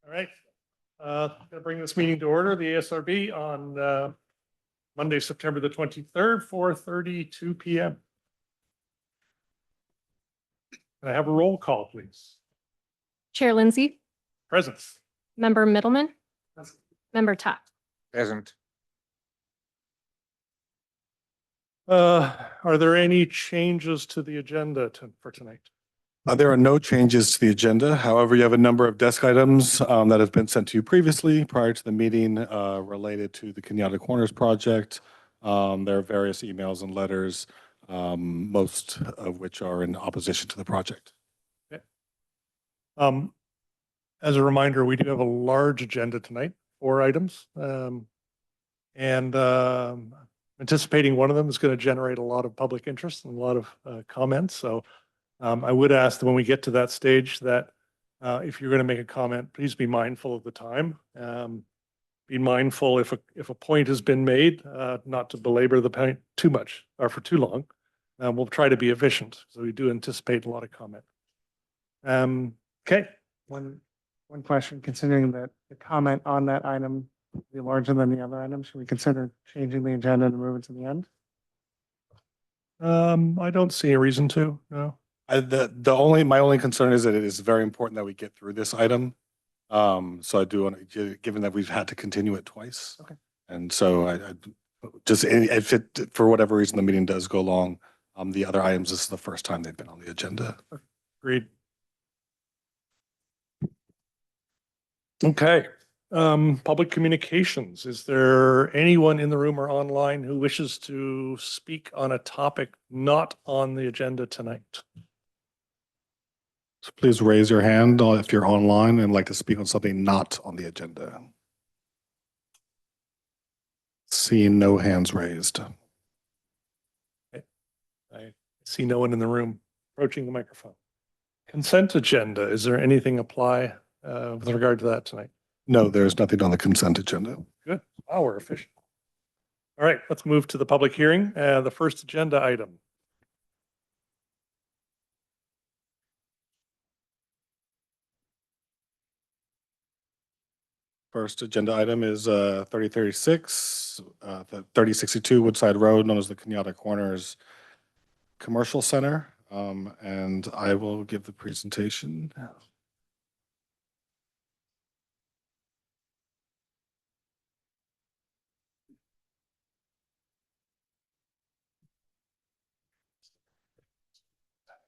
All right. Gonna bring this meeting to order, the ASRB on Monday, September the 23rd, 4:32 PM. Can I have a roll call, please? Chair Lindsay, Present. Member Middleman, Member Todd. Present. Are there any changes to the agenda for tonight? There are no changes to the agenda. However, you have a number of desk items that have been sent to you previously prior to the meeting related to the Kenyatta Corners project. There are various emails and letters, most of which are in opposition to the project. Okay. As a reminder, we do have a large agenda tonight, 4 items. Anticipating one of them is going to generate a lot of public interest and a lot of comments. So I would ask that when we get to that stage that if you're going to make a comment, please be mindful of the time. Be mindful if a point has been made, not to belabor the point too much or for too long. We'll try to be efficient. So we do anticipate a lot of comment. Okay. One question, considering that the comment on that item will be larger than the other items, should we consider changing the agenda and move it to the end? I don't see a reason to, no. My only concern is that it is very important that we get through this item. So I do want to, given that we've had to continue it twice. Okay. And so I just, if it, for whatever reason, the meeting does go long, the other items, this is the first time they've been on the agenda. Agreed. Okay. Public communications. Is there anyone in the room or online who wishes to speak on a topic not on the agenda tonight? So please raise your hand if you're online and like to speak on something not on the agenda. Seeing no hands raised. Okay. I see no one in the room approaching the microphone. Consent agenda. Is there anything apply with regard to that tonight? No, there's nothing on the consent agenda. Good. Wow, we're efficient. All right, let's move to the public hearing. The first agenda item. First agenda item is 3036, 3062 Woodside Road, known as the Kenyatta Corners Commercial Center. And I will give the presentation.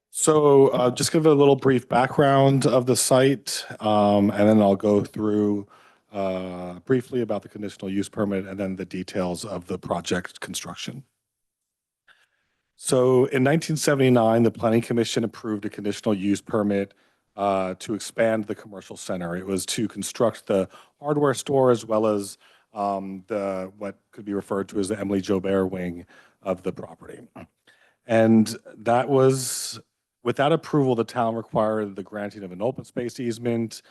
So just give a little brief background of the site, and then I'll go through briefly about the conditional use permit and then the details of the project construction. So in 1979, the Planning Commission approved a conditional use permit to expand the commercial center. It was to construct the hardware store as well as what could be referred to as the Emily Joubert wing of the property. And that was, without approval, the town required the granting of an open space easement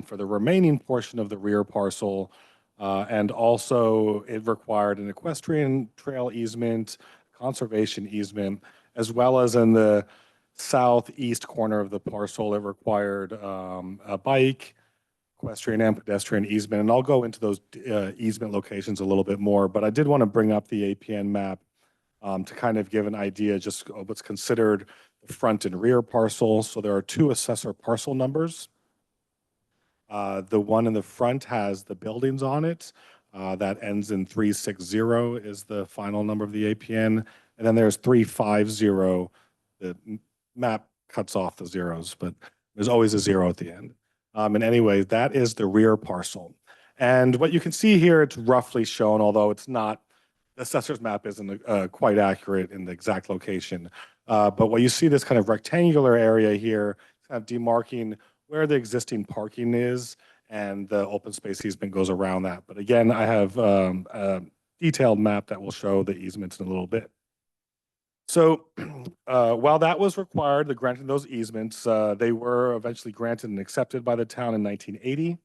for the remaining portion of the rear parcel. And also it required an equestrian trail easement, conservation easement, as well as in the southeast corner of the parcel, it required a bike, equestrian and pedestrian easement. And I'll go into those easement locations a little bit more, but I did want to bring up the APN map to kind of give an idea just of what's considered the front and rear parcels. So there are 2 assessor parcel numbers. The one in the front has the buildings on it. That ends in 360 is the final number of the APN. And then there's 350. The map cuts off the zeros, but there's always a 0 at the end. And anyway, that is the rear parcel. And what you can see here, it's roughly shown, although it's not, the assessor's map isn't quite accurate in the exact location. But what you see, this kind of rectangular area here, kind of demarking where the existing parking is, and the open space easement goes around that. But again, I have a detailed map that will show the easements in a little bit. So while that was required, the granting those easements, they were eventually granted and accepted by the town in 1980.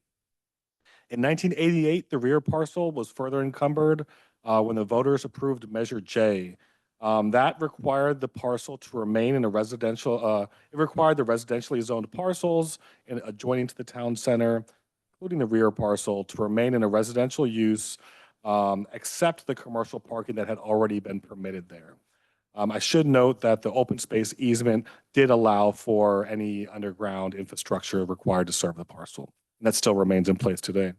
In 1988, the rear parcel was further encumbered when the voters approved Measure J. That required the parcel to remain in a residential, it required the residentially zoned parcels adjoining to the town center including the rear parcel, to remain in a residential use, except the commercial parking that had already been permitted there. I should note that the open space easement did allow for any underground infrastructure required to serve the parcel. And that still remains in place today.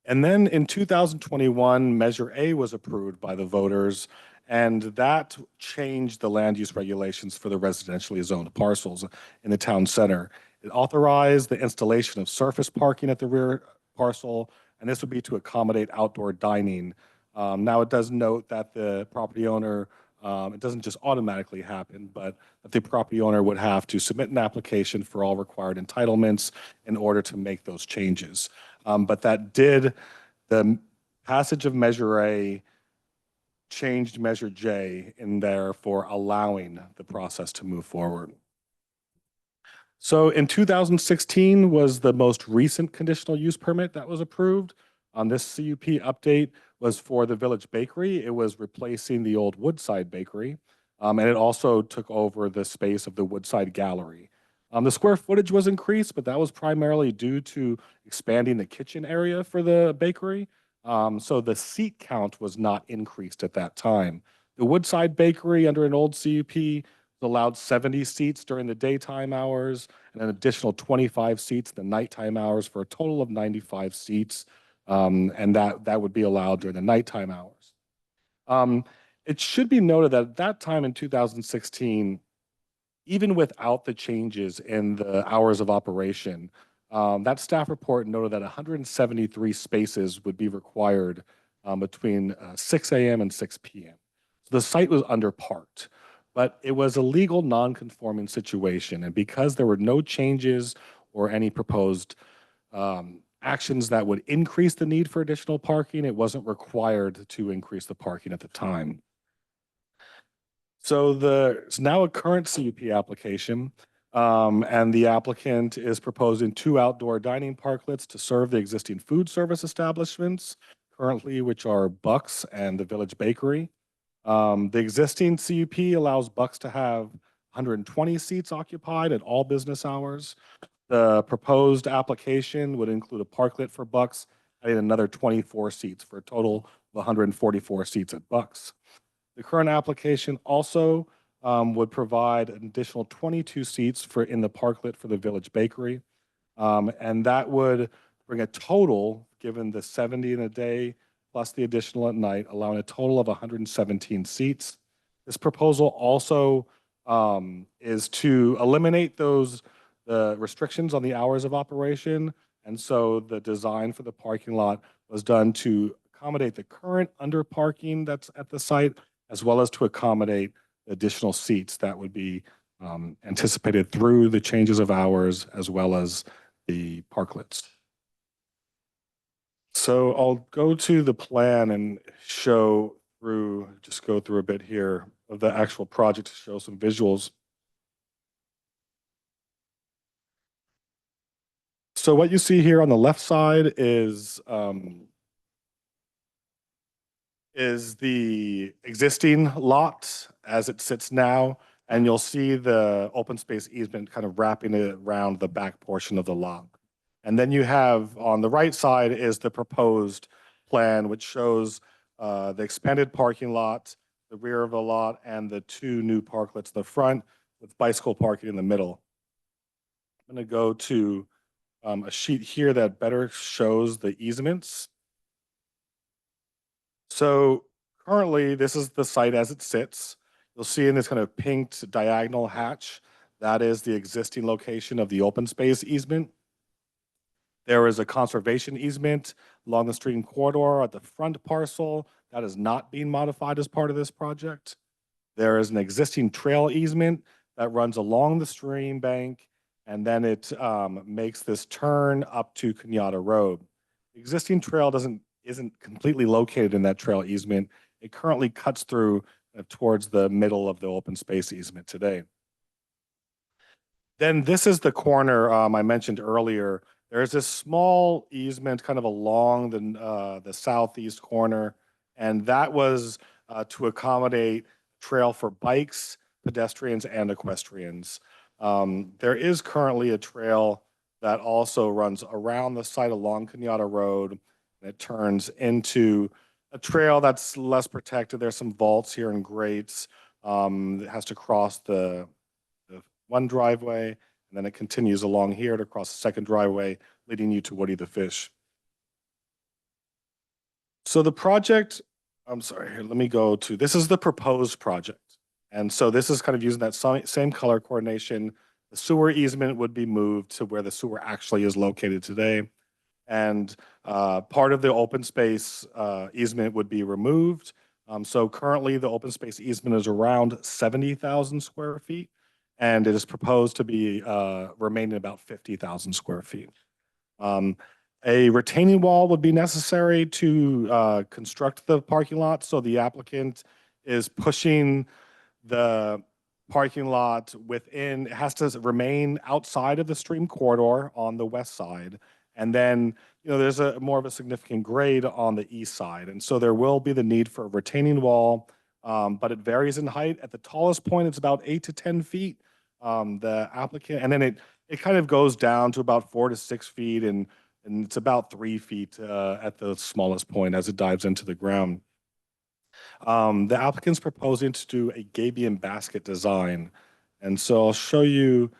And then in 2021, Measure A was approved by the voters, and that changed the land use regulations for the residentially zoned parcels in the town center. It authorized the installation of surface parking at the rear parcel, and this would be to accommodate outdoor dining. Now, it does note that the property owner, it doesn't just automatically happen, but that the property owner would have to submit an application for all required entitlements in order to make those changes. But the passage of Measure A changed Measure J in there for allowing the process to move forward. So in 2016 was the most recent conditional use permit that was approved. On this CUP update was for the Village Bakery. It was replacing the old Woodside Bakery. And it also took over the space of the Woodside Gallery. The square footage was increased, but that was primarily due to expanding the kitchen area for the bakery. So the seat count was not increased at that time. The Woodside Bakery, under an old CUP, allowed 70 seats during the daytime hours and an additional 25 seats in the nighttime hours for a total of 95 seats. And that would be allowed during the nighttime hours. It should be noted that at that time in 2016, even without the changes in the hours of operation, that staff report noted that 173 spaces would be required between 6 a.m. and 6 p.m. So the site was underparked, but it was a legal non-conforming situation. And because there were no changes or any proposed actions that would increase the need for additional parking, it wasn't required to increase the parking at the time. So there's now a current CUP application, and the applicant is proposing 2 outdoor dining parklets to serve the existing food service establishments currently, which are Bucks and the Village Bakery. The existing CUP allows Bucks to have 120 seats occupied at all business hours. The proposed application would include a parklet for Bucks, adding another 24 seats for a total of 144 seats at Bucks. The current application also would provide an additional 22 seats in the parklet for the Village Bakery. And that would bring a total, given the 70 in a day plus the additional at night, allowing a total of 117 seats. This proposal also is to eliminate the restrictions on the hours of operation. And so the design for the parking lot was done to accommodate the current underparking that's at the site, as well as to accommodate additional seats that would be anticipated through the changes of hours as well as the parklets. So I'll go to the plan and just go through a bit here of the actual project to show some visuals. So what you see here on the left side is the existing lot as it sits now, and you'll see the open space easement kind of wrapping it around the back portion of the lot. And then you have on the right side is the proposed plan, which shows the expanded parking lot, the rear of the lot, and the 2 new parklets in the front with bicycle parking in the middle. I'm going to go to a sheet here that better shows the easements. So currently, this is the site as it sits. You'll see in this kind of pinked diagonal hatch, that is the existing location of the open space easement. There is a conservation easement along the stream corridor at the front parcel that is not being modified as part of this project. There is an existing trail easement that runs along the stream bank, and then it makes this turn up to Kenyatta Road. The existing trail isn't completely located in that trail easement. It currently cuts through towards the middle of the open space easement today. Then this is the corner I mentioned earlier. There's this small easement kind of along the southeast corner, and that was to accommodate trail for bikes, pedestrians, and equestrians. There is currently a trail that also runs around the site along Kenyatta Road. And it turns into a trail that's less protected. There's some vaults here and grates. It has to cross the one driveway, and then it continues along here to cross the second driveway, leading you to Woody the Fish. So the project, I'm sorry, here, let me go to, this is the proposed project. And so this is kind of using that same color coordination. The sewer easement would be moved to where the sewer actually is located today. And part of the open space easement would be removed. So currently the open space easement is around 70,000 square feet. And it is proposed to be remaining about 50,000 square feet. A retaining wall would be necessary to construct the parking lot. So the applicant is pushing the parking lot within, it has to remain outside of the stream corridor on the west side. And then, there's a more of a significant grade on the east side. And so there will be the need for a retaining wall, but it varies in height. At the tallest point, it's about 8 to 10 feet. The applicant, and then it kind of goes down to about 4 to 6 feet, and it's about 3 feet at the smallest point as it dives into the ground. The applicant's proposing to do a gabion basket design. And so I'll show you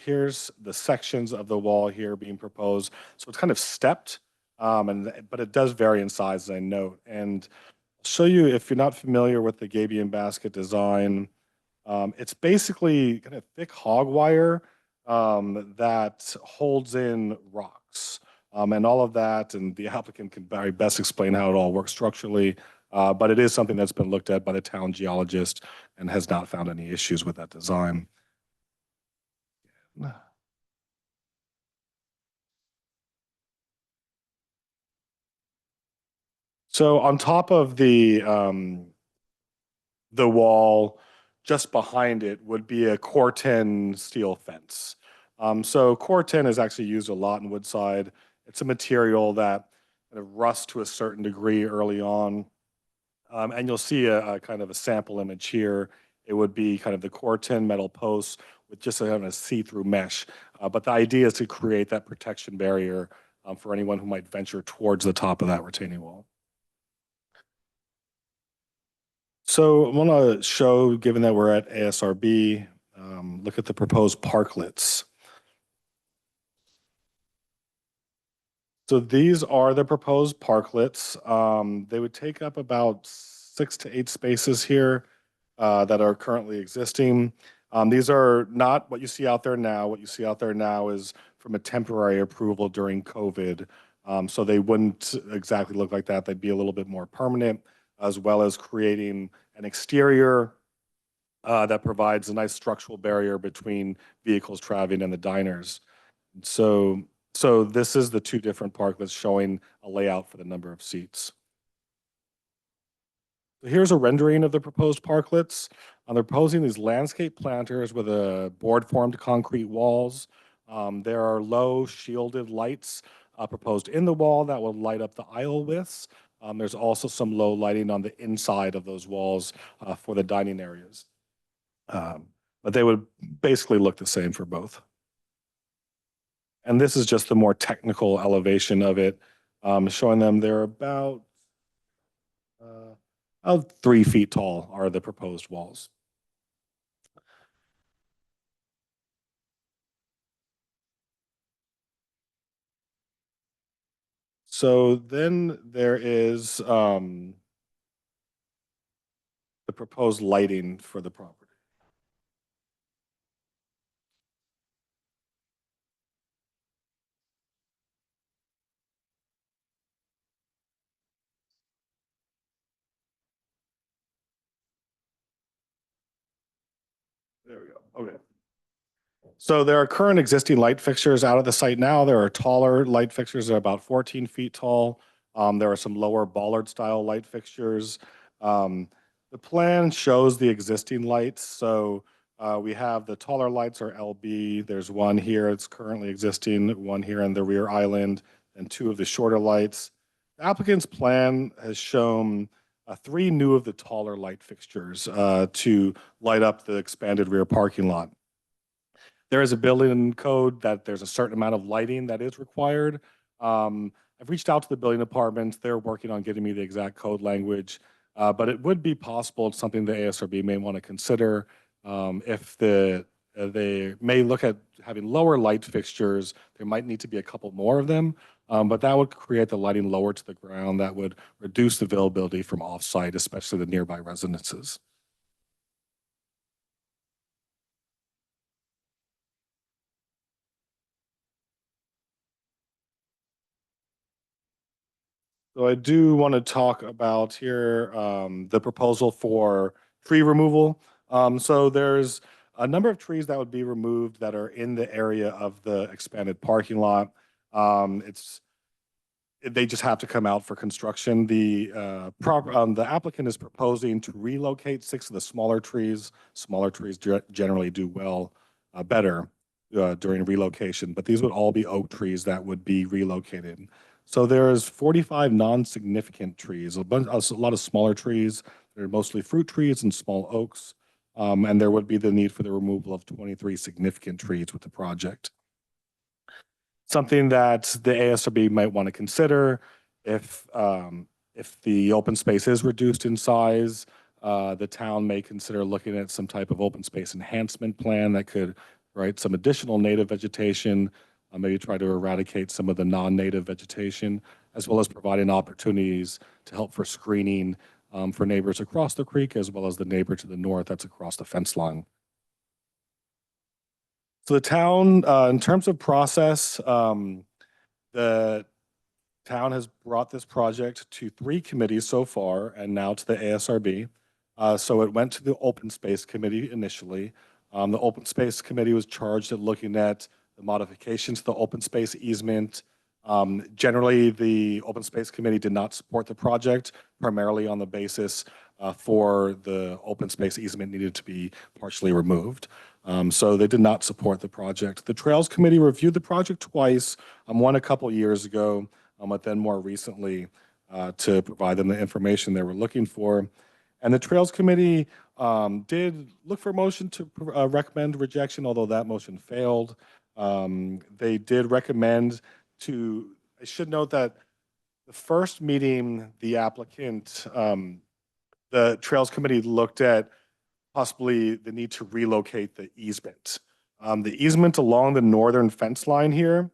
here's the sections of the wall here being proposed. So it's kind of stepped, but it does vary in size, as I note. And I'll show you, if you're not familiar with the gabion basket design, it's basically kind of thick hog wire that holds in rocks. And all of that, and the applicant can very best explain how it all works structurally, but it is something that's been looked at by the town geologist and has not found any issues with that design. So on top of the wall, just behind it would be a Corten steel fence. So Corten is actually used a lot in Woodside. It's a material that kind of rusts to a certain degree early on. And you'll see a kind of a sample image here. It would be kind of the Corten metal posts with just a see-through mesh. But the idea is to create that protection barrier for anyone who might venture towards the top of that retaining wall. So I want to show, given that we're at ASRB, look at the proposed parklets. So these are the proposed parklets. They would take up about 6 to 8 spaces here that are currently existing. These are not what you see out there now. What you see out there now is from a temporary approval during COVID. So they wouldn't exactly look like that. They'd be a little bit more permanent, as well as creating an exterior that provides a nice structural barrier between vehicles traveling and the diners. So this is the 2 different parklets showing a layout for the number of seats. So here's a rendering of the proposed parklets. They're proposing these landscape planters with board-formed concrete walls. There are low shielded lights proposed in the wall that will light up the aisle widths. There's also some low lighting on the inside of those walls for the dining areas. But they would basically look the same for both. And this is just the more technical elevation of it, showing them they're about 3 feet tall are the proposed walls. So then there is the proposed lighting for the property. There we go. Okay. So there are current existing light fixtures out of the site now. There are taller light fixtures that are about 14 feet tall. There are some lower bollard style light fixtures. The plan shows the existing lights. So we have the taller lights are LB. There's one here. It's currently existing, one here in the rear island, and 2 of the shorter lights. The applicant's plan has shown 3 new of the taller light fixtures to light up the expanded rear parking lot. There is a building code that there's a certain amount of lighting that is required. I've reached out to the building department. They're working on getting me the exact code language. But it would be possible, it's something the ASRB may want to consider, if they may look at having lower light fixtures. There might need to be a couple more of them, but that would create the lighting lower to the ground. That would reduce the availability from off-site, especially the nearby residences. So I do want to talk about here the proposal for tree removal. So there's a number of trees that would be removed that are in the area of the expanded parking lot. They just have to come out for construction. The applicant is proposing to relocate 6 of the smaller trees. Smaller trees generally do better during relocation, but these would all be oak trees that would be relocated. So there's 45 non-significant trees, a lot of smaller trees. They're mostly fruit trees and small oaks. And there would be the need for the removal of 23 significant trees with the project. Something that the ASRB might want to consider if the open space is reduced in size, the town may consider looking at some type of open space enhancement plan that could write some additional native vegetation, maybe try to eradicate some of the non-native vegetation, as well as providing opportunities to help for screening for neighbors across the creek, as well as the neighbor to the north that's across the fence line. So the town, in terms of process, the town has brought this project to 3 committees so far, and now to the ASRB. So it went to the Open Space Committee initially. The Open Space Committee was charged at looking at the modifications to the open space easement. Generally, the Open Space Committee did not support the project, primarily on the basis for the open space easement needed to be partially removed. So they did not support the project. The Trails Committee reviewed the project twice, one a couple years ago, but then more recently to provide them the information they were looking for. And the Trails Committee did look for a motion to recommend rejection, although that motion failed. They did recommend I should note that the first meeting, the applicant, the Trails Committee looked at possibly the need to relocate the easement. The easement along the northern fence line here,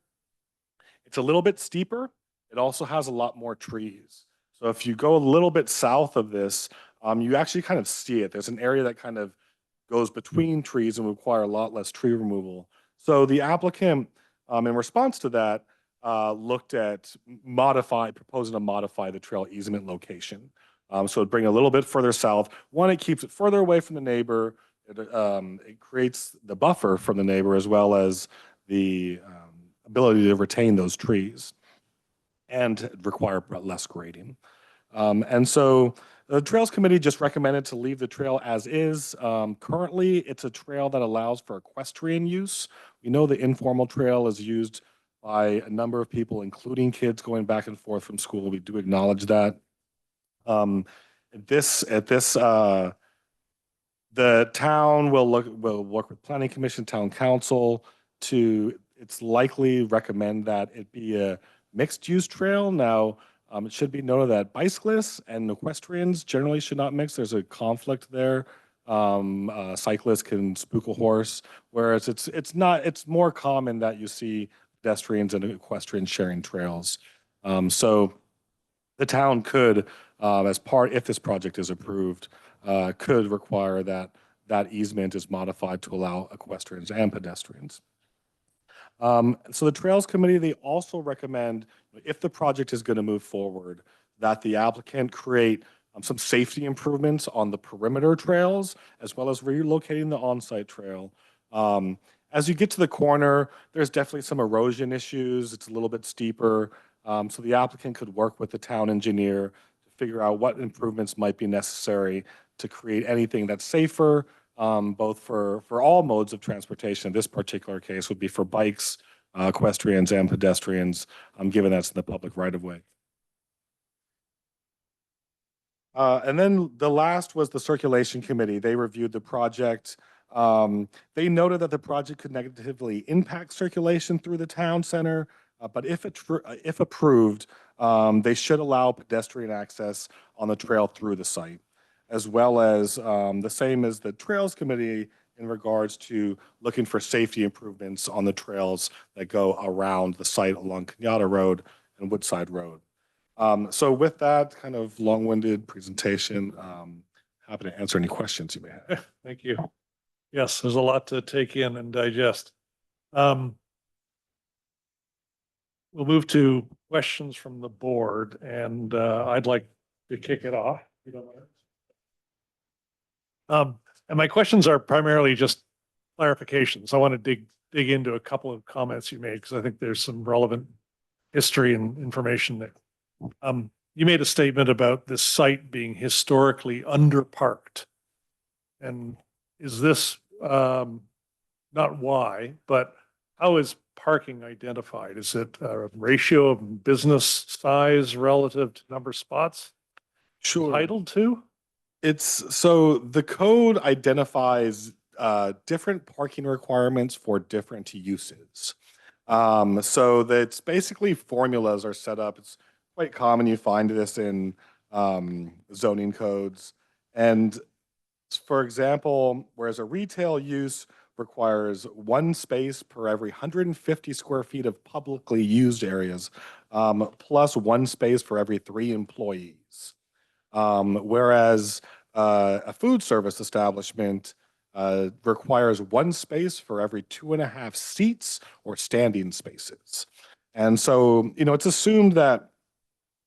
it's a little bit steeper. It also has a lot more trees. So if you go a little bit south of this, you actually kind of see it. There's an area that kind of goes between trees and would require a lot less tree removal. So the applicant, in response to that, looked at proposing to modify the trail easement location. So it'd bring a little bit further south. One, it keeps it further away from the neighbor. It creates the buffer from the neighbor, as well as the ability to retain those trees and require less grading. And so the Trails Committee just recommended to leave the trail as is. Currently, it's a trail that allows for equestrian use. We know the informal trail is used by a number of people, including kids going back and forth from school. We do acknowledge that. The town will work with Planning Commission, Town Council to, it's likely recommend that it be a mixed use trail. Now, it should be noted that bicyclists and equestrians generally should not mix. There's a conflict there. Cyclists can spook a horse, whereas it's more common that you see pedestrians and equestrians sharing trails. So the town could, if this project is approved, could require that easement is modified to allow equestrians and pedestrians. So the Trails Committee, they also recommend, if the project is going to move forward, that the applicant create some safety improvements on the perimeter trails, as well as relocating the on-site trail. As you get to the corner, there's definitely some erosion issues. It's a little bit steeper. So the applicant could work with the town engineer to figure out what improvements might be necessary to create anything that's safer, both for all modes of transportation. In this particular case would be for bikes, equestrians, and pedestrians, given that's in the public right-of-way. And then the last was the Circulation Committee. They reviewed the project. They noted that the project could negatively impact circulation through the town center, but if approved, they should allow pedestrian access on the trail through the site, as well as the same as the Trails Committee in regards to looking for safety improvements on the trails that go around the site along Kenyatta Road and Woodside Road. So with that kind of long-winded presentation, happy to answer any questions you may have. Thank you. Yes, there's a lot to take in and digest. We'll move to questions from the board, and I'd like to kick it off. if you don't mind. And my questions are primarily just clarifications. I want to dig into a couple of comments you made because I think there's some relevant history and information there. You made a statement about this site being historically underparked. And is this not why, but how is parking identified? Is it a ratio of business size relative to number of spots entitled to? So the code identifies different parking requirements for different uses. So that's basically formulas are set up. It's quite common. You find this in zoning codes. And for example, whereas a retail use requires 1 space per every 150 square feet of publicly used areas, plus 1 space for every 3 employees. Whereas a food service establishment requires 1 space for every 2.5 seats or standing spaces. And so, it's assumed that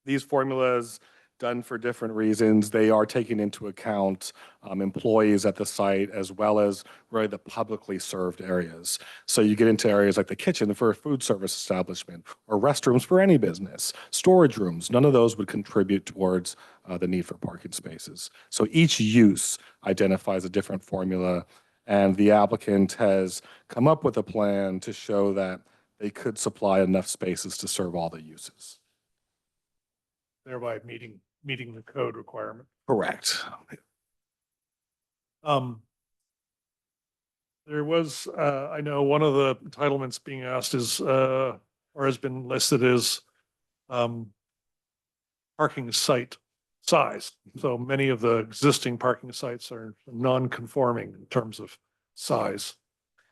these formulas done for different reasons, they are taking into account employees at the site as well as really the publicly served areas. So you get into areas like the kitchen for a food service establishment or restrooms for any business, storage rooms, none of those would contribute towards the need for parking spaces. So each use identifies a different formula, and the applicant has come up with a plan to show that they could supply enough spaces to serve all the uses. Thereby meeting the code requirement. Correct. There was, I know one of the entitlements being asked is, or has been listed as parking site size. So many of the existing parking sites are non-conforming in terms of size.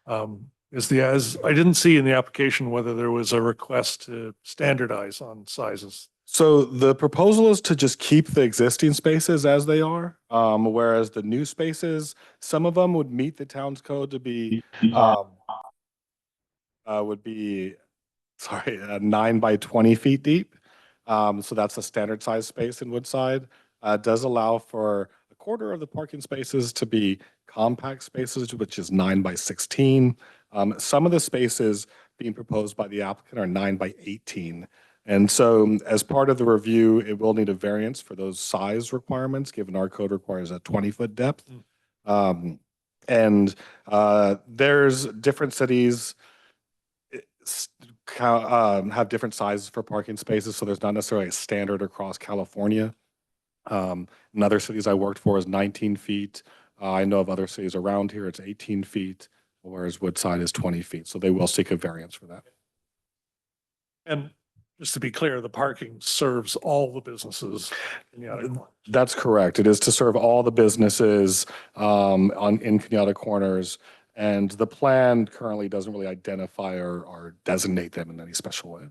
I didn't see in the application whether there was a request to standardize on sizes. So the proposal is to just keep the existing spaces as they are, whereas the new spaces, some of them would meet the town's code to be, 9 by 20 feet deep. So that's a standard size space in Woodside. It does allow for 1/4 of the parking spaces to be compact spaces, which is 9 by 16. Some of the spaces being proposed by the applicant are 9 by 18. And so as part of the review, it will need a variance for those size requirements, given our code requires a 20-foot depth. There's different cities have different sizes for parking spaces, so there's not necessarily a standard across California. In other cities I worked for is 19 feet. I know of other cities around here, it's 18 feet, whereas Woodside is 20 feet. So they will seek a variance for that. And just to be clear, the parking serves all the businesses in the other corner. That's correct. It is to serve all the businesses in Kenyatta Corners, and the plan currently doesn't really identify or designate them in any special way.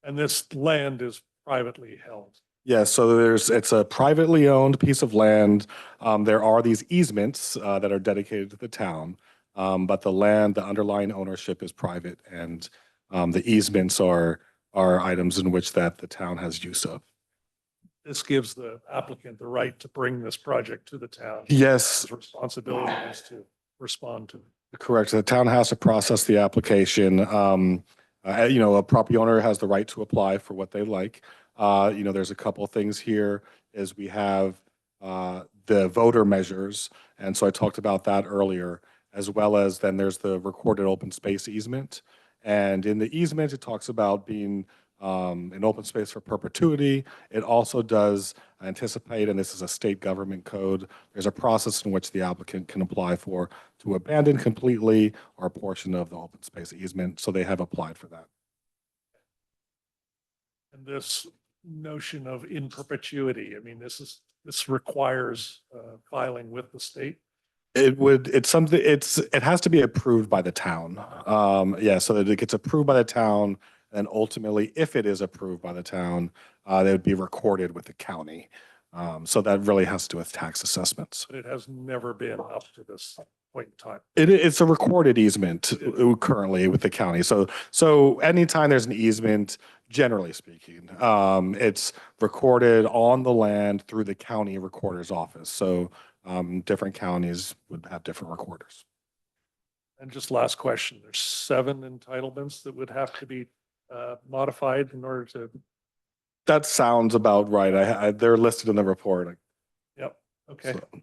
And this land is privately held. Yes, so it's a privately owned piece of land. There are these easements that are dedicated to the town, but the land, the underlying ownership is private, and the easements are items in which that the town has use of. This gives the applicant the right to bring this project to the town. Yes. His responsibility is to respond to it. Correct. The town has to process the application. A property owner has the right to apply for what they like. There's a couple of things here is we have the voter measures. And so I talked about that earlier, as well as then there's the recorded open space easement. And in the easement, it talks about being an open space for perpetuity. It also does anticipate, and this is a state government code, there's a process in which the applicant can apply to abandon completely or a portion of the open space easement. So they have applied for that. And this notion of in perpetuity, I mean, this requires filing with the state. It has to be approved by the town. Yeah, so that it gets approved by the town, and ultimately, if it is approved by the town, they would be recorded with the county. So that really has to do with tax assessments. But it has never been up to this point in time. It's a recorded easement currently with the county. So anytime there's an easement, generally speaking, it's recorded on the land through the county recorder's office. So different counties would have different recorders. And just last question, there's 7 entitlements that would have to be modified in order to, That sounds about right. They're listed in the report. yep, okay, So-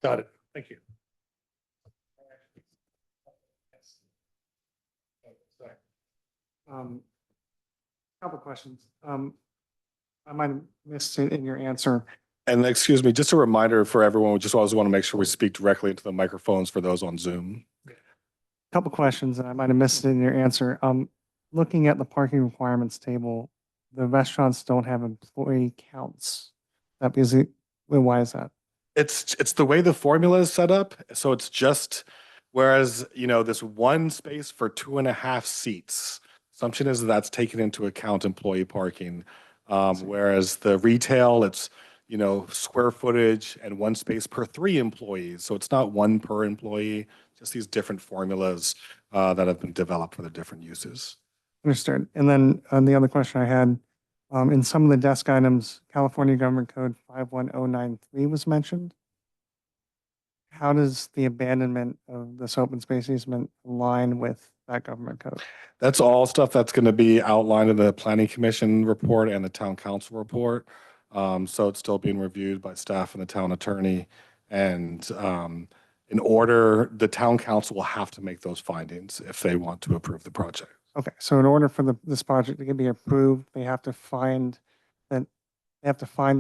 got it, thank you. Couple questions. I might have missed it in your answer. And excuse me, just a reminder for everyone, we just always want to make sure we speak directly into the microphones for those on Zoom. Couple questions, and I might have missed it in your answer. Looking at the parking requirements table, the restaurants don't have employee counts. That is it, well, why is that? It's the way the formula is set up. So it's just, whereas, this one space for 2.5 seats, assumption is that's taken into account employee parking. Whereas the retail, it's, square footage and one space per 3 employees. So it's not one per employee, just these different formulas that have been developed for the different uses. Understood. And then the other question I had, in some of the desk items, California Government Code 51093 was mentioned. How does the abandonment of this open space easement align with that government code? That's all stuff that's going to be outlined in the Planning Commission report and the Town Council report. So it's still being reviewed by staff and the town attorney. And in order, the Town Council will have to make those findings if they want to approve the project. Okay, so in order for this project to be approved, they have to find the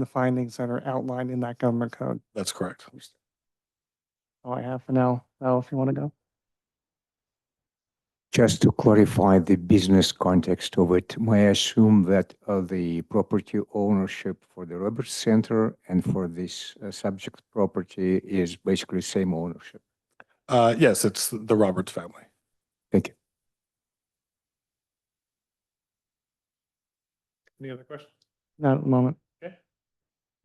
findings that are outlined in that government code. That's correct. All I have for now. Now, if you want to go. Just to clarify the business context of it, may I assume that the property ownership for the Roberts Center and for this subject property is basically same ownership? Yes, it's the Roberts family. Thank you. Any other questions? Not at the moment.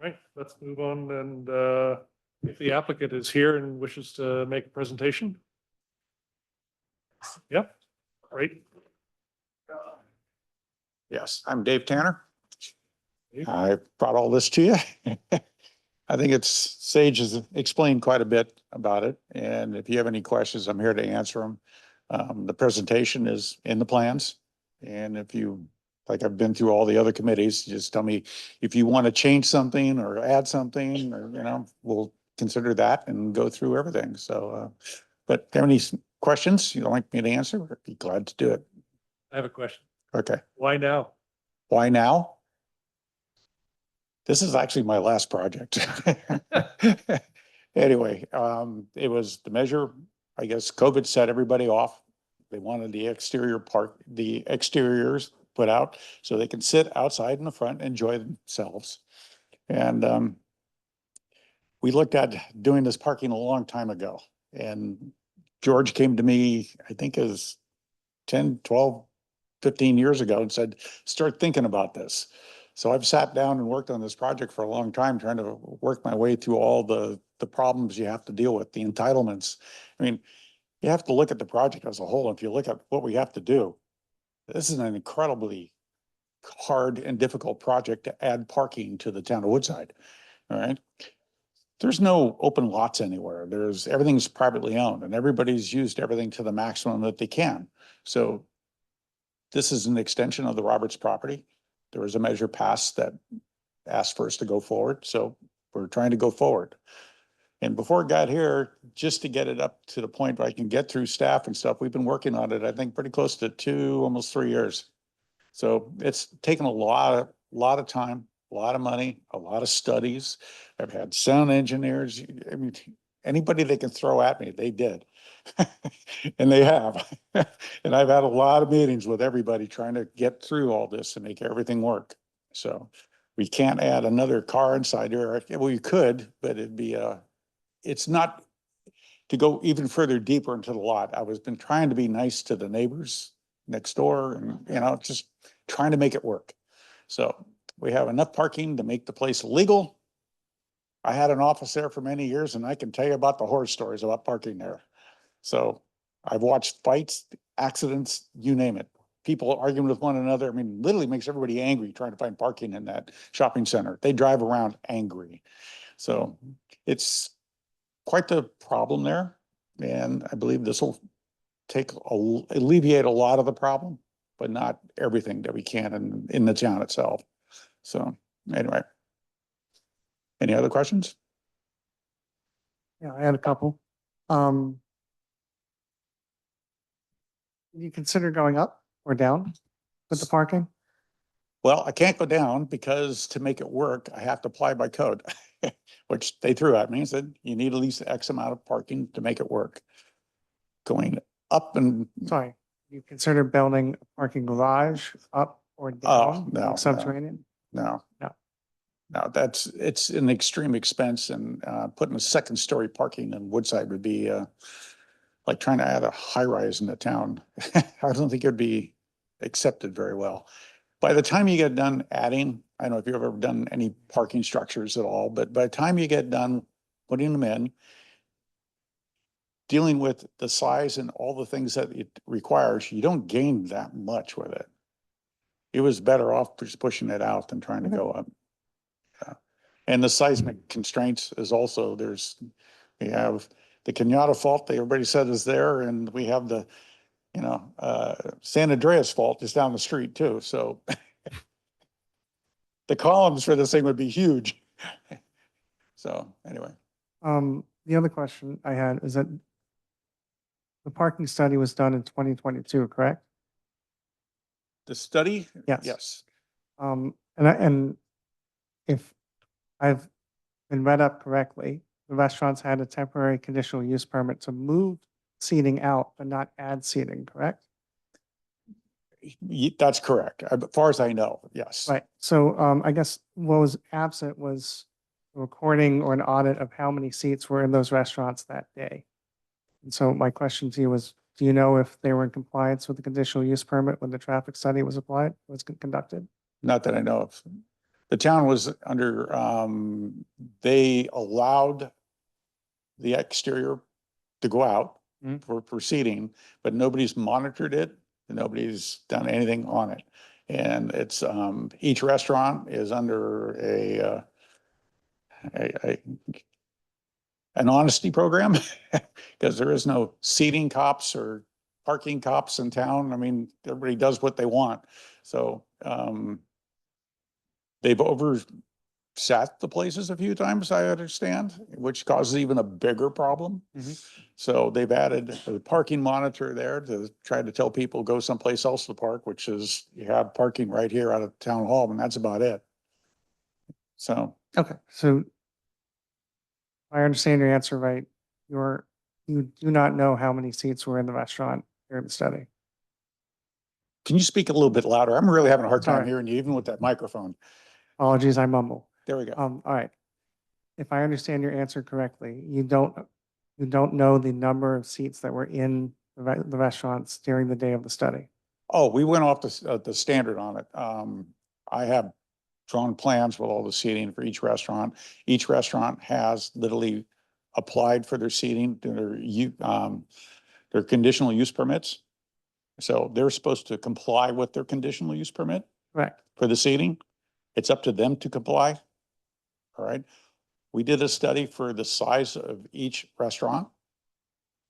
Right, let's move on, and if the applicant is here and wishes to make a presentation. Yep, great. Yes, I'm Dave Tanner. Dave? I brought all this to you. I think Sage has explained quite a bit about it, and if you have any questions, I'm here to answer them. The presentation is in the plans, and like I've been through all the other committees, just tell me if you want to change something or add something, or, we'll consider that and go through everything. So, but if you have any questions you'd like me to answer, I'd be glad to do it. I have a question. Okay. Why now? Why now? This is actually my last project. Anyway, it was the measure, I guess COVID set everybody off. They wanted the exteriors put out so they can sit outside in the front and enjoy themselves. And we looked at doing this parking a long time ago. And George came to me, I think it was 10, 12, 15 years ago and said, start thinking about this. So I've sat down and worked on this project for a long time, trying to work my way through all the problems you have to deal with, the entitlements. I mean, you have to look at the project as a whole. If you look at what we have to do, this is an incredibly hard and difficult project to add parking to the town of Woodside. All right. There's no open lots anywhere. Everything's privately owned and everybody's used everything to the maximum that they can. So this is an extension of the Roberts property. There was a measure passed that asked for us to go forward. So we're trying to go forward. And before it got here, just to get it up to the point where I can get through staff and stuff, we've been working on it, I think pretty close to almost 3 years. So it's taken a lot of time, a lot of money, a lot of studies. I've had sound engineers. I mean, anybody they can throw at me, they did. And they have. And I've had a lot of meetings with everybody trying to get through all this and make everything work. So we can't add another car inside there. Well, you could, but it'd be it's not to go even further deeper into the lot. I was been trying to be nice to the neighbors next door and, you know, just trying to make it work. So we have enough parking to make the place legal. I had an office there for many years and I can tell you about the horror stories about parking there. So I've watched fights, accidents, you name it. People arguing with one another. I mean, literally makes everybody angry trying to find parking in that shopping center. They drive around angry. So it's quite the problem there. And I believe this will alleviate a lot of the problem, but not everything that we can in the town itself. So anyway. Any other questions? Yeah, I had a couple. Did you consider going up or down with the parking? Well, I can't go down because to make it work, I have to apply by code, which they threw at me and said, you need at least X amount of parking to make it work. Going up and, Sorry, you consider building a parking garage up or down, no, no. like subterranean? no. No. No, it's an extreme expense and putting a second story parking in Woodside would be like trying to add a high rise in the town. I don't think it'd be accepted very well. By the time you get done adding, I don't know if you've ever done any parking structures at all, but by the time you get done putting them in, dealing with the size and all the things that it requires, you don't gain that much with it. It was better off just pushing it out than trying to go up. And the seismic constraints is also, we have the Kenyatta fault that everybody said is there, and we have the, San Andreas fault is down the street too, so the columns for this thing would be huge. So anyway, The other question I had is that the parking study was done in 2022, correct? the study? Yes. Yes. And if I've been read up correctly, the restaurants had a temporary conditional use permit to move seating out, but not add seating, correct? That's correct. As far as I know, yes. Right. So I guess what was absent was a recording or an audit of how many seats were in those restaurants that day. And so my question to you was, do you know if they were in compliance with the conditional use permit when the traffic study was conducted? Not that I know of. The town was under, they allowed the exterior to go out Mhm. for proceeding, but nobody's monitored it. And nobody's done anything on it. And it's, each restaurant is under an honesty program because there is no seating cops or parking cops in town. I mean, everybody does what they want. So, they've oversat the places a few times, I understand, which causes even a bigger problem. So they've added a parking monitor there to try to tell people, go someplace else to park, which is, you have parking right here out of town hall, and that's about it. So, Okay, so if I understand your answer right, you do not know how many seats were in the restaurant during the study. can you speak a little bit louder? I'm really having a hard time Sorry. hearing you, even with that microphone. Apologies, I mumble. There we go. All right. If I understand your answer correctly, you don't know the number of seats that were in the restaurants during the day of the study. Oh, we went off the standard on it. I have drawn plans with all the seating for each restaurant. Each restaurant has literally applied for their seating, their conditional use permits. So they're supposed to comply with their conditional use permit Correct. for the seating. It's up to them to comply. All right. We did a study for the size of each restaurant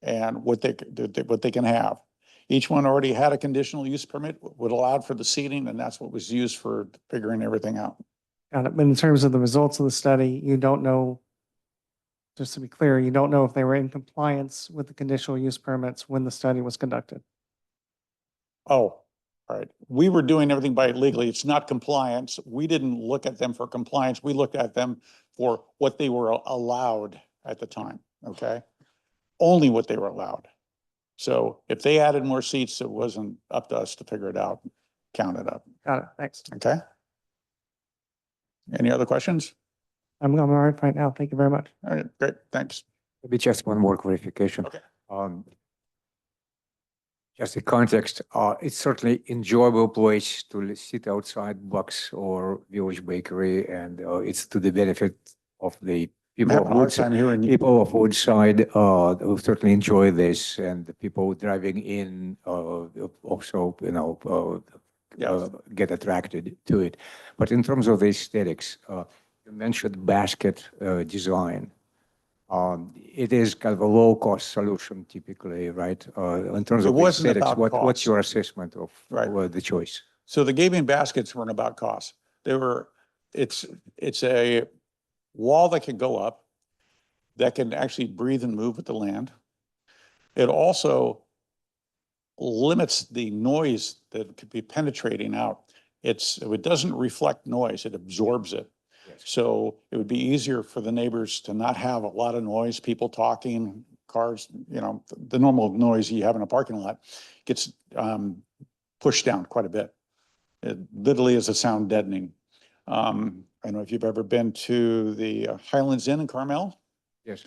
and what they can have. Each one already had a conditional use permit, would allowed for the seating, and that's what was used for figuring everything out. Got it. But in terms of the results of the study, you don't know, just to be clear, you don't know if they were in compliance with the conditional use permits when the study was conducted. Oh, All right, we were doing everything by legally. It's not compliance. We didn't look at them for compliance. We looked at them for what they were allowed at the time, okay? Only what they were allowed. So if they added more seats, it wasn't up to us to figure it out, count it up, Got it. Thanks. okay? Any other questions? I'm all right right now. Thank you very much. All right, great, thanks. Maybe just one more clarification. Okay. Just the context, it's certainly enjoyable place to sit outside Bucks or Village Bakery, and it's to the benefit of the I'm people having of a hard Woodside. time hearing you. People of Woodside will certainly enjoy this, and the people driving in also, Yes. get attracted to it. But in terms of the aesthetics, you mentioned basket design. It is kind of a low-cost solution typically, right? In terms It of wasn't aesthetics, about what's cost. your assessment of Right. the choice? So the gaming baskets weren't about cost. It's a wall that can go up, that can actually breathe and move with the land. It also limits the noise that could be penetrating out. It doesn't reflect noise, it absorbs it. Yes. So it would be easier for the neighbors to not have a lot of noise, people talking, cars, the normal noise you have in a parking lot gets pushed down quite a bit. It literally is a sound deadening. I don't know if you've ever been to the Highlands Inn in Carmel. Yes.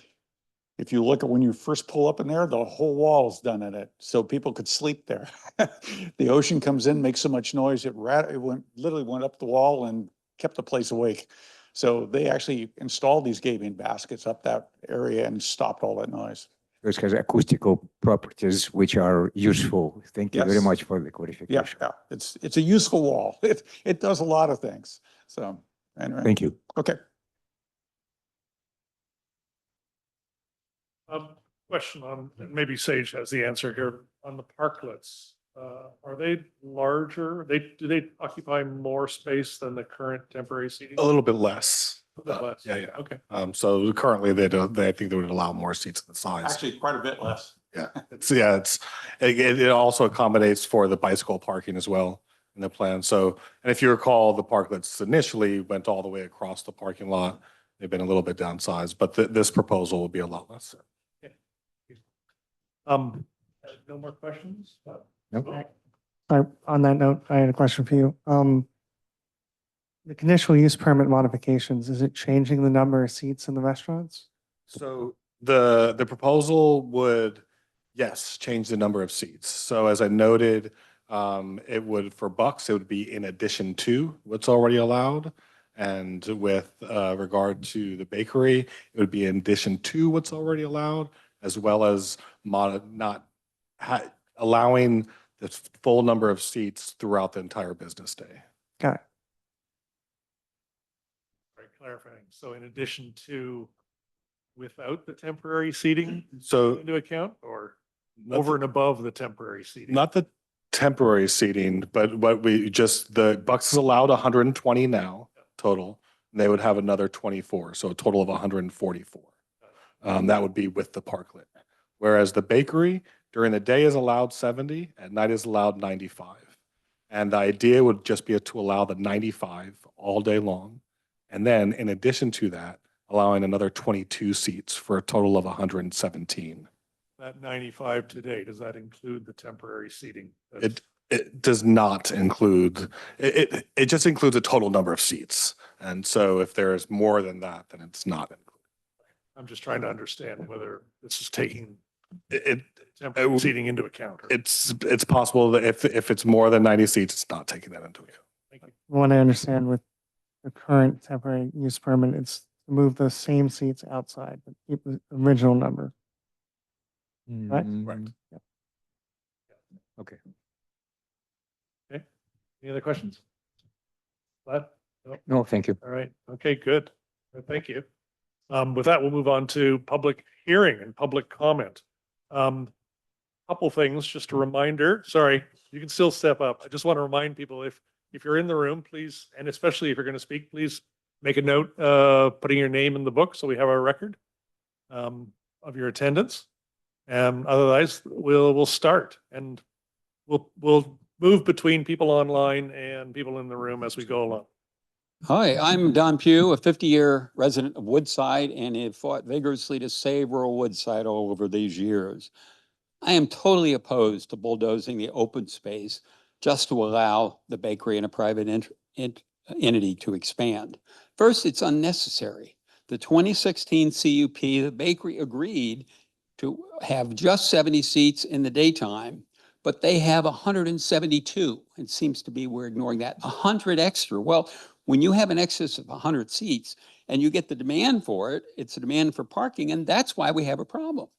If you look at when you first pull up in there, the whole wall is done in it, so people could sleep there. The ocean comes in, makes so much noise, it literally went up the wall and kept the place awake. So they actually installed these gaming baskets up that area and stopped all that noise. This has acoustical properties which are useful. Thank you very Yes. much for the Yeah, clarification. yeah, it's a useful wall. It does a lot of things. So anyway, Thank you. okay. Question on, and maybe Sage has the answer here, on the parklets. Are they larger? Do they occupy more space than the current temporary seating? A little bit less. A bit less. Yeah, yeah. Okay. So currently I think they would allow more seats in the size. Actually, quite a bit less. It also accommodates for the bicycle parking as well in the plan. So, and if you recall, the parklets initially went all the way across the parking lot. They've been a little bit downsized, but this proposal will be a lot less. No more questions? Nope. Sorry, on that note, I had a question for you. The conditional use permit modifications, is it changing the number of seats in the restaurants? So the proposal would, yes, change the number of seats. So as I noted, it would, for Bucks, it would be in addition to what's already allowed. And with regard to the bakery, it would be in addition to what's already allowed, as well as allowing the full number of seats throughout the entire business day. Got it. Right, clarifying. So in addition to without the temporary seating So into account, or not over and above the temporary seating? not the temporary seating, but what the Bucks is allowed 120 now total. And they would have another 24, so a total of 144. That would be with the parklet. Whereas the bakery during the day is allowed 70, at night is allowed 95. And the idea would just be to allow the 95 all day long. And then in addition to that, allowing another 22 seats for a total of 117. That 95 today, does that include the temporary seating? That's- It does not include, it just includes a total number of seats. And so if there is more than that, then it's not included. I'm just trying to understand whether this is taking It, temporary Uh, seating into account. Or, it's possible that if it's more than 90 seats, it's not taking that into account. thank you. What I understand with the current temporary use permit, it's to move the same seats outside, but keep the original number. Right? Mm, Yep. Okay. Any other questions? Glad? No, thank you. All right. Okay, good. Thank you. With that, we'll move on to public hearing and public comment. Couple things, just a reminder, sorry, you can still step up. I just want to remind people, if you're in the room, please, and especially if you're going to speak, please make a note, putting your name in the book so we have our record of your attendance. Otherwise, we'll start, and we'll move between people online and people in the room as we go along. Hi, I'm Don Pugh, a 50-year resident of Woodside, and have fought vigorously to save rural Woodside all over these years. I am totally opposed to bulldozing the open space just to allow the bakery and a private entity to expand. First, it's unnecessary. The 2016 CUP, the bakery agreed to have just 70 seats in the daytime, but they have 172. It seems to be we're ignoring that. 100 extra. Well, when you have an excess of 100 seats and you get the demand for it, it's a demand for parking, and that's why we have a problem.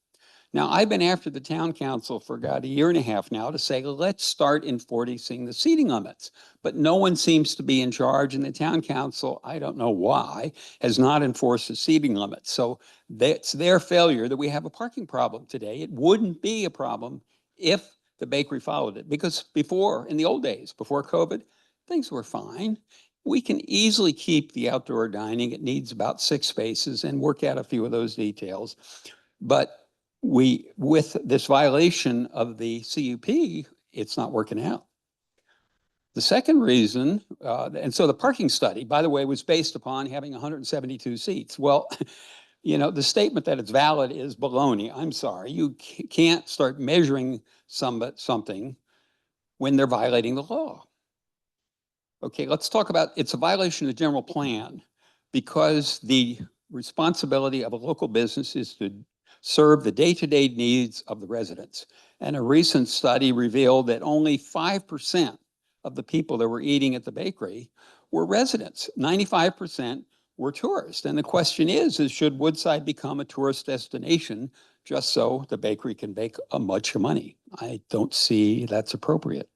Now, I've been after the town council for about a year and a half now to say, let's start enforcing the seating limits. But no one seems to be in charge, and the town council, I don't know why, has not enforced the seating limits. So that's their failure that we have a parking problem today. It wouldn't be a problem if the bakery followed it, because before, in the old days, before COVID, things were fine. We can easily keep the outdoor dining. It needs about 6 spaces and work out a few of those details. But with this violation of the CUP, it's not working out. The second reason, and so the parking study, by the way, was based upon having 172 seats. Well, you know, the statement that it's valid is baloney. I'm sorry. You can't start measuring something when they're violating the law. Okay, let's talk about, it's a violation of the general plan because the responsibility of a local business is to serve the day-to-day needs of the residents. And a recent study revealed that only 5% of the people that were eating at the bakery were residents. 95% were tourists. And the question is should Woodside become a tourist destination just so the bakery can make a bunch of money? I don't see that's appropriate.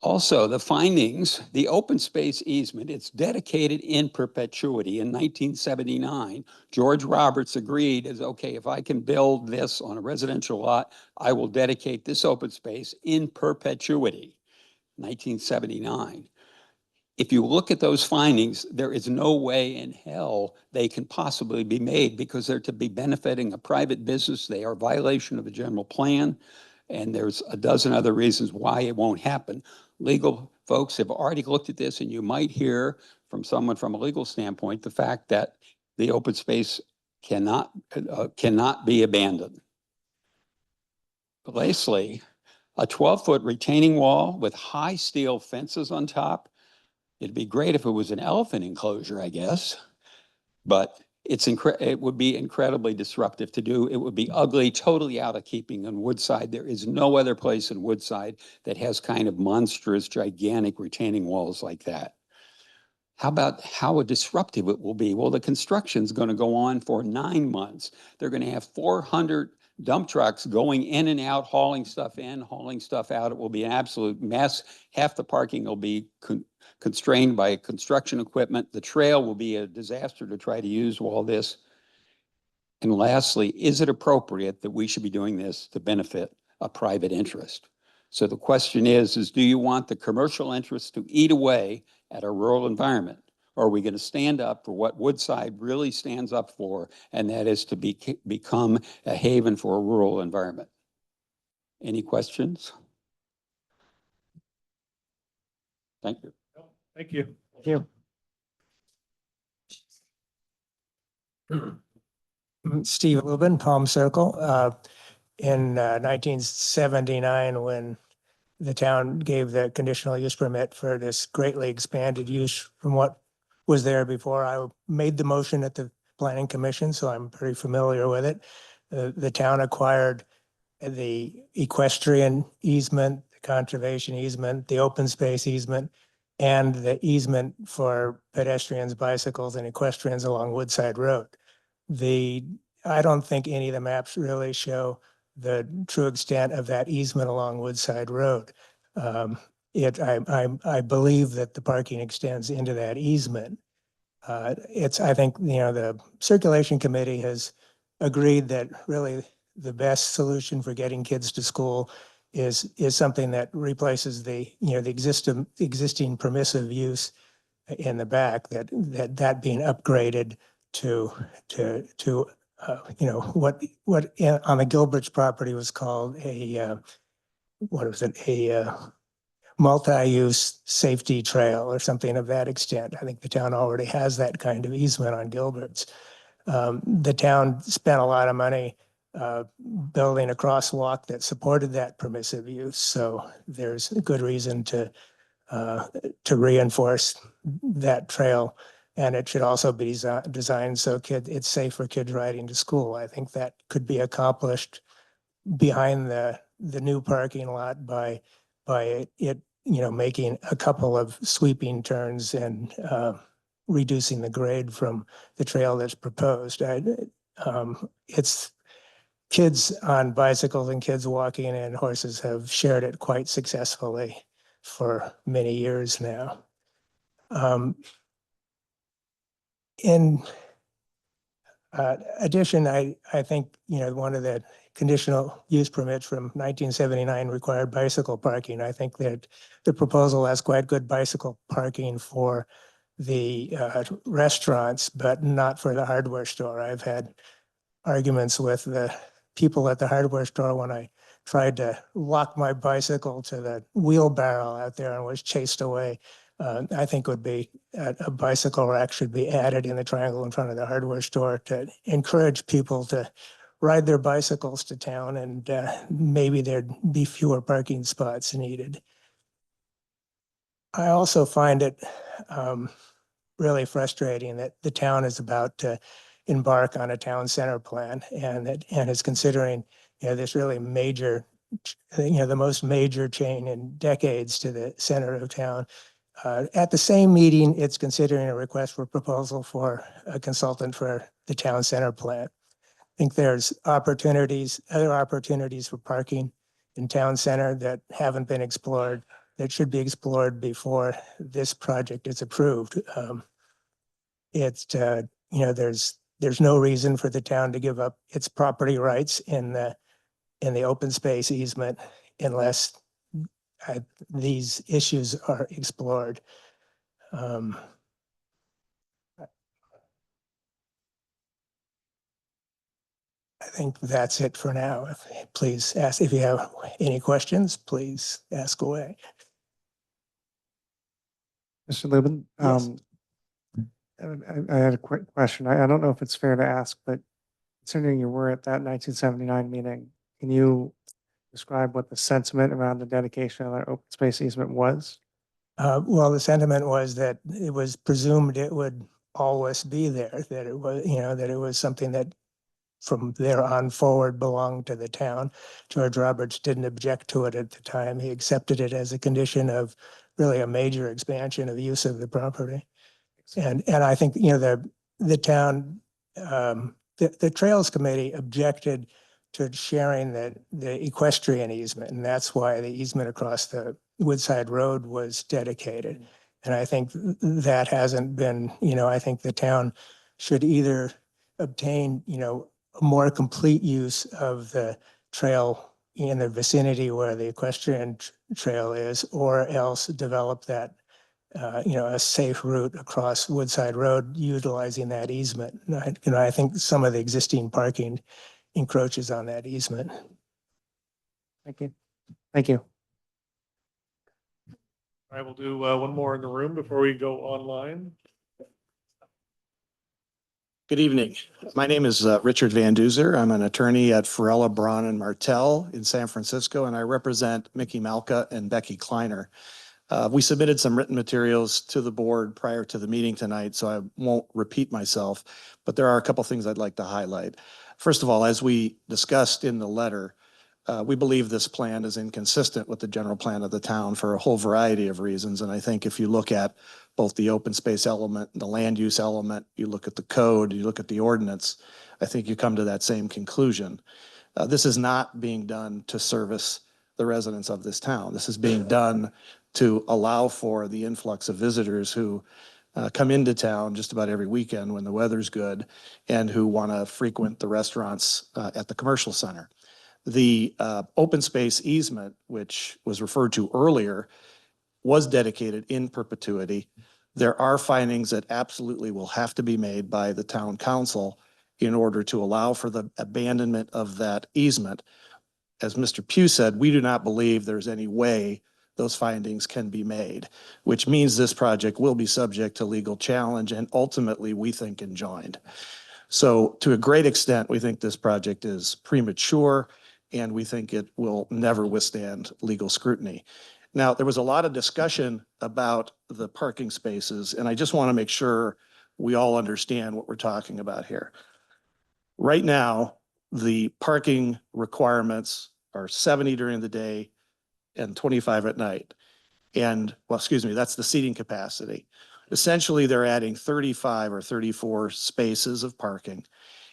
Also, the findings, the open space easement, it's dedicated in perpetuity. In 1979, George Roberts agreed as, okay, if I can build this on a residential lot, I will dedicate this open space in perpetuity, 1979. If you look at those findings, there is no way in hell they can possibly be made because they're to be benefiting a private business. They are a violation of the general plan. And there's a dozen other reasons why it won't happen. Legal folks have already looked at this, and you might hear from someone from a legal standpoint the fact that the open space cannot be abandoned. Lastly, a 12-foot retaining wall with high steel fences on top. It'd be great if it was an elephant enclosure, I guess, but it would be incredibly disruptive to do. It would be ugly, totally out of keeping in Woodside. There is no other place in Woodside that has kind of monstrous, gigantic retaining walls like that. How about how disruptive it will be? Well, the construction's going to go on for 9 months. They're going to have 400 dump trucks going in and out, hauling stuff in, hauling stuff out. It will be an absolute mess. Half the parking will be constrained by construction equipment. The trail will be a disaster to try to use all this. And lastly, is it appropriate that we should be doing this to benefit a private interest? So the question is do you want the commercial interest to eat away at a rural environment? Or are we going to stand up for what Woodside really stands up for, and that is to become a haven for a rural environment? Any questions? Thank you. Thank you. Thank you. Steve Lubin, Palm Circle. In 1979, when the town gave the conditional use permit for this greatly expanded use from what was there before, I made the motion at the Planning Commission, so I'm pretty familiar with it. The town acquired the equestrian easement, the conservation easement, the open space easement, and the easement for pedestrians, bicycles, and equestrians along Woodside Road. I don't think any of the maps really show the true extent of that easement along Woodside Road. I believe that the parking extends into that easement. I think, the circulation committee has agreed that really the best solution for getting kids to school is something that replaces the existing permissive use in the back, that being upgraded to what on the Gilbert's property was called what was it, multi-use safety trail or something of that extent. I think the town already has that kind of easement on Gilbert's. The town spent a lot of money building a crosswalk that supported that permissive use. So there's a good reason to reinforce that trail. And it should also be designed so it's safe for kids riding to school. I think that could be accomplished behind the new parking lot by it, making a couple of sweeping turns and reducing the grade from the trail that's proposed. It's kids on bicycles and kids walking and horses have shared it quite successfully for many years now. In addition, I think, one of the conditional use permits from 1979 required bicycle parking. I think that the proposal has quite good bicycle parking for the restaurants, but not for the hardware store. I've had arguments with the people at the hardware store when I tried to lock my bicycle to the wheelbarrow out there and was chased away. I think would be a bicycle rack should be added in the triangle in front of the hardware store to encourage people to ride their bicycles to town, and maybe there'd be fewer parking spots needed. I also find it really frustrating that the town is about to embark on a town center plan and is considering, this really major, the most major change in decades to the center of town. At the same meeting, it's considering a request for proposal for a consultant for the town center plan. I think there's other opportunities for parking in town center that haven't been explored, that should be explored before this project is approved. There's no reason for the town to give up its property rights in the open space easement unless these issues are explored. I think that's it for now. Please ask if you have any questions, please ask away. Mr. Lubin, Yes. I had a quick question. I don't know if it's fair to ask, but considering you were at that 1979 meeting, can you describe what the sentiment around the dedication of that open space easement was? Well, the sentiment was that it was presumed it would always be there, that it was, that it was something that from there on forward belonged to the town. George Roberts didn't object to it at the time. He accepted it as a condition of really a major expansion of use of the property. And I think, the town, the Trails Committee objected to sharing the equestrian easement, and that's why the easement across the Woodside Road was dedicated. And I think that hasn't been, I think the town should either obtain, a more complete use of the trail in the vicinity where the equestrian trail is, or else develop that, a safe route across Woodside Road utilizing that easement. I think some of the existing parking encroaches on that easement. Thank you. Thank you. I will do one more in the room before we go online. Good evening. My name is Richard Van Duzer. I'm an attorney at Farella, Braun and Martel in San Francisco, and I represent Mickey Malka and Becky Kleiner. We submitted some written materials to the board prior to the meeting tonight, so I won't repeat myself, but there are a couple things I'd like to highlight. First of all, as we discussed in the letter, we believe this plan is inconsistent with the general plan of the town for a whole variety of reasons. And I think if you look at both the open space element, the land use element, you look at the code, you look at the ordinance, I think you come to that same conclusion. This is not being done to service the residents of this town. This is being done to allow for the influx of visitors who come into town just about every weekend when the weather's good and who want to frequent the restaurants at the commercial center. The open space easement, which was referred to earlier, was dedicated in perpetuity. There are findings that absolutely will have to be made by the town council in order to allow for the abandonment of that easement. as Mr. Pugh said, we do not believe there's any way those findings can be made, which means this project will be subject to legal challenge and ultimately, we think, enjoined. So to a great extent, we think this project is premature and we think it will never withstand legal scrutiny. Now, there was a lot of discussion about the parking spaces, and I just want to make sure we all understand what we're talking about here. Right now, the parking requirements are 70 during the day and 25 at night. And, well, excuse me, that's the seating capacity. Essentially, they're adding 35 or 34 spaces of parking.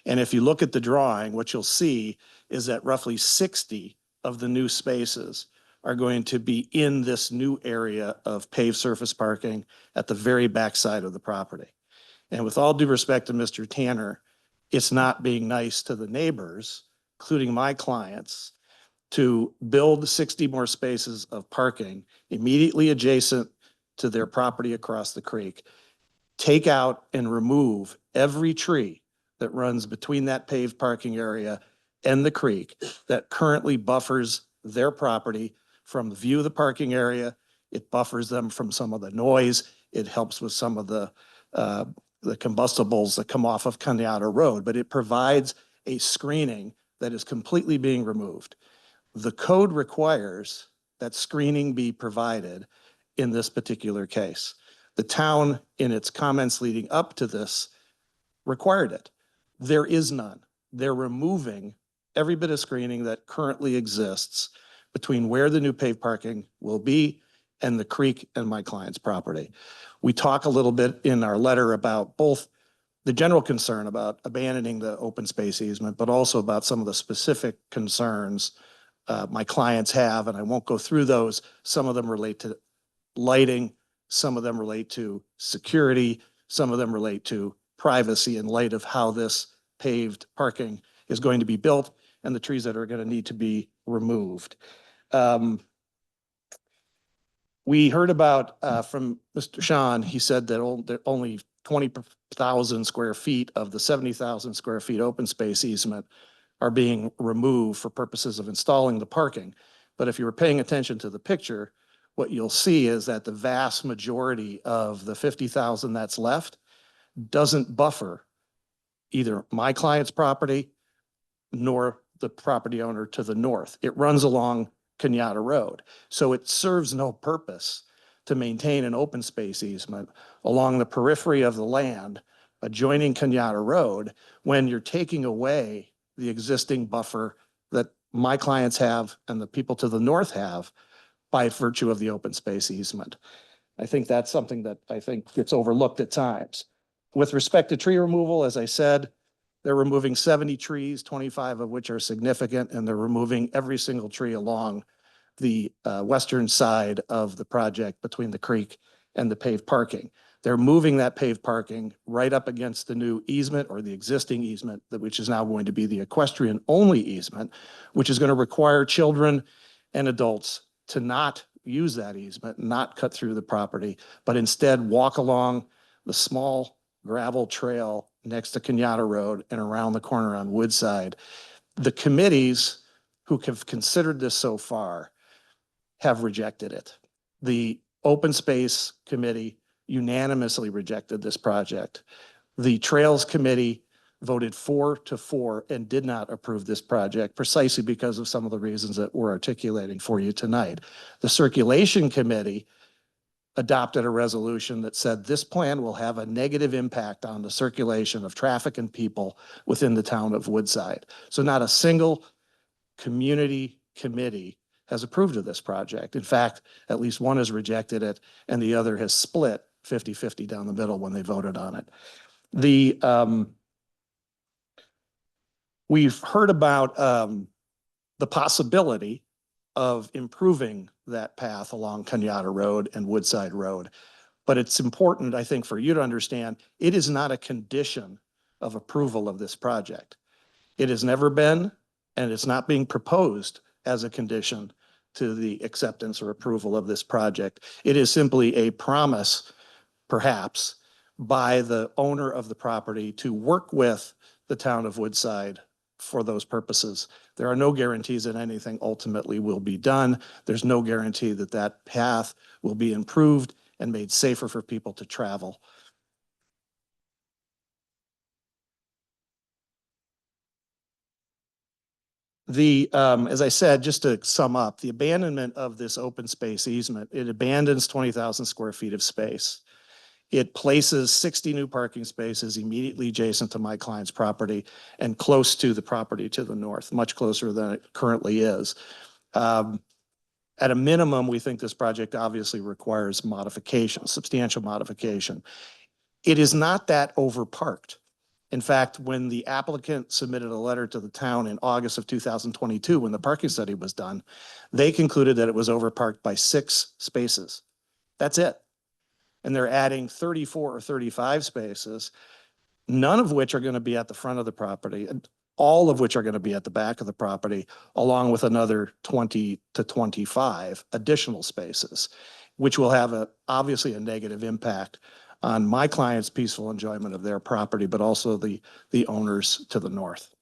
And if you look at the drawing, what you'll see is that roughly 60 of the new spaces are going to be in this new area of paved surface parking at the very backside of the property. And with all due respect to Mr. Tanner, it's not being nice to the neighbors, including my clients, to build 60 more spaces of parking immediately adjacent to their property across the creek, take out and remove every tree that runs between that paved parking area and the creek that currently buffers their property from the view of the parking area. It buffers them from some of the noise. It helps with some of the combustibles that come off of Kenyatta Road, but it provides a screening that is completely being removed. The code requires that screening be provided in this particular case. The town, in its comments leading up to this, required it. There is none. They're removing every bit of screening that currently exists between where the new paved parking will be and the creek and my client's property. We talk a little bit in our letter about both the general concern about abandoning the open space easement, but also about some of the specific concerns my clients have, and I won't go through those. Some of them relate to lighting, some of them relate to security, some of them relate to privacy in light of how this paved parking is going to be built and the trees that are going to need to be removed. We heard about from Mr. Sean, he said that only 20,000 square feet of the 70,000 square feet open space easement are being removed for purposes of installing the parking. But if you were paying attention to the picture, what you'll see is that the vast majority of the 50,000 that's left doesn't buffer either my client's property nor the property owner to the north. It runs along Kenyatta Road. So it serves no purpose to maintain an open space easement along the periphery of the land adjoining Kenyatta Road when you're taking away the existing buffer that my clients have and the people to the north have by virtue of the open space easement. I think that's something that I think gets overlooked at times. With respect to tree removal, as I said, they're removing 70 trees, 25 of which are significant, and they're removing every single tree along the western side of the project between the creek and the paved parking. They're moving that paved parking right up against the new easement or the existing easement, which is now going to be the equestrian only easement, which is going to require children and adults to not use that easement, not cut through the property, but instead walk along the small gravel trail next to Kenyatta Road and around the corner on Woodside. The committees who have considered this so far have rejected it. The Open Space Committee unanimously rejected this project. The Trails Committee voted 4-4 and did not approve this project precisely because of some of the reasons that we're articulating for you tonight. The Circulation Committee adopted a resolution that said this plan will have a negative impact on the circulation of traffic and people within the town of Woodside. So not a single community committee has approved of this project. In fact, at least one has rejected it and the other has split 50-50 down the middle when they voted on it. We've heard about the possibility of improving that path along Kenyatta Road and Woodside Road. But it's important, I think, for you to understand, it is not a condition of approval of this project. It has never been, and it's not being proposed as a condition to the acceptance or approval of this project. It is simply a promise, perhaps, by the owner of the property to work with the town of Woodside for those purposes. There are no guarantees that anything ultimately will be done. There's no guarantee that that path will be improved and made safer for people to travel. As I said, just to sum up, the abandonment of this open space easement, it abandons 20,000 square feet of space. It places 60 new parking spaces immediately adjacent to my client's property and close to the property to the north, much closer than it currently is. At a minimum, we think this project obviously requires modification, substantial modification. It is not that overparked. In fact, when the applicant submitted a letter to the town in August of 2022, when the parking study was done, they concluded that it was overparked by 6 spaces. That's it. And they're adding 34 or 35 spaces, none of which are going to be at the front of the property, and all of which are going to be at the back of the property, along with another 20 to 25 additional spaces, which will have obviously a negative impact on my client's peaceful enjoyment of their property, but also the owners to the north.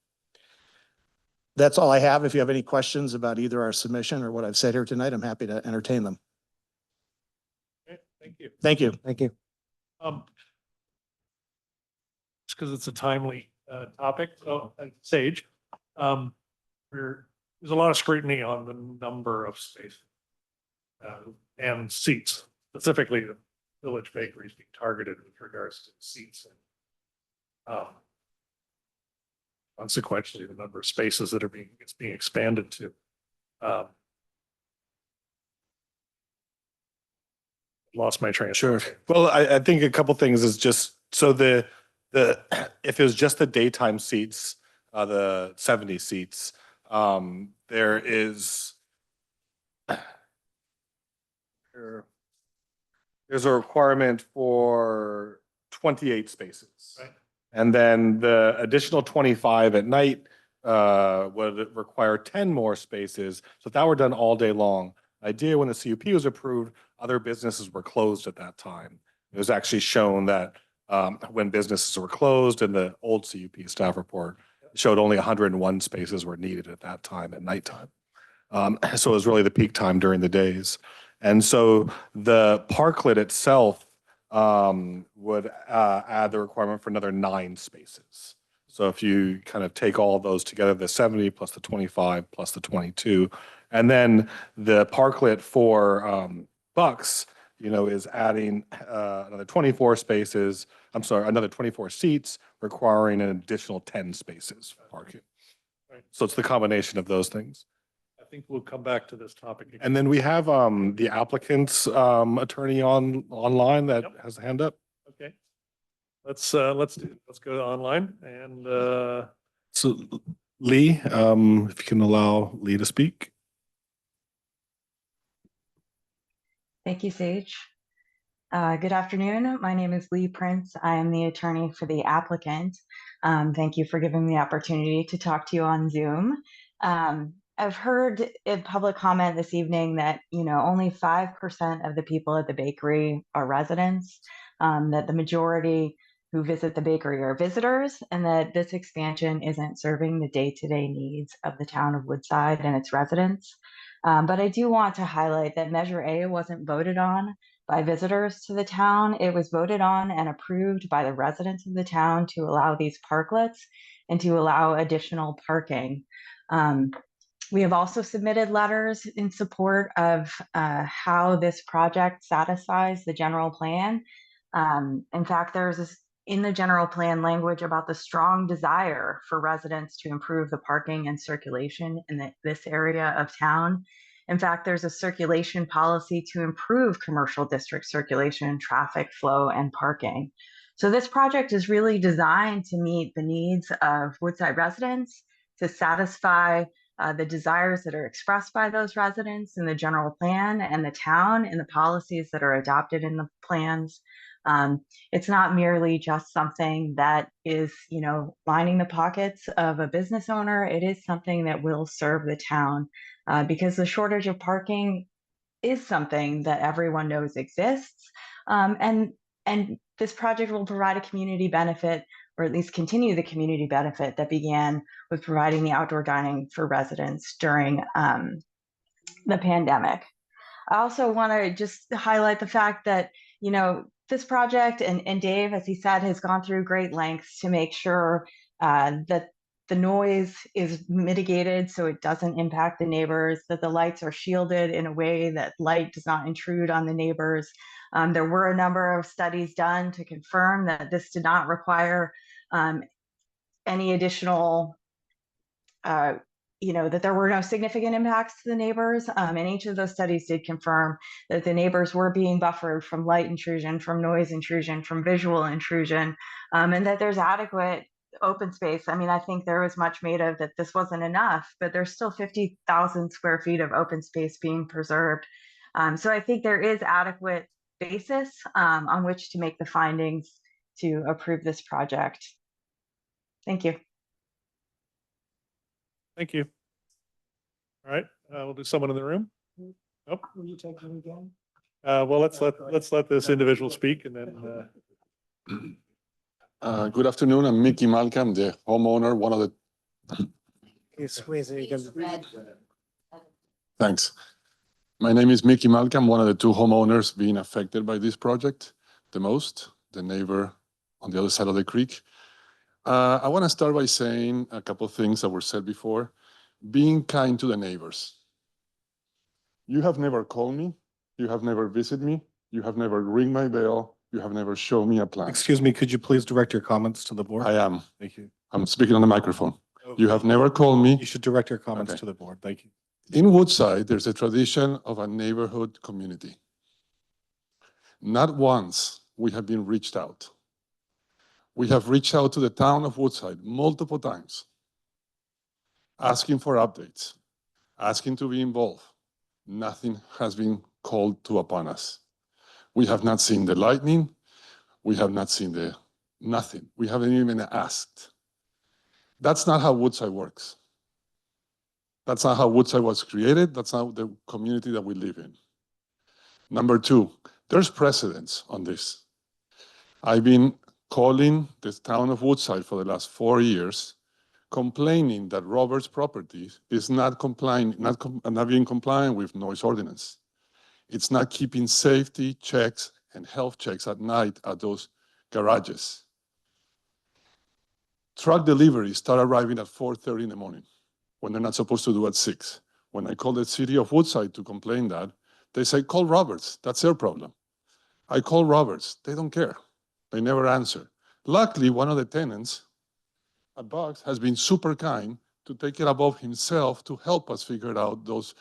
That's all I have. If you have any questions about either our submission or what I've said here tonight, I'm happy to entertain them. Okay, thank you. Thank you. Thank you. Just because it's a timely topic, so Sage, there's a lot of scrutiny on the number of spaces and seats, specifically the Village Bakery is being targeted with regards to seats and consequently the number of spaces that are being expanded to. Lost my train of Sure. thought. Well, I think a couple things is just, so if it was just the daytime seats, the 70 seats, there's a requirement for 28 spaces. Right. And then the additional 25 at night would require 10 more spaces. So if that were done all day long, idea when the CUP was approved, other businesses were closed at that time. It was actually shown that when businesses were closed in the old CUP staff report, it showed only 101 spaces were needed at that time at nighttime. So it was really the peak time during the days. And so the parklet itself would add the requirement for another 9 spaces. So if you kind of take all of those together, the 70 plus the 25 plus the 22, and then the parklet for Bucks, is adding another 24 spaces, another 24 seats, requiring an additional 10 spaces for parking. Right. So it's the combination of those things. I think we'll come back to this topic again. And then we have the applicant's attorney online that Yep. has a hand up. Okay. Let's go online and So Lee, if you can allow Lee to speak. Thank you, Sage. Good afternoon. My name is Lee Prince. I am the attorney for the applicant. Thank you for giving me the opportunity to talk to you on Zoom. I've heard in public comment this evening that only 5% of the people at the bakery are residents, that the majority who visit the bakery are visitors, and that this expansion isn't serving the day-to-day needs of the town of Woodside and its residents. But I do want to highlight that Measure A wasn't voted on by visitors to the town. It was voted on and approved by the residents of the town to allow these parklets and to allow additional parking. We have also submitted letters in support of how this project satisfies the general plan. In fact, there's in the general plan language about the strong desire for residents to improve the parking and circulation in this area of town. In fact, there's a circulation policy to improve commercial district circulation, traffic flow, and parking. So this project is really designed to meet the needs of Woodside residents, to satisfy the desires that are expressed by those residents in the general plan and the town and the policies that are adopted in the plans. It's not merely just something that is, lining the pockets of a business owner. It is something that will serve the town because the shortage of parking is something that everyone knows exists. And this project will provide a community benefit or at least continue the community benefit that began with providing the outdoor dining for residents during the pandemic. I also want to just highlight the fact that, you know, this project and Dave, as he said, has gone through great lengths to make sure that the noise is mitigated so it doesn't impact the neighbors, that the lights are shielded in a way that light does not intrude on the neighbors. There were a number of studies done to confirm that this did not require any additional that there were no significant impacts to the neighbors. And each of those studies did confirm that the neighbors were being buffered from light intrusion, from noise intrusion, from visual intrusion, and that there's adequate open space. I mean, I think there was much made of that this wasn't enough, but there's still 50,000 square feet of open space being preserved. So I think there is adequate basis on which to make the findings to approve this project. Thank you. Thank you. All right, we'll do someone in the room. Nope. Will you take them again? Well, let's let this individual speak and then. Good afternoon. I'm Mickey Malcolm, the homeowner, one of the. Okay, squeeze it. You can- Thanks. My name is Mickey Malcolm, one of the two homeowners being affected by this project the most, the neighbor on the other side of the creek. I want to start by saying a couple of things that were said before. Being kind to the neighbors. You have never called me. You have never visited me. You have never ring my bell. You have never shown me a plan. Excuse me, could you please direct your comments to the board? I am. Thank you. I'm speaking on the microphone. You have never called me. You should direct your comments Okay. to the board. Thank you. In Woodside, there's a tradition of a neighborhood community. Not once we have been reached out. We have reached out to the town of Woodside multiple times, asking for updates, asking to be involved. Nothing has been called upon us. We have not seen the lightning. We have not seen nothing. We haven't even asked. That's not how Woodside works. That's not how Woodside was created. That's not the community that we live in. Number two, there's precedence on this. I've been calling the town of Woodside for the last 4 years, complaining that Roberts Properties is not being compliant with noise ordinance. It's not keeping safety checks and health checks at night at those garages. Truck deliveries start arriving at 4:30 in the morning when they're not supposed to do at 6. When I call the city of Woodside to complain that, they say, call Roberts, that's their problem. I call Roberts, they don't care. They never answer. Luckily, one of the tenants at Bucks has been super kind to take it above himself to help us figure out those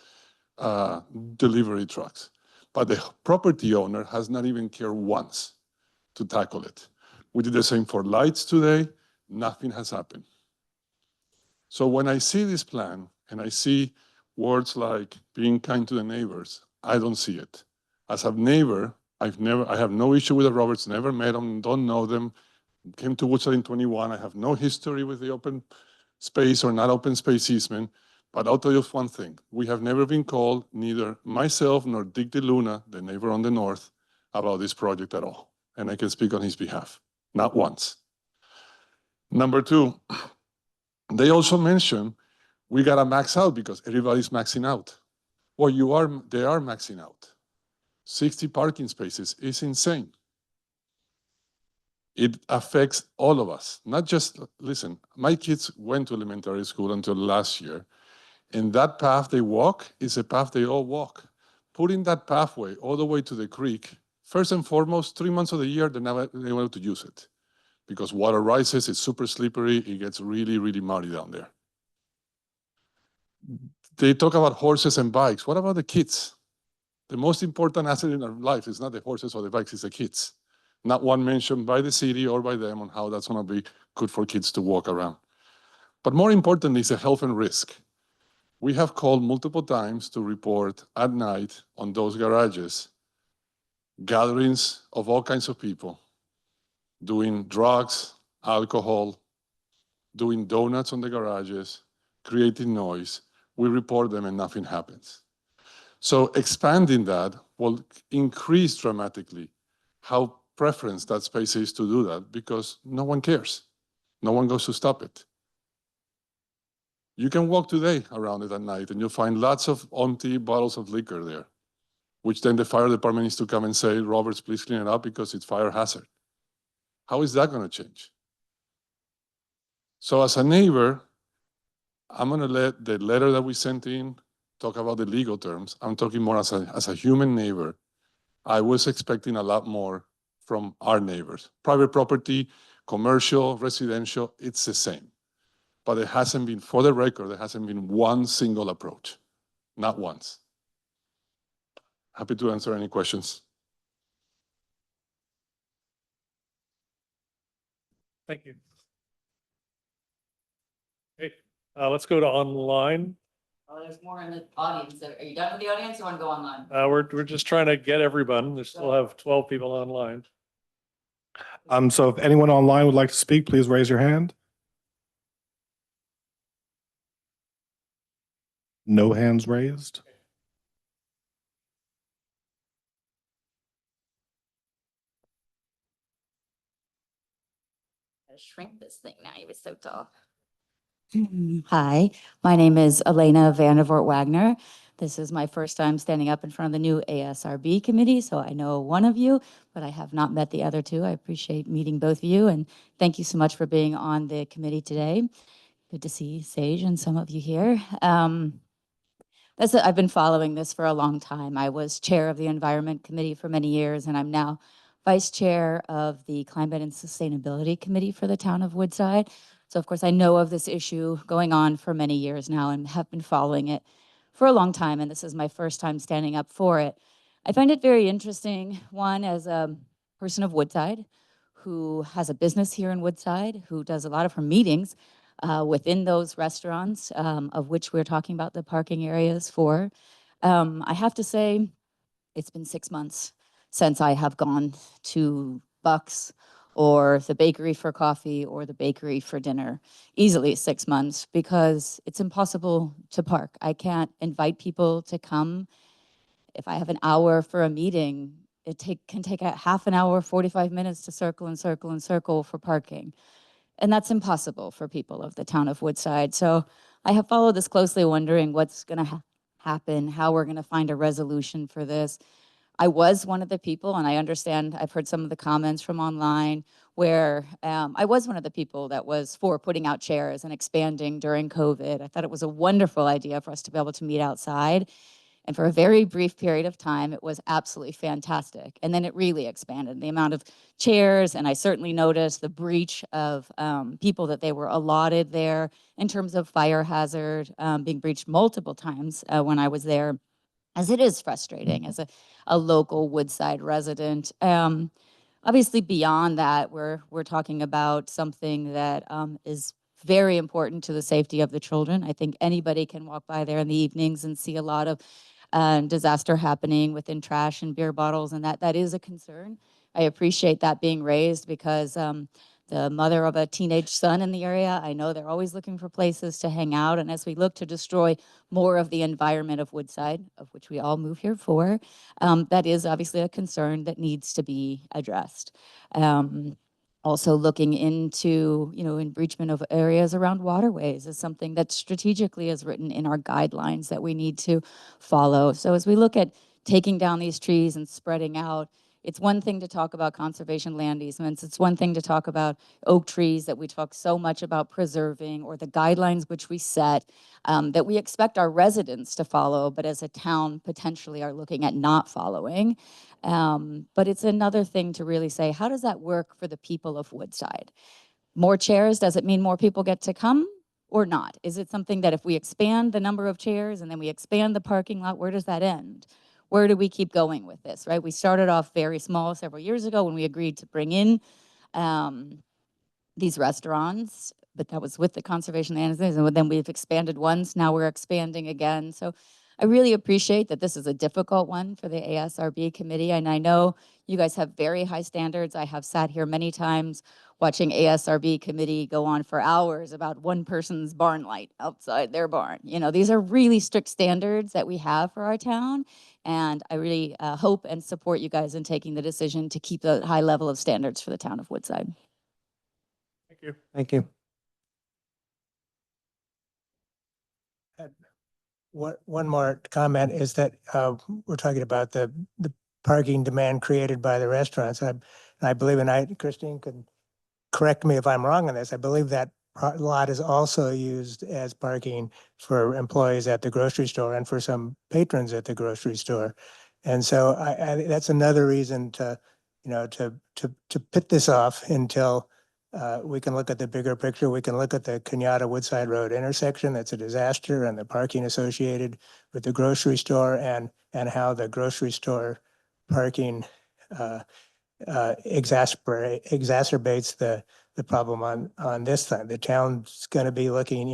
delivery trucks. But the property owner has not even cared once to tackle it. We did the same for lights today. Nothing has happened. So when I see this plan and I see words like being kind to the neighbors, I don't see it. As a neighbor, I have no issue with the Roberts, never met them, don't know them, came to Woodside in 21. I have no history with the open space or not open space easement, but I'll tell you one thing. We have never been called, neither myself nor Dick DeLuna, the neighbor on the north, about this project at all. And I can speak on his behalf, not once. Number two, they also mentioned we gotta max out because everybody's maxing out. Well, they are maxing out. 60 parking spaces is insane. It affects all of us, not just, listen, my kids went to elementary school until last year, and that path they walk is a path they all walk. Putting that pathway all the way to the creek, first and foremost, 3 months of the year, they're not able to use it because water rises, it's super slippery, it gets really, really muddy down there. They talk about horses and bikes. What about the kids? The most important asset in our life is not the horses or the bikes, it's the kids. Not one mentioned by the city or by them on how that's gonna be good for kids to walk around. But more importantly is the health and risk. We have called multiple times to report at night on those garages, gatherings of all kinds of people, doing drugs, alcohol, doing donuts on the garages, creating noise. We report them and nothing happens. So expanding that will increase dramatically how preference that space is to do that because no one cares. No one goes to stop it. You can walk today around it at night and you'll find lots of empty bottles of liquor there, which then the fire department needs to come and say, Roberts, please clean it up because it's fire hazard. How is that going to change? So as a neighbor, I'm going to let the letter that we sent in talk about the legal terms. I'm talking more as a human neighbor. I was expecting a lot more from our neighbors. Private property, commercial, residential, it's the same. But it hasn't been, for the record, there hasn't been one single approach, not once. Happy to answer any questions. Thank you. Okay, let's go to online. Oh, there's more in the audience. Are you done with the audience or want to go online? We're just trying to get everyone. We still have 12 people online. So if anyone online would like to speak, please raise your hand. No hands raised. Gotta shrink this thing now. You were so tall. Hi, my name is Elena Vandervoort Wagner. This is my first time standing up in front of the new ASRB committee, so I know one of you, but I have not met the other two. I appreciate meeting both of you, and thank you so much for being on the committee today. Good to see Sage and some of you here. I've been following this for a long time. I was chair of the Environment Committee for many years, and I'm now vice chair of the Climate and Sustainability Committee for the town of Woodside. So of course, I know of this issue going on for many years now and have been following it for a long time, and this is my first time standing up for it. I find it very interesting, one, as a person of Woodside who has a business here in Woodside, who does a lot of her meetings within those restaurants, of which we're talking about the parking areas for. I have to say, it's been 6 months since I have gone to Bucks or the bakery for coffee or the bakery for dinner. Easily 6 months, because it's impossible to park. I can't invite people to come. If I have an hour for a meeting, it can take a half an hour, 45 minutes to circle and circle and circle for parking. And that's impossible for people of the town of Woodside. So I have followed this closely, wondering what's going to happen, how we're going to find a resolution for this. I was one of the people, and I understand, I've heard some of the comments from online, where I was one of the people that was for putting out chairs and expanding during COVID. I thought it was a wonderful idea for us to be able to meet outside. And for a very brief period of time, it was absolutely fantastic. And then it really expanded, the amount of chairs, and I certainly noticed the breach of people that they were allotted there in terms of fire hazard being breached multiple times when I was there, as it is frustrating as a local Woodside resident. Obviously, beyond that, we're talking about something that is very important to the safety of the children. I think anybody can walk by there in the evenings and see a lot of disaster happening within trash and beer bottles, and that is a concern. I appreciate that being raised, because the mother of a teenage son in the area, I know they're always looking for places to hang out. And as we look to destroy more of the environment of Woodside, of which we all move here for, that is obviously a concern that needs to be addressed. Also looking into, enrichment of areas around waterways is something that strategically is written in our guidelines that we need to follow. So as we look at taking down these trees and spreading out, it's one thing to talk about conservation land easements. It's one thing to talk about oak trees that we talk so much about preserving, or the guidelines which we set that we expect our residents to follow, but as a town potentially are looking at not following. But it's another thing to really say, how does that work for the people of Woodside? More chairs, does it mean more people get to come or not? Is it something that if we expand the number of chairs and then we expand the parking lot, where does that end? Where do we keep going with this, right? We started off very small several years ago when we agreed to bring in these restaurants, but that was with the conservation land, and then we've expanded once, now we're expanding again. So I really appreciate that this is a difficult one for the ASRB committee, and I know you guys have very high standards. I have sat here many times watching ASRB committee go on for hours about one person's barn light outside their barn. These are really strict standards that we have for our town, and I really hope and support you guys in taking the decision to keep the high level of standards for the town of Woodside. you. Thank you. One more comment is that we're talking about the parking demand created by the restaurants. I believe, and Christine could correct me if I'm wrong on this, I believe that lot is also used as parking for employees at the grocery store and for some patrons at the grocery store. And so that's another reason to, to put this off until we can look at the bigger picture. We can look at the Kenyatta Woodside Road intersection. That's a disaster, and the parking associated with the grocery store and how the grocery store parking exacerbates the problem on this side. The town's going to be looking,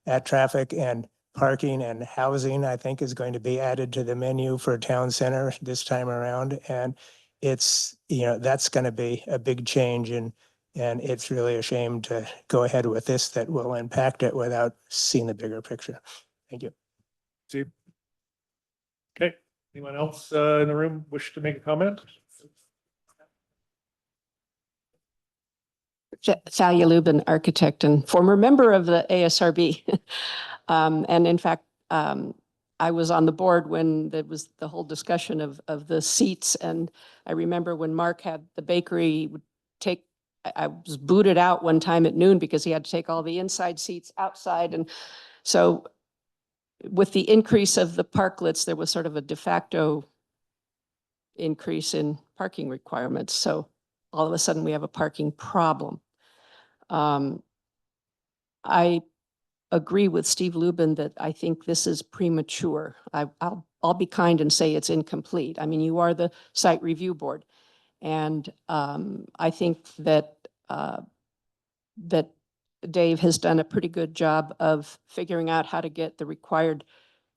at traffic and parking and housing, I think, is going to be added to the menu for town center this time around. And it's, that's going to be a big change, and it's really a shame to go ahead with this that will impact it without seeing the bigger picture. Thank you. Steve? Okay, anyone else in the room wish to make a comment? Thalia Lubin, architect and former member of the ASRB. And in fact, I was on the board when there was the whole discussion of the seats. And I remember when Mark had the bakery would take, I was booted out one time at noon because he had to take all the inside seats outside. And so with the increase of the parklets, there was sort of a de facto increase in parking requirements. So all of a sudden we have a parking problem. I agree with Steve Lubin that I think this is premature. I'll be kind and say it's incomplete. I mean, you are the site review board. And I think that that Dave has done a pretty good job of figuring out how to get the required,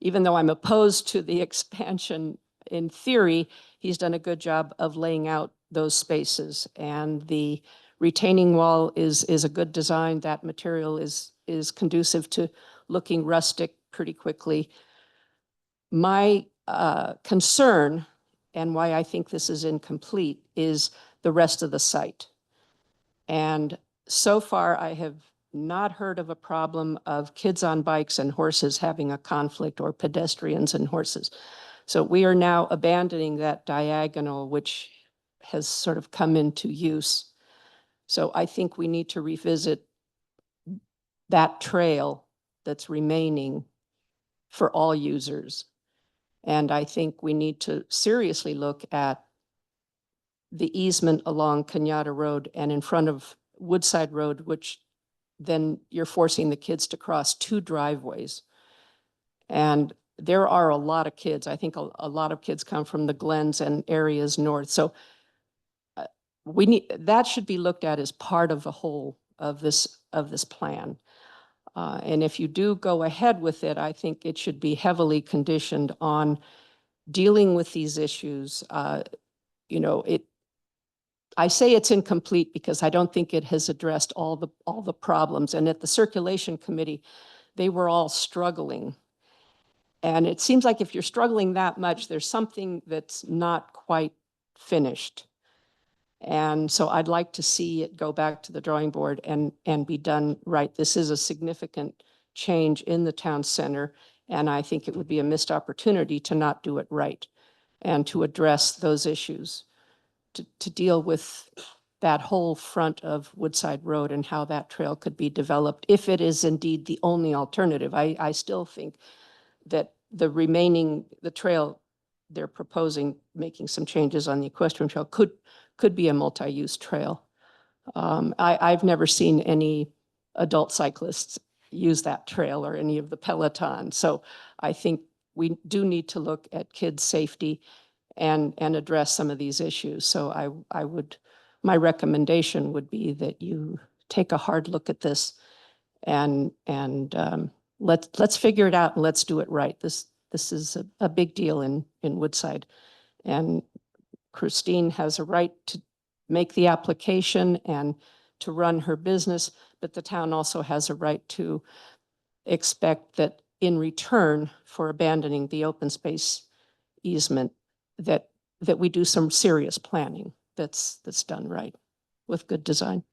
even though I'm opposed to the expansion in theory, he's done a good job of laying out those spaces. And the retaining wall is a good design. That material is conducive to looking rustic pretty quickly. My concern, and why I think this is incomplete, is the rest of the site. And so far, I have not heard of a problem of kids on bikes and horses having a conflict, or pedestrians and horses. So we are now abandoning that diagonal, which has sort of come into use. So I think we need to revisit that trail that's remaining for all users. And I think we need to seriously look at the easement along Kenyatta Road and in front of Woodside Road, which then you're forcing the kids to cross two driveways. And there are a lot of kids. I think a lot of kids come from the Glens and areas north. So that should be looked at as part of the whole of this plan. And if you do go ahead with it, I think it should be heavily conditioned on dealing with these issues. I say it's incomplete because I don't think it has addressed all the problems. And at the circulation committee, they were all struggling. And it seems like if you're struggling that much, there's something that's not quite finished. And so I'd like to see it go back to the drawing board and be done right. This is a significant change in the town center, and I think it would be a missed opportunity to not do it right and to address those issues, to deal with that whole front of Woodside Road and how that trail could be developed if it is indeed the only alternative. I still think that the trail they're proposing, making some changes on the equestrian trail, could be a multi-use trail. I've never seen any adult cyclists use that trail or any of the Peloton. So I think we do need to look at kids' safety and address some of these issues. So my recommendation would be that you take a hard look at this and let's figure it out and let's do it right. This is a big deal in Woodside. And Christine has a right to make the application and to run her business, but the town also has a right to expect that in return for abandoning the open space easement, that we do some serious planning that's done right with good design.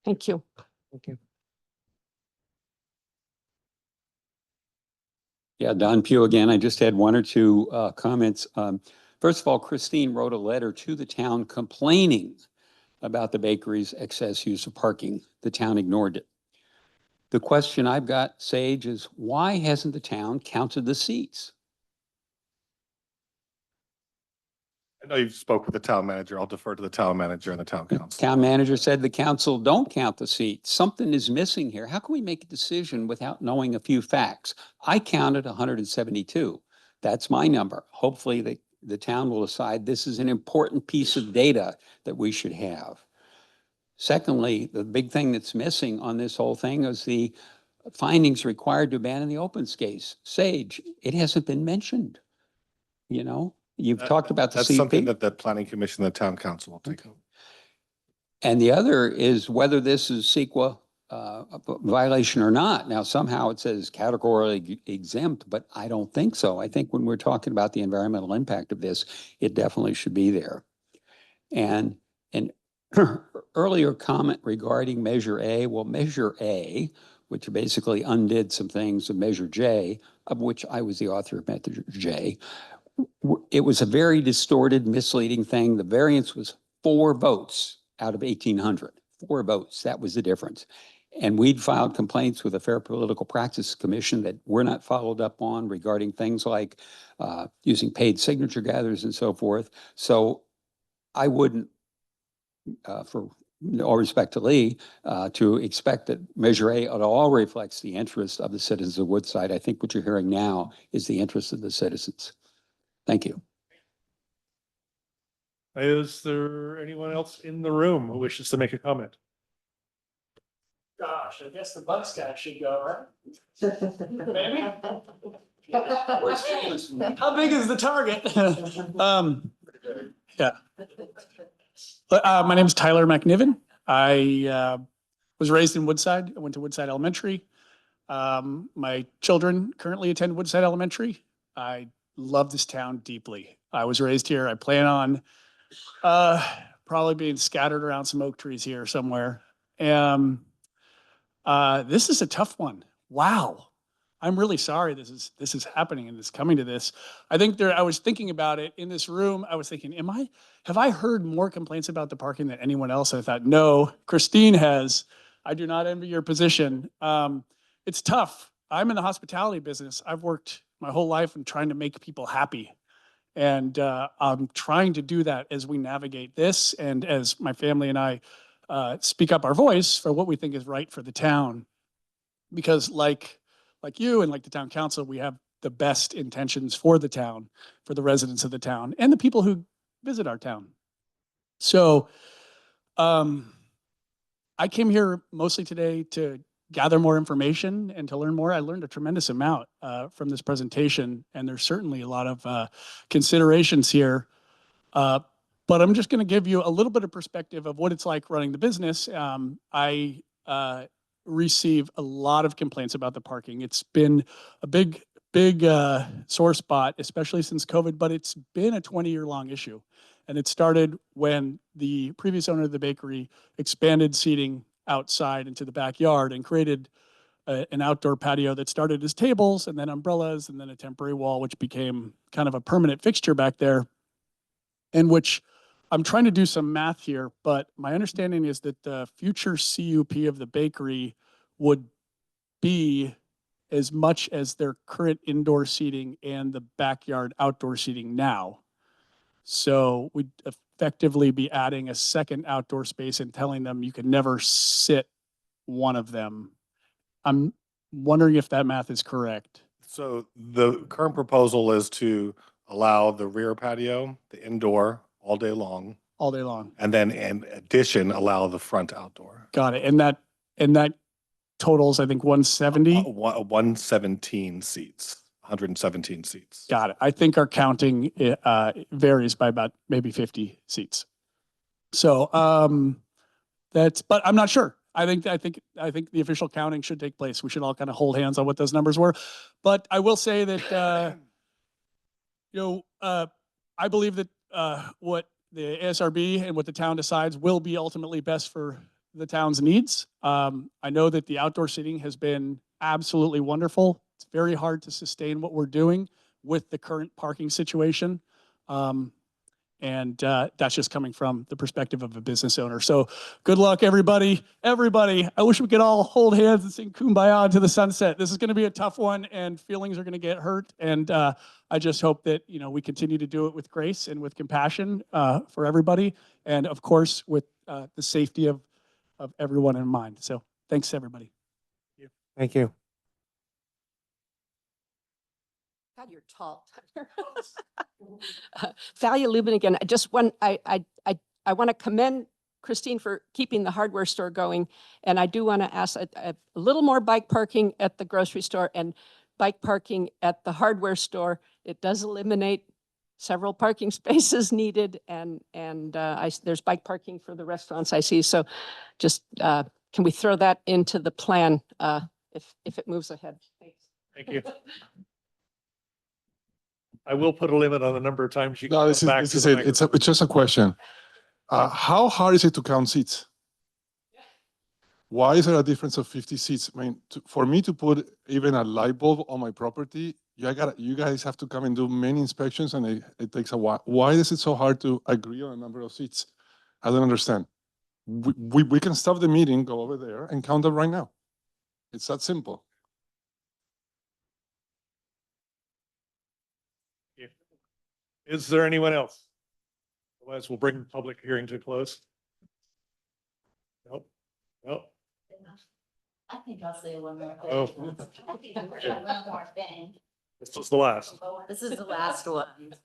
Thank you. Thank you. Yeah, Don Pugh again. I just had one or two comments. First of all, Christine wrote a letter to the town complaining about the bakery's excess use of parking. The town ignored it. The question I've got, Sage, is why hasn't the town counted the seats? I know you spoke with the town manager. I'll defer to the town manager and the town council. Town manager said the council don't count the seats. Something is missing here. How can we make a decision without knowing a few facts? I counted 172. That's my number. Hopefully the town will decide this is an important piece of data that we should have. Secondly, the big thing that's missing on this whole thing is the findings required to abandon the open space. Sage, it hasn't been mentioned. You know, you've talked about the That's CP. something that the planning commission and the town council will take. And the other is whether this is CEQA violation or not. Now, somehow it says categorically exempt, but I don't think so. I think when we're talking about the environmental impact of this, it definitely should be there. And an earlier comment regarding Measure A, well, Measure A, which basically undid some things of Measure J, of which I was the author of Measure J, it was a very distorted, misleading thing. The variance was 4 votes out of 1,800. 4 votes, that was the difference. And we'd filed complaints with the Fair Political Practice Commission that were not followed up on regarding things like using paid signature gatherers and so forth. So I wouldn't, for all respect to Lee, to expect that Measure A at all reflects the interest of the citizens of Woodside. I think what you're hearing now is the interest of the citizens. Thank you. Is there anyone else in the room who wishes to make a comment? Gosh, I guess the Bucks guy should go, right? Maybe? How big is the target? Yeah. My name is Tyler McNiven. I was raised in Woodside. I went to Woodside Elementary. My children currently attend Woodside Elementary. I love this town deeply. I was raised here. I plan on probably being scattered around some oak trees here somewhere. This is a tough one. Wow. I'm really sorry this is happening and it's coming to this. I think I was thinking about it in this room. I was thinking, have I heard more complaints about the parking than anyone else? I thought, no, Christine has. I do not envy your position. It's tough. I'm in the hospitality business. I've worked my whole life in trying to make people happy. And I'm trying to do that as we navigate this and as my family and I speak up our voice for what we think is right for the town. Because like you and like the town council, we have the best intentions for the town, for the residents of the town, and the people who visit our town. So I came here mostly today to gather more information and to learn more. I learned a tremendous amount from this presentation, and there's certainly a lot of considerations here. But I'm just going to give you a little bit of perspective of what it's like running the business. I receive a lot of complaints about the parking. It's been a big sore spot, especially since COVID, but it's been a 20-year-long issue. And it started when the previous owner of the bakery expanded seating outside into the backyard and created an outdoor patio that started as tables and then umbrellas and then a temporary wall, which became kind of a permanent fixture back there. And which I'm trying to do some math here, but my understanding is that the future CUP of the bakery would be as much as their current indoor seating and the backyard outdoor seating now. So we'd effectively be adding a second outdoor space and telling them you could never sit one of them. I'm wondering if that math is correct. So the current proposal is to allow the rear patio, the indoor, all day long. All day long. And then in addition, allow the front outdoor. Got it. And that totals, I think, 170? 117 seats, 117 seats. Got it. I think our counting varies by about maybe 50 seats. So but I'm not sure. I think the official counting should take place. We should all kind of hold hands on what those numbers were. But I will say that I believe that what the ASRB and what the town decides will be ultimately best for the town's needs. I know that the outdoor seating has been absolutely wonderful. It's very hard to sustain what we're doing with the current parking situation. And that's just coming from the perspective of a business owner. So good luck, everybody. Everybody, I wish we could all hold hands and sing Kumbaya into the sunset. This is going to be a tough one, and feelings are going to get hurt. And I just hope that, you know, we continue to do it with grace and with compassion for everybody. And of course, with the safety of everyone in mind. So thanks, everybody. Thank you. God, you're tall. Thalia Lubin again. I just want, I want to commend Christine for keeping the hardware store going. And I do want to ask a little more bike parking at the grocery store and bike parking at the hardware store. It does eliminate several parking spaces needed, and there's bike parking for the restaurants I see. So just, can we throw that into the plan if it moves ahead? Thanks. Thank you. I will put a limit on the number of times you No, can this come back is to it. the microphone. It's just a question. How hard is it to count seats? Why is there a difference of 50 seats? I mean, for me to put even a light bulb on my property, you guys have to come and do many inspections, and it takes a while. Why is it so hard to agree on a number of seats? I don't understand. We can stop the meeting, go over there, and count them right now. It's that simple. Is there anyone else? Otherwise, we'll bring the public hearing to a close. Nope. Nope. I think I'll say one more thing. Oh. I think I'll say one more thing. This was the last. This is the last one.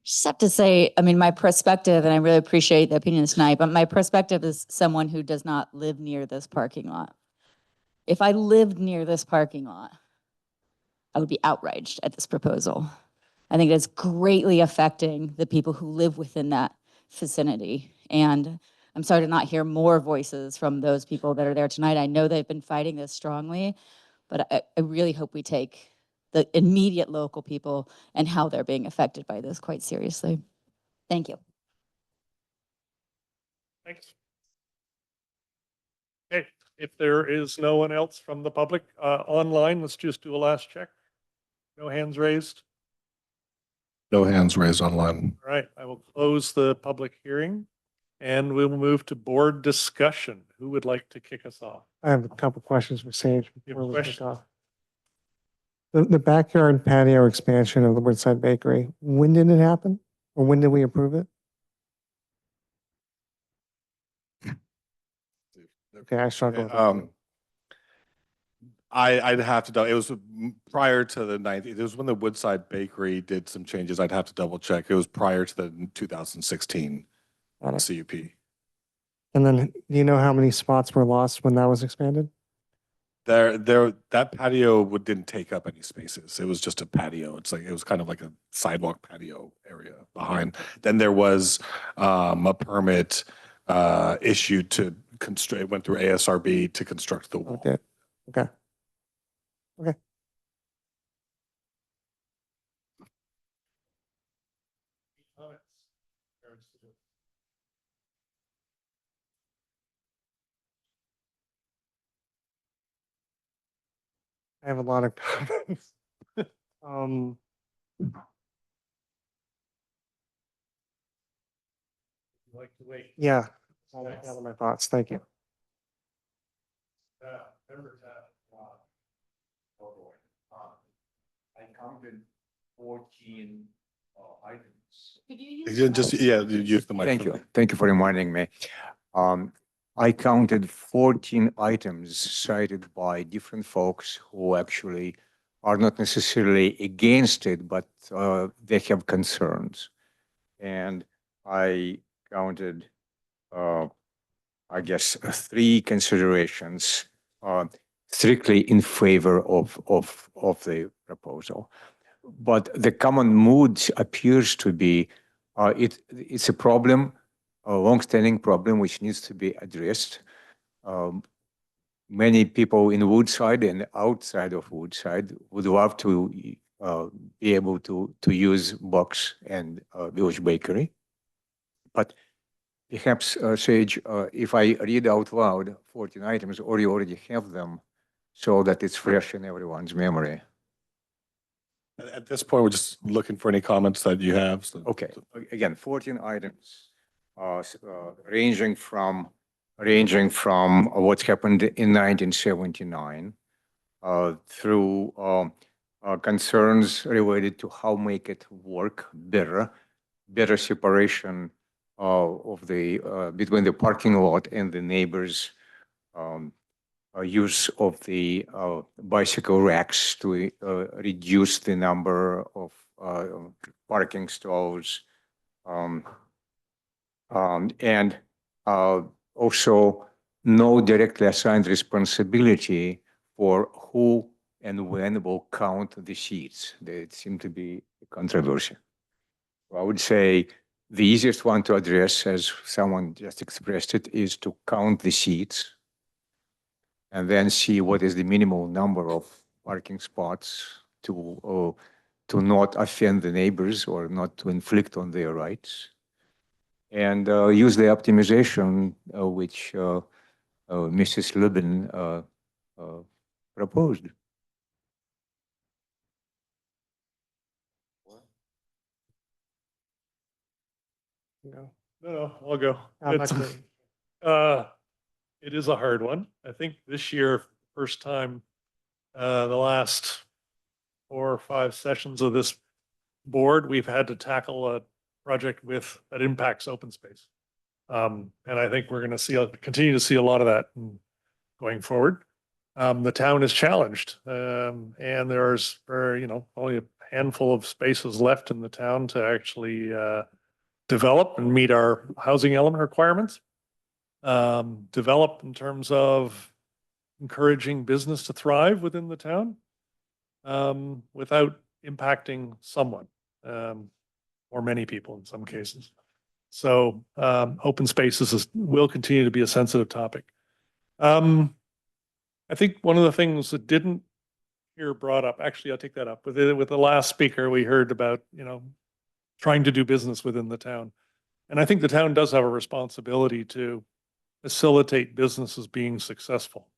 Just have to say, I mean, my perspective, and I really appreciate the opinion tonight, but my perspective is someone who does not live near this parking lot. If I lived near this parking lot, I would be outraged at this proposal. I think it's greatly affecting the people who live within that vicinity. And I'm sorry to not hear more voices from those people that are there tonight. I know they've been fighting this strongly, but I really hope we take the immediate local people and how they're being affected by this quite seriously. Thank you. Thanks. Okay, if there is no one else from the public online, let's just do a last check. No hands raised. No hands raised online. All right, I will close the public hearing and we will move to board discussion. Who would like to kick us off? I have a couple questions for Sage You have before a we kick question? off. The backyard patio expansion of the Woodside Bakery, when did it happen? Or when did we approve it? Okay, I struggle with that. I'd have to, it was prior to the 9th, it was when the Woodside Bakery did some changes. I'd have to double check. It was prior to the 2016 Got it. CUP. And then, do you know how many spots were lost when that was expanded? That patio didn't take up any spaces. It was just a patio. It was kind of like a sidewalk patio area behind. Then there was a permit issued to construct, it went through ASRB to construct the wall. Okay, okay. Okay. I have a lot of comments. Like to wait. Yeah, I'll gather my thoughts. Thank you. I counted 14 items. You use the microphone. Thank you. Thank you for reminding me. I counted 14 items cited by different folks who actually are not necessarily against it, but they have concerns. And I counted, I guess, 3 considerations strictly in favor of the proposal. But the common mood appears to be it's a problem, a long-standing problem which needs to be addressed. Many people in Woodside and outside of Woodside would love to be able to use Box and Village Bakery. But Perhaps, Sage, if I read out loud 14 items, or you already have them, so that it's fresh in everyone's memory. At this point, we're just looking for any comments that you have. So- Okay, again, 14 items, ranging from what's happened in 1979 through concerns related to how make it work better separation of the between the parking lot and the neighbors, use of the bicycle racks to reduce the number of parking stalls, and also no directly assigned responsibility for who and when will count the seats. That seemed to be a controversy. I would say the easiest one to address, as someone just expressed it, is to count the seats and then see what is the minimal number of parking spots to not offend the neighbors or not to inflict on their rights. And use the optimization which Mrs. Lubin proposed. No, I'll go. Back It's, to- it is a hard one. I think this year, first time, the last 4 or 5 sessions of this board, we've had to tackle a project that impacts open space. And I think we're going to continue to see a lot of that going forward. The town is challenged, and there's only a handful of spaces left in the town to actually develop and meet our housing element requirements. Develop in terms of encouraging business to thrive within the town, without impacting someone, or many people in some cases. So open spaces will continue to be a sensitive topic. I think one of the things that didn't hear brought up, actually, I'll take that up. With the last speaker, we heard about, trying to do business within the town. And I think the town does have a responsibility to facilitate businesses being successful.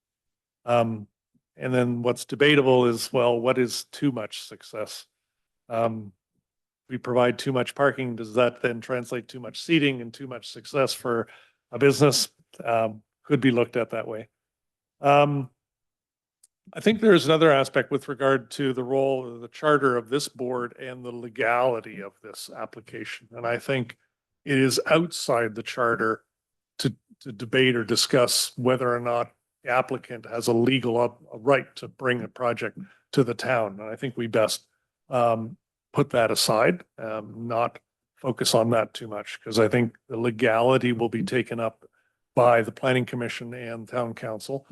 And then what's debatable is, well, what is too much success? We provide too much parking. Does that then translate too much seating and too much success for a business? Could be looked at that way. I think there's another aspect with regard to the role of the charter of this board and the legality of this application. And I think it is outside the charter to debate or discuss whether or not the applicant has a legal right to bring a project to the town. And I think we best put that aside, not focus on that too much, because I think the legality will be taken up by the Planning Commission and Town Council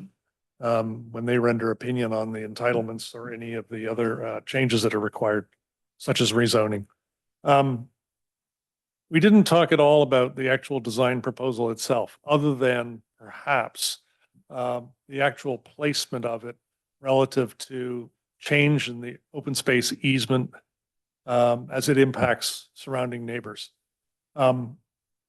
when they render opinion on the entitlements or any of the other changes that are required, such as rezoning. We didn't talk at all about the actual design proposal itself, other than perhaps the actual placement of it relative to change in the open space easement as it impacts surrounding neighbors.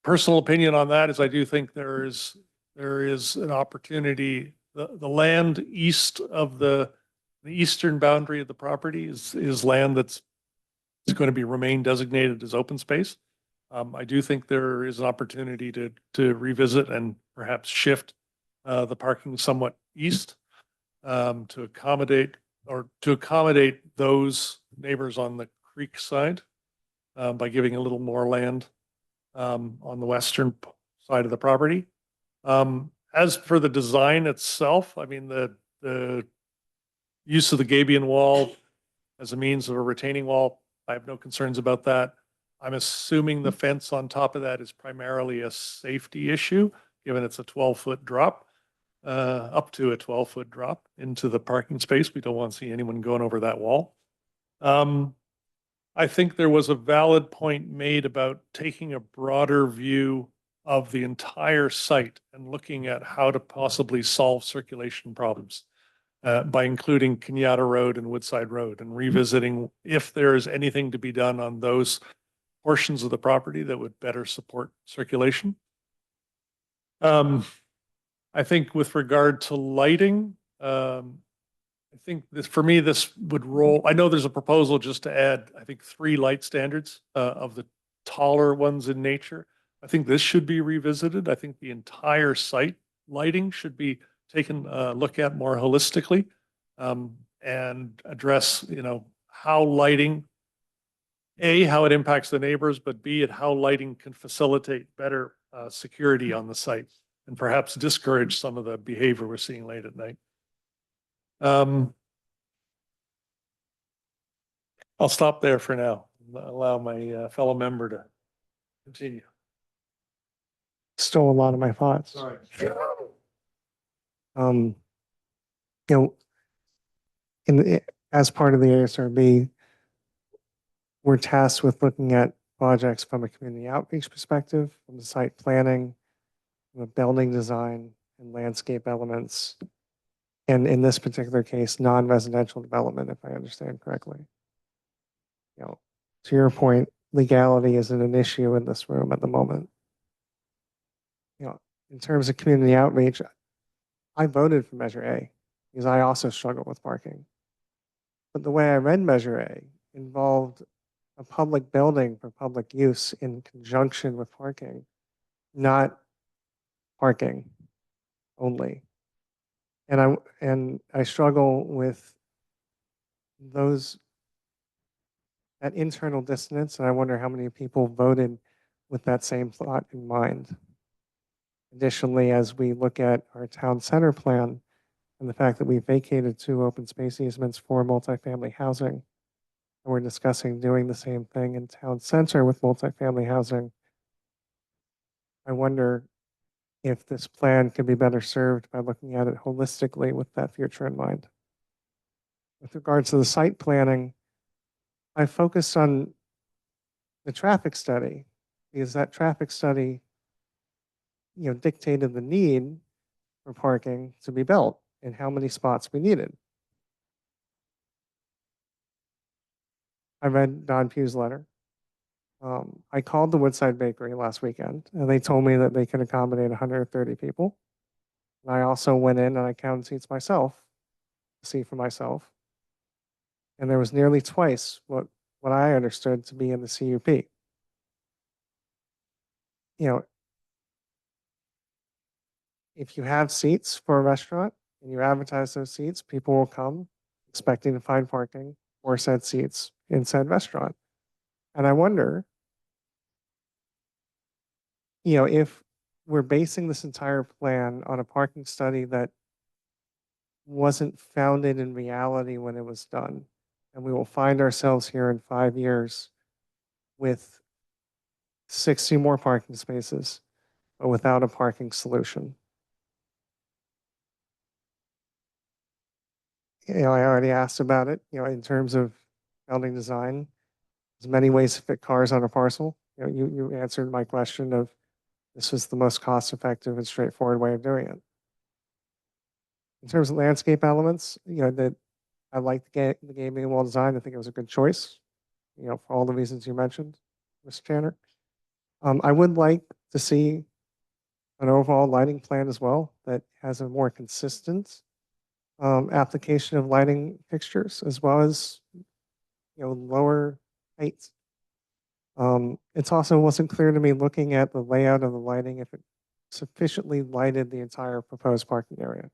Personal opinion on that is I do think there is an opportunity. The land east of the eastern boundary of the property is land that's going to remain designated as open space. I do think there is an opportunity to revisit and perhaps shift the parking somewhat east to accommodate those neighbors on the creek side by giving a little more land on the western side of the property. As for the design itself, I mean, the use of the gabion wall as a means of a retaining wall, I have no concerns about that. I'm assuming the fence on top of that is primarily a safety issue, given it's a 12-foot drop, up to a 12-foot drop into the parking space. We don't want to see anyone going over that wall. I think there was a valid point made about taking a broader view of the entire site and looking at how to possibly solve circulation problems by including Kenyatta Road and Woodside Road, and revisiting if there is anything to be done on those portions of the property that would better support circulation. I think with regard to lighting, I think this, for me, this would roll. I know there's a proposal just to add, I think, 3 light standards of the taller ones in nature. I think this should be revisited. I think the entire site lighting should be taken a look at more holistically, and address, how lighting, A, how it impacts the neighbors, but B, how lighting can facilitate better security on the site and perhaps discourage some of the behavior we're seeing late at night. I'll stop there for now. Allow my fellow member to continue. Stole a lot of my thoughts. Sorry. You know, as part of the ASRB, we're tasked with looking at projects from a community outreach perspective, from the site planning, from the building design and landscape elements. And in this particular case, non-residential development, if I understand correctly. To your point, legality isn't an issue in this room at the moment. In terms of community outreach, I voted for Measure A because I also struggle with parking. But the way I read Measure A involved a public building for public use in conjunction with parking, not parking only. And I struggle with that internal dissonance, and I wonder how many people voted with that same thought in mind. Additionally, as we look at our town center plan and the fact that we vacated 2 open space easements for multifamily housing, and we're discussing doing the same thing in town center with multifamily housing, I wonder if this plan could be better served by looking at it holistically with that future in mind. With regards to the site planning, I focused on the traffic study because that traffic study, dictated the need for parking to be built and how many spots we needed. I read Don Pugh's letter. I called the Woodside Bakery last weekend and they told me that they could accommodate 130 people. And I also went in and I counted seats myself, to see for myself. And there was nearly twice what I understood to be in the CUP. If you have seats for a restaurant and you advertise those seats, people will come expecting to find parking or said seats in said restaurant. And I wonder, if we're basing this entire plan on a parking study that wasn't founded in reality when it was done, and we will find ourselves here in 5 years with 60 more parking spaces, but without a parking solution. I already asked about it, in terms of building design. There's many ways to fit cars on a parcel. You answered my question of this was the most cost-effective and straightforward way of doing it. In terms of landscape elements, that I like the game being well designed. I think it was a good choice, for all the reasons you mentioned, Mr. Tanner. I would like to see an overall lighting plan as well that has a more consistent application of lighting fixtures as well as lower heights. It's also wasn't clear to me looking at the layout of the lighting if it sufficiently lighted the entire proposed parking area.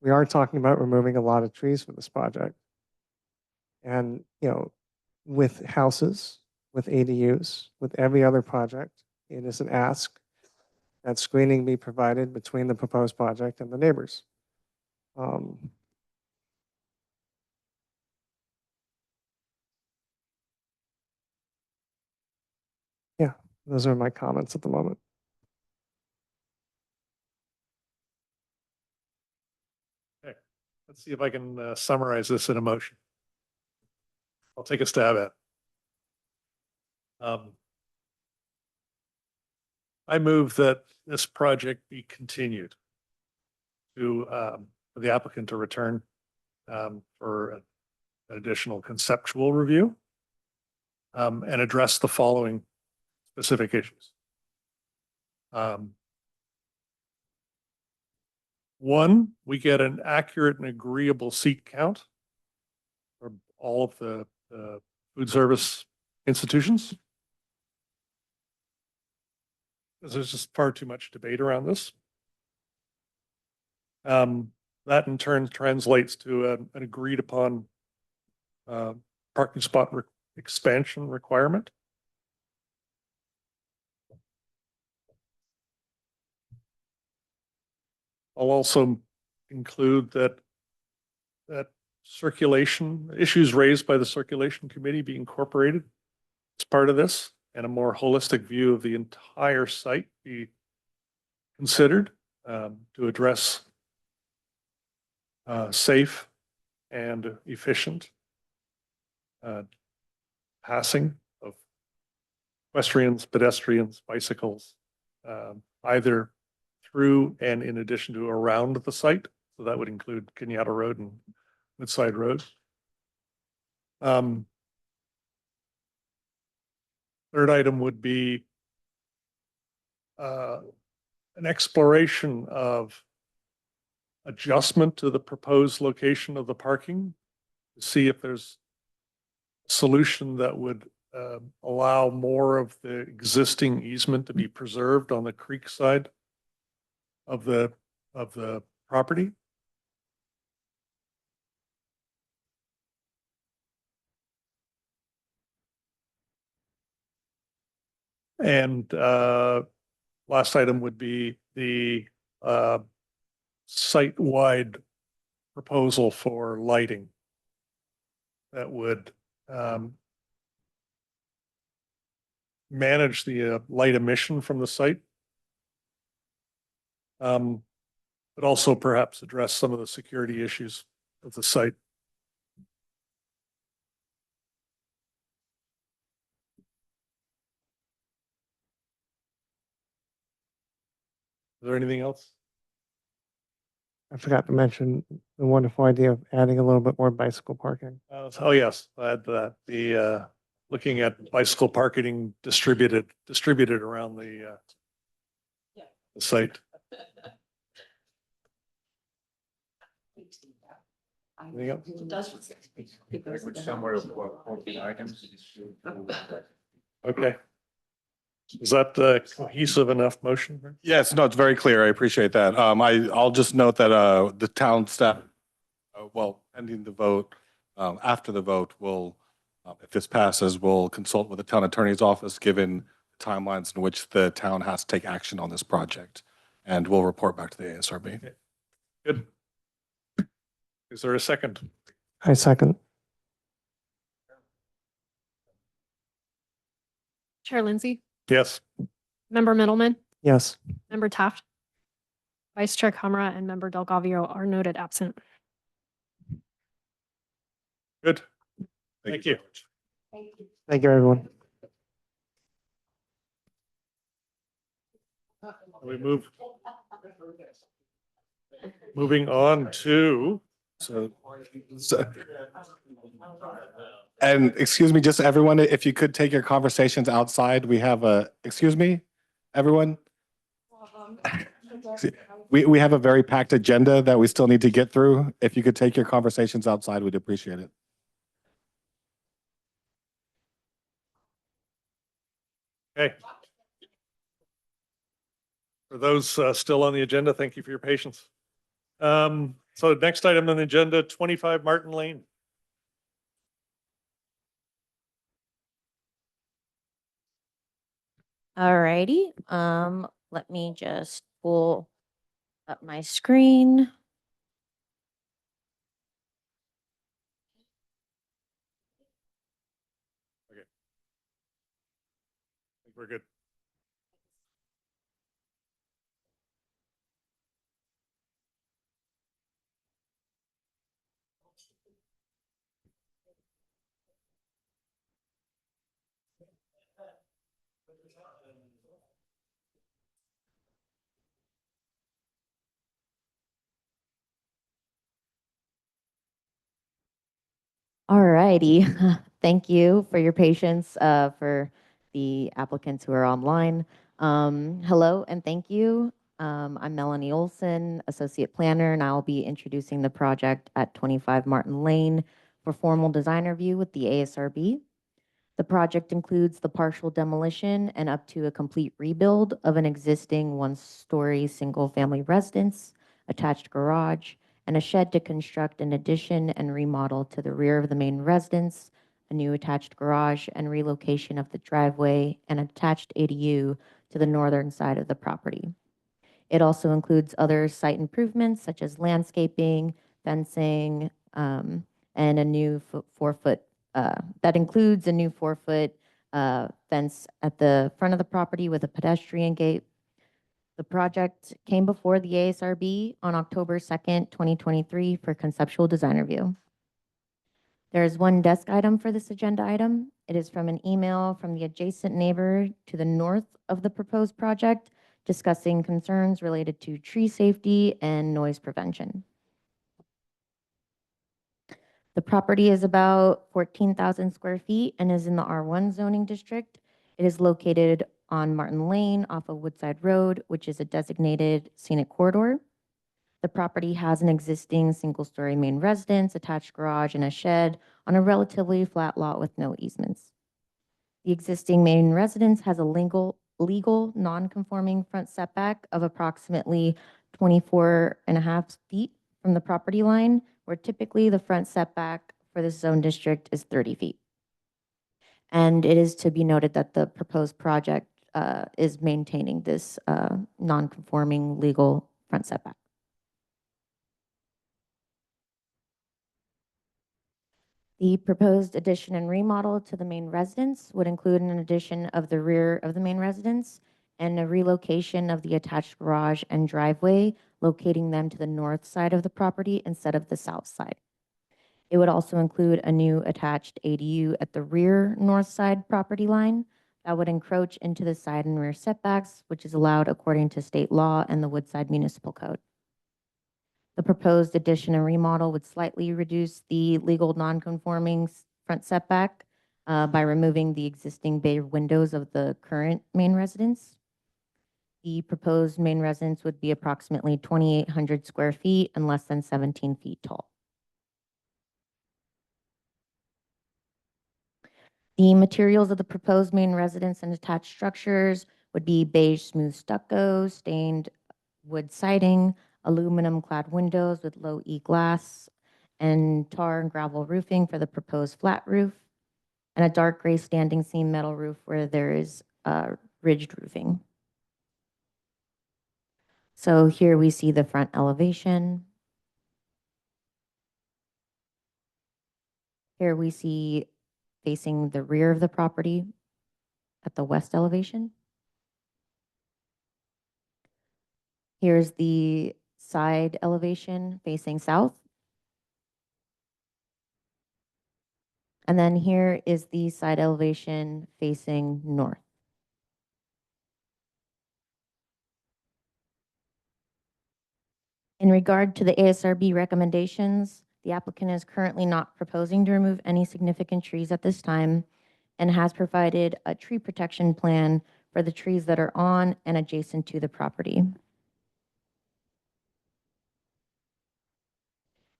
We are talking about removing a lot of trees from this project. And, with houses, with ADUs, with every other project, it is an ask that screening be provided between the proposed project and the neighbors. Yeah, those are my comments at the moment. Okay, let's see if I can summarize this in a motion. I'll take a stab at it. I move that this project be continued to for the applicant to return for an additional conceptual review and address the following specific issues. One, we get an accurate and agreeable seat count for all of the food service institutions. There's just far too much debate around this. That in turn translates to an agreed upon parking spot expansion requirement. I'll also include that circulation issues raised by the circulation committee be incorporated as part of this, and a more holistic view of the entire site be considered to address safe and efficient passing of equestrians, pedestrians, bicycles, either through and in addition to around the site. So that would include Kenyatta Road and Woodside Road. Third item would be an exploration of adjustment to the proposed location of the parking to see if there's a solution that would allow more of the existing easement to be preserved on the creek side of the property. And last item would be the site-wide proposal for lighting that would manage the light emission from the site, but also perhaps address some of the security issues of the site. Is there anything else? I forgot to mention the wonderful idea of adding a little bit more bicycle parking. Oh, yes, I had that. The looking at bicycle parking distributed around the site. Anything else? Okay. Is that the cohesive enough motion? Yes, no, it's very clear. I appreciate that. I'll just note that the town staff, well, pending the vote, after the vote, will, if this passes, will consult with the town attorney's office, given the timelines in which the town has to take action on this project, and we'll report back to the ASRB. Okay. Good. Is there a second? I second. Chair Lindsay, Yes. Member Middleman, Yes. Member Taft, Vice Chair Kamara, and Member Delgado are noted absent. Good. Thank you. Thank you, everyone. We moving on to And excuse me, just everyone, if you could take your conversations outside, we have excuse me, everyone? We have a very packed agenda that we still need to get through. If you could take your conversations outside, we'd appreciate it. Okay. For those still on the agenda, thank you for your patience. So next item on the agenda, 25 Martin Lane. Alrighty, let me just pull up my screen. Okay. I think we're good. Alrighty, thank you for your patience, for the applicants who are online. Hello and thank you. I'm Melanie Olson, Associate Planner, and I'll be introducing the project at 25 Martin Lane for formal design review with the ASRB. The project includes the partial demolition and up to a complete rebuild of an existing one-story single-family residence, attached garage, and a shed to construct an addition and remodel to the rear of the main residence, a new attached garage, and relocation of the driveway and attached ADU to the northern side of the property. It also includes other site improvements such as landscaping, fencing, and a new 4-foot, that includes a new 4-foot fence at the front of the property with a pedestrian gate. The project came before the ASRB on October 2nd, 2023 for conceptual design review. There is one desk item for this agenda item. It is from an email from the adjacent neighbor to the north of the proposed project discussing concerns related to tree safety and noise prevention. The property is about 14,000 square feet and is in the R1 zoning district. It is located on Martin Lane off of Woodside Road, which is a designated scenic corridor. The property has an existing single-story main residence, attached garage, and a shed on a relatively flat lot with no easements. The existing main residence has a legal non-conforming front setback of approximately 24.5 feet from the property line, where typically the front setback for this zone district is 30 feet. And it is to be noted that the proposed project is maintaining this non-conforming legal front setback. The proposed addition and remodel to the main residence would include an addition of the rear of the main residence and a relocation of the attached garage and driveway, locating them to the north side of the property instead of the south side. It would also include a new attached ADU at the rear north side property line that would encroach into the side and rear setbacks, which is allowed according to state law and the Woodside Municipal Code. The proposed addition and remodel would slightly reduce the legal non-conforming front setback by removing the existing bay windows of the current main residence. The proposed main residence would be approximately 2,800 square feet and less than 17 feet tall. The materials of the proposed main residence and attached structures would be beige smooth stucco, stained wood siding, aluminum clad windows with low E glass, and tar and gravel roofing for the proposed flat roof, and a dark gray standing seam metal roof where there is ridged roofing. So here we see the front elevation. Here we see facing the rear of the property at the west elevation. Here's the side elevation facing south. And then here is the side elevation facing north. In regard to the ASRB recommendations, the applicant is currently not proposing to remove any significant trees at this time and has provided a tree protection plan for the trees that are on and adjacent to the property.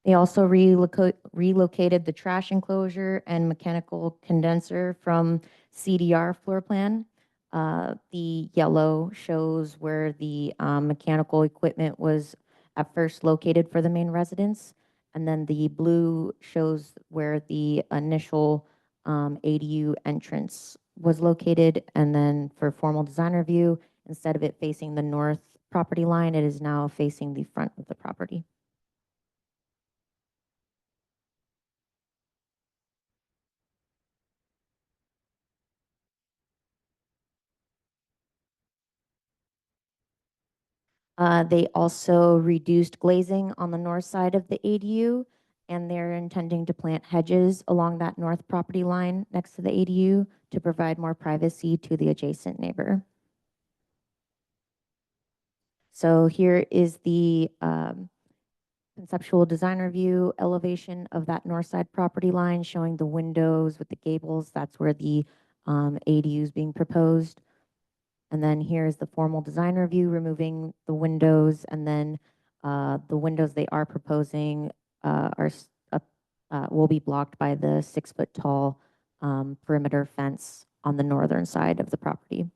They also relocated the trash enclosure and mechanical condenser from CDR floor plan. The yellow shows where the mechanical equipment was at first located for the main residence. And then the blue shows where the initial ADU entrance was located. And then for formal design review, instead of it facing the north property line, it is now facing the front of the property. They also reduced glazing on the north side of the ADU, and they're intending to plant hedges along that north property line next to the ADU to provide more privacy to the adjacent neighbor. So here is the conceptual design review elevation of that north side property line, showing the windows with the gables. That's where the ADU is being proposed. And then here's the formal design review, removing the windows, and then the windows they are proposing will be blocked by the 6-foot tall perimeter fence on the northern side of the property.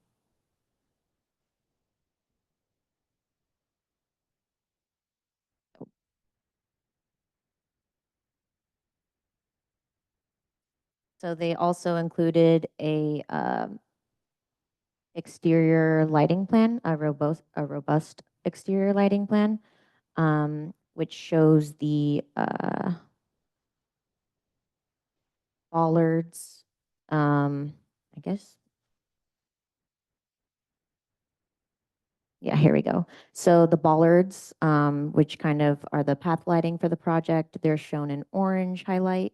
So they also included a exterior lighting plan, a robust exterior lighting plan, which shows the bollards, I guess. Yeah, here we go. So the bollards, which kind of are the path lighting for the project, they're shown in orange highlight.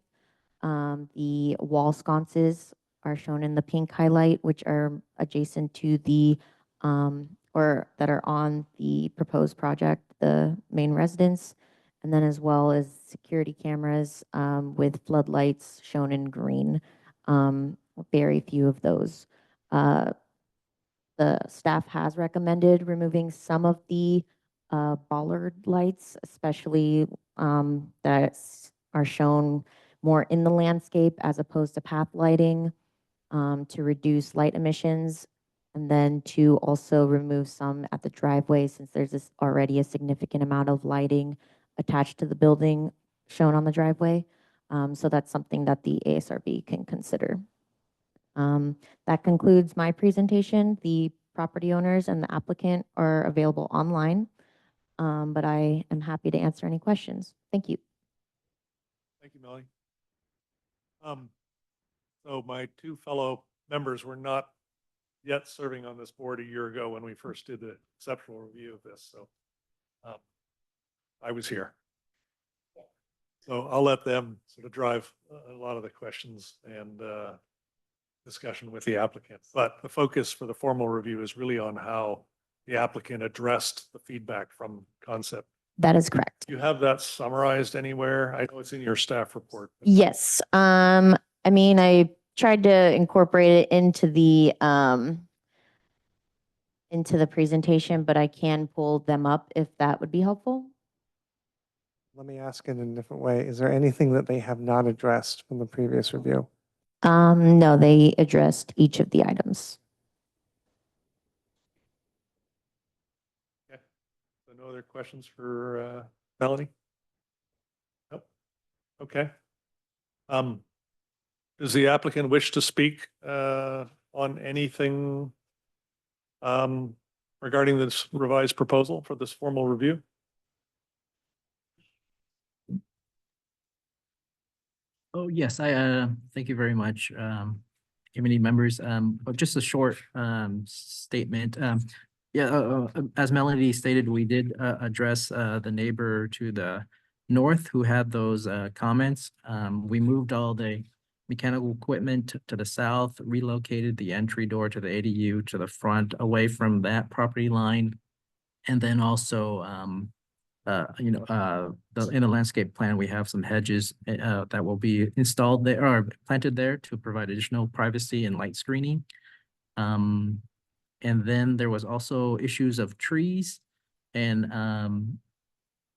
The wall sconces are shown in the pink highlight, which are adjacent to the, or that are on the proposed project, the main residence. And then as well as security cameras with floodlights shown in green. Very few of those. The staff has recommended removing some of the bollard lights, especially that are shown more in the landscape as opposed to path lighting, to reduce light emissions, and then to also remove some at the driveway since there's already a significant amount of lighting attached to the building shown on the driveway. So that's something that the ASRB can consider. That concludes my presentation. The property owners and the applicant are available online, but I am happy to answer any questions. Thank you. Thank you, Melanie. So my two fellow members were not yet serving on this board a year ago when we first did the conceptual review of this, so I was here. So I'll let them sort of drive a lot of the questions and discussion with the applicant. But the focus for the formal review is really on how the applicant addressed the feedback from concept. That is correct. Do you have that summarized anywhere? I know it's in your staff report. Yes. I mean, I tried to incorporate it into the presentation, but I can pull them up if that would be helpful. Let me ask it in a different way. Is there anything that they have not addressed from the previous review? No, they addressed each of the items. Okay. So no other questions for Melanie? Nope. Okay. Does the applicant wish to speak on anything regarding this revised proposal for this formal review? Oh, yes, I thank you very much, committee members. But just a short statement. As Melanie stated, we did address the neighbor to the north who had those comments. We moved all the mechanical equipment to the south, relocated the entry door to the ADU to the front, away from that property line. And then also, in the landscape plan, we have some hedges that will be installed there or planted there to provide additional privacy and light screening. And then there was also issues of trees and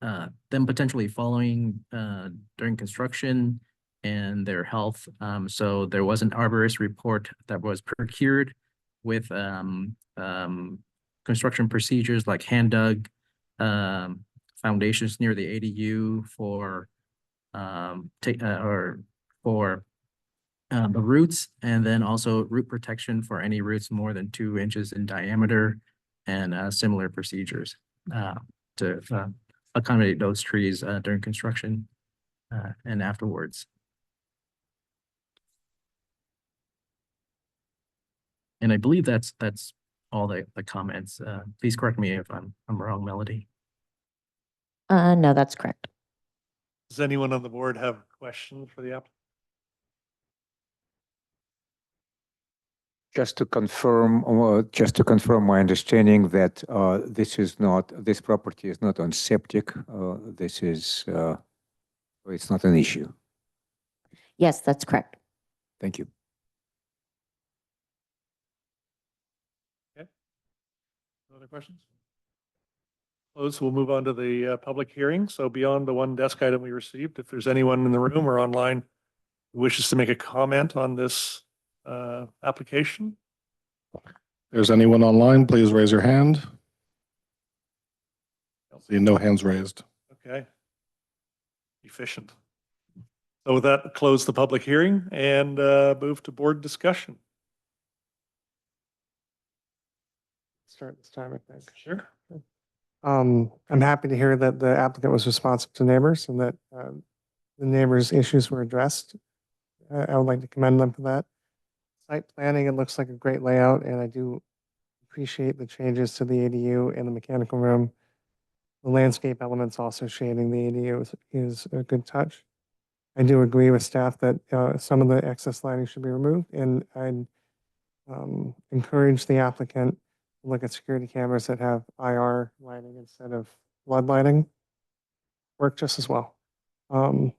them potentially falling during construction and their health. So there was an arborist report that was procured with construction procedures like hand dug foundations near the ADU for the roots, and then also root protection for any roots more than 2 inches in diameter, and similar procedures to accommodate those trees during construction and afterwards. And I believe that's all the comments. Please correct me if I'm wrong, Melody. No, that's correct. Does anyone on the board have questions for the applicant? Just to confirm my understanding that this property is not on septic. It's not an issue. Yes, that's correct. Thank you. Okay. Other questions? Close, we'll move on to the public hearing. So beyond the one desk item we received, if there's anyone in the room or online who wishes to make a comment on this application. If there's anyone online, please raise your hand. I see no hands raised. Okay. Efficient. So with that, close the public hearing and move to board discussion. Start this time, I think. Sure. I'm happy to hear that the applicant was responsive to neighbors and that the neighbors' issues were addressed. I would like to commend them for that. Site planning, it looks like a great layout, and I do appreciate the changes to the ADU and the mechanical room. The landscape elements also shading the ADU is a good touch. I do agree with staff that some of the excess lighting should be removed, and I'd encourage the applicant to look at security cameras that have IR lighting instead of flood lighting. Work just as well. Other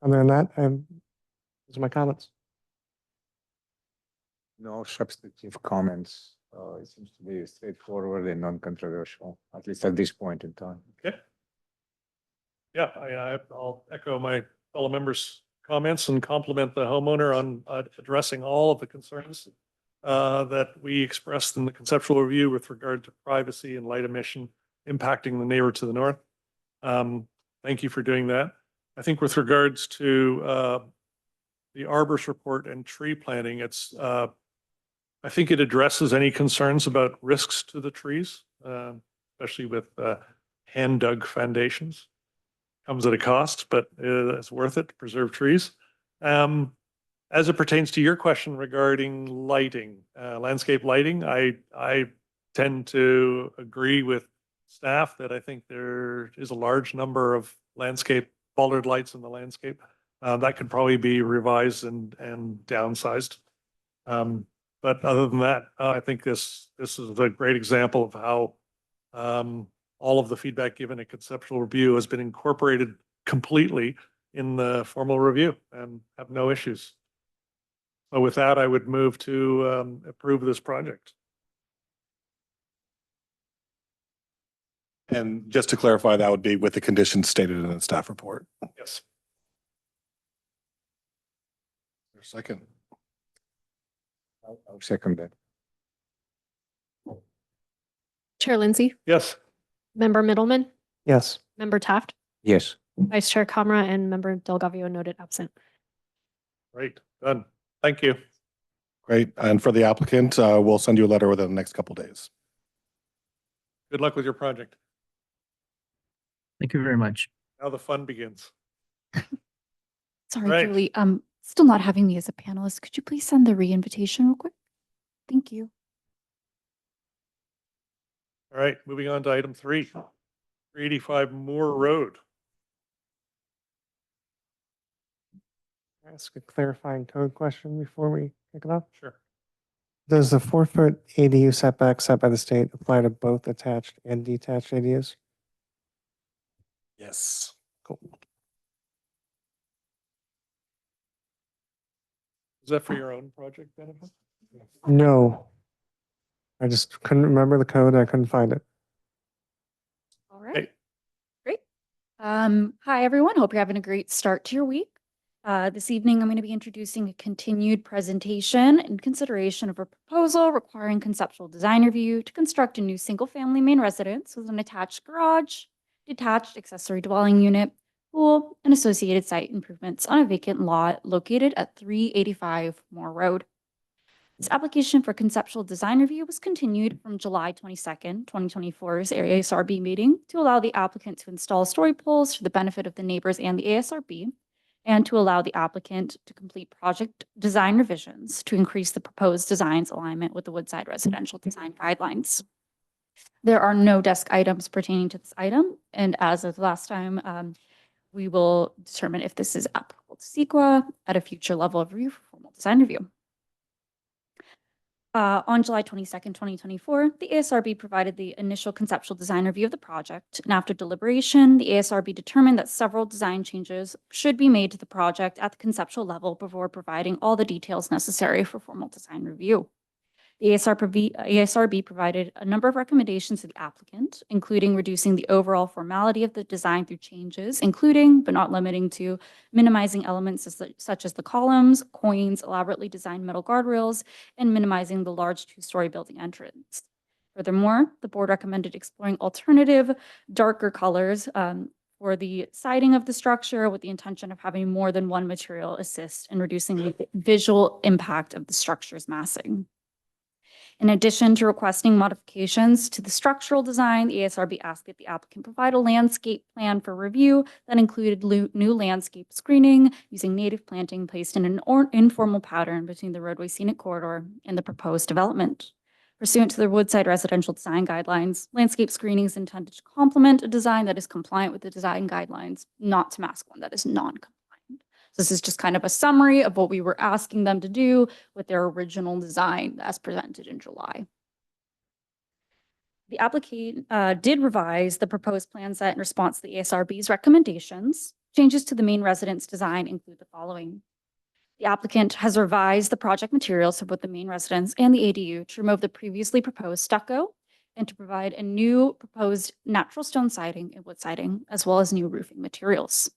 than that, those are my comments. No substantive comments. It seems to be straightforward and non-controversial, at least at this point in time. Okay. Yeah, I'll echo my fellow members' comments and compliment the homeowner on addressing all of the concerns that we expressed in the conceptual review with regard to privacy and light emission impacting the neighbor to the north. Thank you for doing that. I think with regards to the arborist report and tree planting, I think it addresses any concerns about risks to the trees, especially with hand dug foundations. Comes at a cost, but it's worth it to preserve trees. As it pertains to your question regarding lighting, landscape lighting, I tend to agree with staff that I think there is a large number of landscape bollard lights in the landscape that could probably be revised and downsized. But other than that, I think this is a great example of how all of the feedback given at conceptual review has been incorporated completely in the formal review and have no issues. So with that, I would move to approve this project. And just to clarify, that would be with the conditions stated in the staff report. Yes. Second. I'll second that. Chair Lindsay, Yes. Member Middleman, Yes. Member Taft, Yes. Vice Chair Kamra, and Member Delgavio noted absent. Great. Done. Thank you. Great. And for the applicant, we'll send you a letter within the next couple of days. Good luck with your project. Thank you very much. Now the fun begins. Sorry, Right. Julie, still not having me as a panelist. Could you please send the re-invitation real quick? Thank you. All right, moving on to item 3, 385 Moore Road. Ask a clarifying code question before we kick it off. Sure. Does the 4-foot ADU setback set by the state apply to both attached and detached ADUs? Yes. Cool. Is that for your own project benefit? No. I just couldn't remember the code. I couldn't find it. All right. Great. Hi, everyone. Hope you're having a great start to your week. This evening, I'm going to be introducing a continued presentation in consideration of a proposal requiring conceptual design review to construct a new single-family main residence with an attached garage, detached accessory dwelling unit, pool, and associated site improvements on a vacant lot located at 385 Moore Road. This application for conceptual design review was continued from July 22nd, 2024's ASRB meeting to allow the applicant to install story poles for the benefit of the neighbors and the ASRB, and to allow the applicant to complete project design revisions to increase the proposed design's alignment with the Woodside residential design guidelines. There are no desk items pertaining to this item, and as of last time, we will determine if this is applicable to CEQA at a future level of review for formal design review. On July 22nd, 2024, the ASRB provided the initial conceptual design review of the project, and after deliberation, the ASRB determined that several design changes should be made to the project at the conceptual level before providing all the details necessary for formal design review. The ASRB provided a number of recommendations to the applicant, including reducing the overall formality of the design through changes, including, but not limiting to, minimizing elements such as the columns, quoins, elaborately designed metal guardrails, and minimizing the large two-story building entrance. Furthermore, the board recommended exploring alternative, darker colors for the siding of the structure with the intention of having more than one material assist in reducing the visual impact of the structure's massing. In addition to requesting modifications to the structural design, the ASRB asked that the applicant provide a landscape plan for review that included new landscape screening using native planting placed in an informal pattern between the roadway scenic corridor and the proposed development. Pursuant to the Woodside Residential Design Guidelines, landscape screening is intended to complement a design that is compliant with the design guidelines, not to mask one that is non-compliant. So this is just kind of a summary of what we were asking them to do with their original design as presented in July. The applicant did revise the proposed plan set in response to the ASRB's recommendations. Changes to the main residence design include the following. The applicant has revised the project materials for both the main residence and the ADU to remove the previously proposed stucco and to provide a new proposed natural stone siding and wood siding, as well as new roofing materials.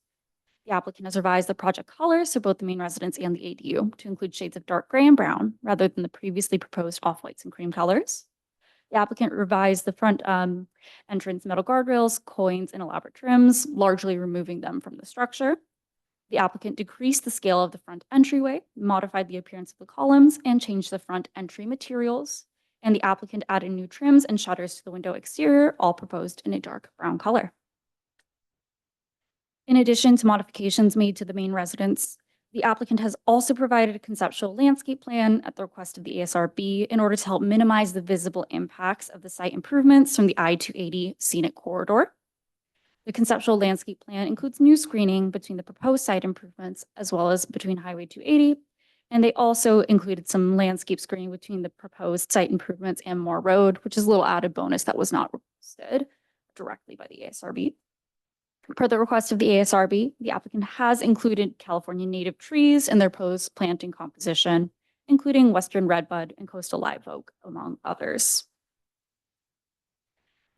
The applicant has revised the project colors for both the main residence and the ADU to include shades of dark gray and brown rather than the previously proposed off-whites and cream colors. The applicant revised the front entrance metal guardrails, quoins, and elaborate trims, largely removing them from the structure. The applicant decreased the scale of the front entryway, modified the appearance of the columns, and changed the front entry materials. And the applicant added new trims and shutters to the window exterior, all proposed in a dark brown color. In addition to modifications made to the main residence, the applicant has also provided a conceptual landscape plan at the request of the ASRB in order to help minimize the visible impacts of the site improvements from the I-280 scenic corridor. The conceptual landscape plan includes new screening between the proposed site improvements as well as between Highway 280. And they also included some landscape screening between the proposed site improvements and Moore Road, which is a little added bonus that was not requested directly by the ASRB. Per the request of the ASRB, the applicant has included California native trees in their proposed planting composition, including Western Redbud and Coastal Live Oak, among others.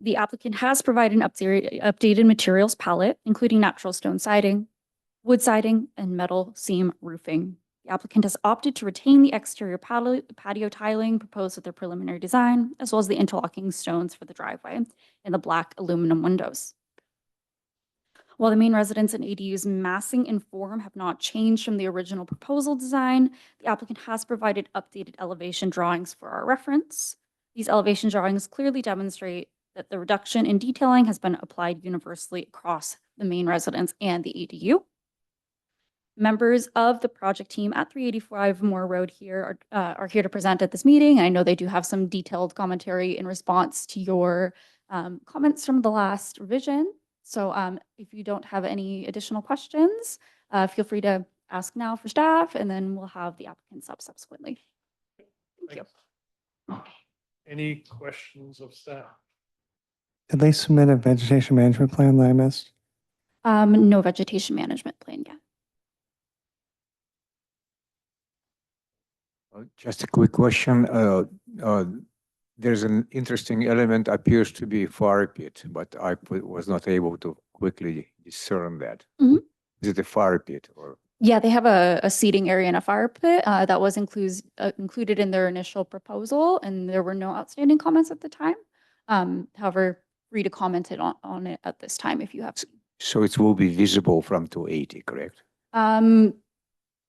The applicant has provided an updated materials palette, including natural stone siding, wood siding, and metal seam roofing. The applicant has opted to retain the exterior patio tiling proposed with their preliminary design, as well as the interlocking stones for the driveway and the black aluminum windows. While the main residence and ADU's massing and form have not changed from the original proposal design, the applicant has provided updated elevation drawings for our reference. These elevation drawings clearly demonstrate that the reduction in detailing has been applied universally across the main residence and the ADU. Members of the project team at 385 Moore Road here are here to present at this meeting. I know they do have some detailed commentary in response to your comments from the last revision. So if you don't have any additional questions, feel free to ask now for staff, and then we'll have the applicants up subsequently. Thank you. Any questions of staff? Did they submit a vegetation management plan that I missed? No vegetation management plan yet. Just a quick question. There's an interesting element appears to be fire pit, but I was not able to quickly discern that. Mhm. Is it a fire pit or? Yeah, they have a seating area and a fire pit that was included in their initial proposal, and there were no outstanding comments at the time. However, free to comment on it at this time if you have. So it will be visible from 280, correct?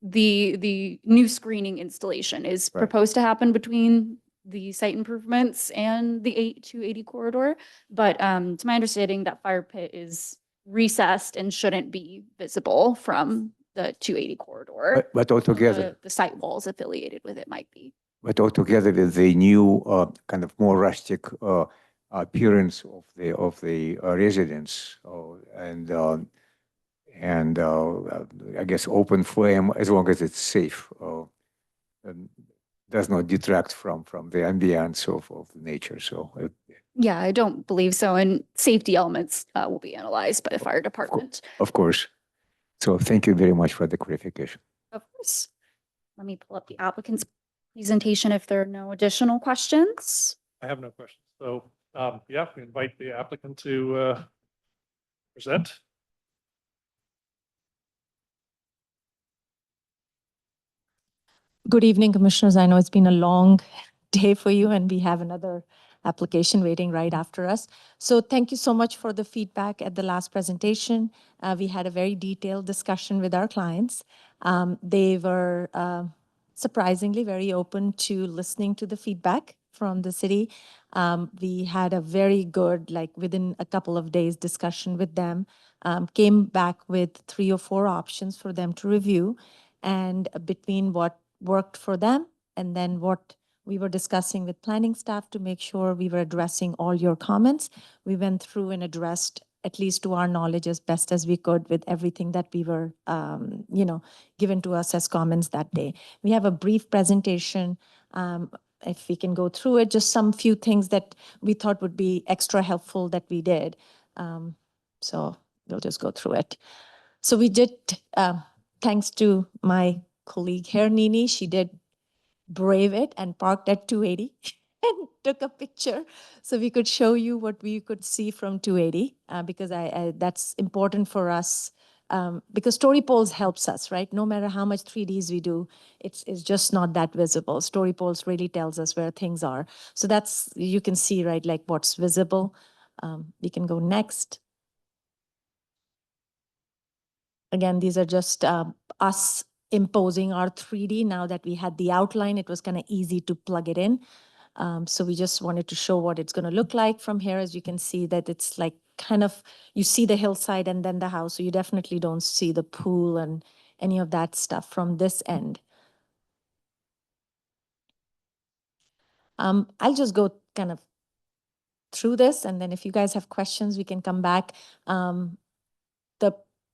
The new screening installation is Right. proposed to happen between the site improvements and the 280 corridor. But to my understanding, that fire pit is recessed and shouldn't be visible from the 280 corridor. But altogether, The site walls affiliated with it might be. but altogether with the new kind of more rustic appearance of the residence and I guess open flame, as long as it's safe, does not detract from the ambience of nature. So Yeah, I don't believe so. And safety elements will be analyzed by the fire department. of course. So thank you very much for the clarification. Of course. Let me pull up the applicant's presentation if there are no additional questions. I have no questions. So, yeah, we invite the applicant to present. Good evening, Commissioners. I know it's been a long day for you, and we have another application waiting right after us. So thank you so much for the feedback at the last presentation. We had a very detailed discussion with our clients. They were surprisingly very open to listening to the feedback from the city. We had a very good, like within a couple of days, discussion with them, came back with 3 or 4 options for them to review. And between what worked for them and then what we were discussing with planning staff to make sure we were addressing all your comments, we went through and addressed, at least to our knowledge, as best as we could with everything that we were, given to us as comments that day. We have a brief presentation. If we can go through it, just some few things that we thought would be extra helpful that we did. So we'll just go through it. So we did, thanks to my colleague here, Nini, she did brave it and parked at 280 and took a picture so we could show you what we could see from 280, because that's important for us, because story polls helps us, right? No matter how much 3Ds we do, it's just not that visible. Story polls really tells us where things are. So that's, you can see, right, like what's visible. We can go next. Again, these are just us imposing our 3D. Now that we had the outline, it was kind of easy to plug it in. So we just wanted to show what it's going to look like from here. As you can see that it's like kind of, you see the hillside and then the house. So you definitely don't see the pool and any of that stuff from this end. I'll just go kind of through this, and then if you guys have questions, we can come back.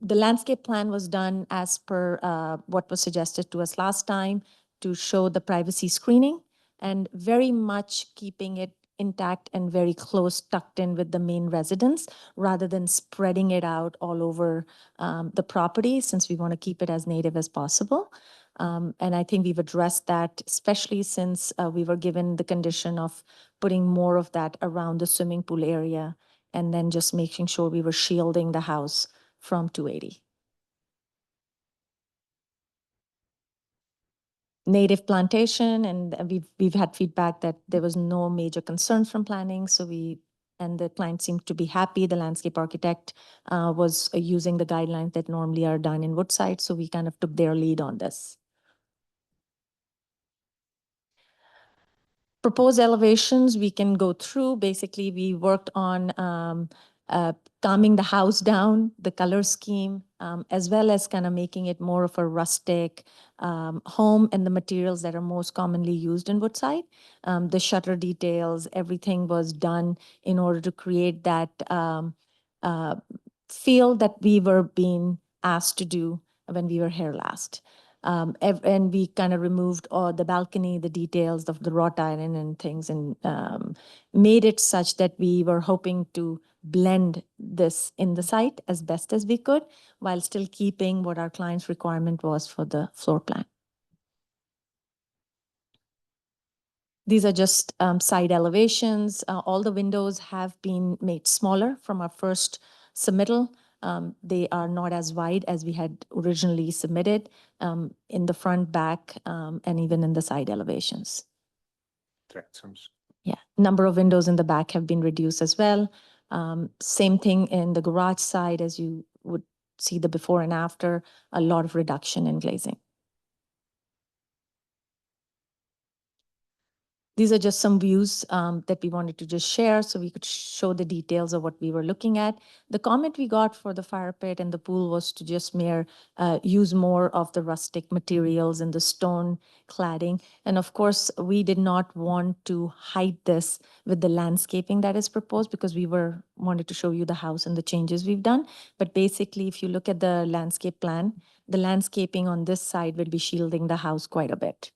The landscape plan was done as per what was suggested to us last time to show the privacy screening and very much keeping it intact and very close, tucked in with the main residence rather than spreading it out all over the property, since we want to keep it as native as possible. And I think we've addressed that, especially since we were given the condition of putting more of that around the swimming pool area and then just making sure we were shielding the house from 280. Native plantation, and we've had feedback that there was no major concerns from planning, so and the client seemed to be happy. The landscape architect was using the guidelines that normally are done in Woodside, so we kind of took their lead on this. Proposed elevations, we can go through. Basically, we worked on calming the house down, the color scheme, as well as kind of making it more of a rustic home and the materials that are most commonly used in Woodside. The shutter details, everything was done in order to create that feel that we were being asked to do when we were here last. And we kind of removed all the balcony, the details of the wrought iron and things, and made it such that we were hoping to blend this in the site as best as we could, while still keeping what our client's requirement was for the floor plan. These are just side elevations. All the windows have been made smaller from our first submittal. They are not as wide as we had originally submitted in the front, back, and even in the side elevations. Yeah, number of windows in the back have been reduced as well. Same thing in the garage side, as you would see the before and after, a lot of reduction in glazing. These are just some views that we wanted to just share so we could show the details of what we were looking at. The comment we got for the fire pit and the pool was to just use more of the rustic materials and the stone cladding. And of course, we did not want to hide this with the landscaping that is proposed, because we wanted to show you the house and the changes we've done. But basically, if you look at the landscape plan, the landscaping on this side will be shielding the house quite a bit.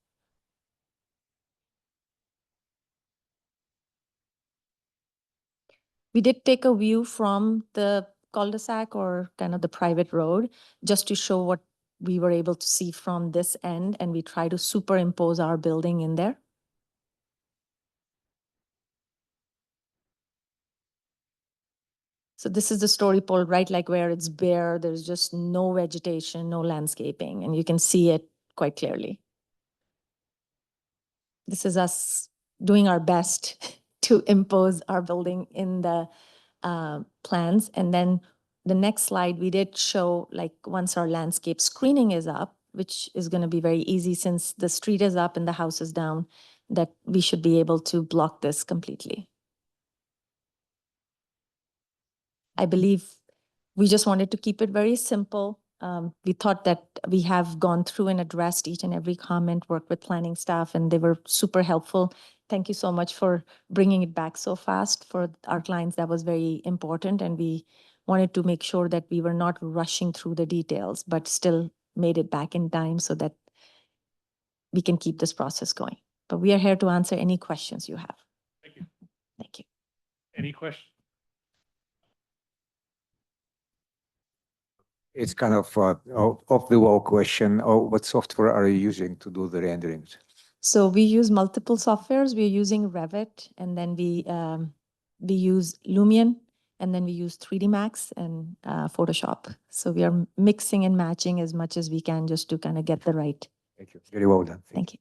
We did take a view from the cul-de-sac or kind of the private road just to show what we were able to see from this end, and we try to superimpose our building in there. So this is the story pole, right? Like where it's bare, there's just no vegetation, no landscaping, and you can see it quite clearly. This is us doing our best to impose our building in the plans. And then the next slide, we did show like once our landscape screening is up, which is going to be very easy since the street is up and the house is down, that we should be able to block this completely. I believe we just wanted to keep it very simple. We thought that we have gone through and addressed each and every comment, worked with planning staff, and they were super helpful. Thank you so much for bringing it back so fast for our clients. That was very important, and we wanted to make sure that we were not rushing through the details, but still made it back in time so that we can keep this process going. But we are here to answer any questions you have. Thank you. Thank you. Any questions? It's kind of off the wall question. What software are you using to do the renderings? So we use multiple softwares. We're using Revit, and then we use Lumion, and then we use 3D Max and Photoshop. So we are mixing and matching as much as we can just to kind of get the right. Thank you. Very well done. Thank you.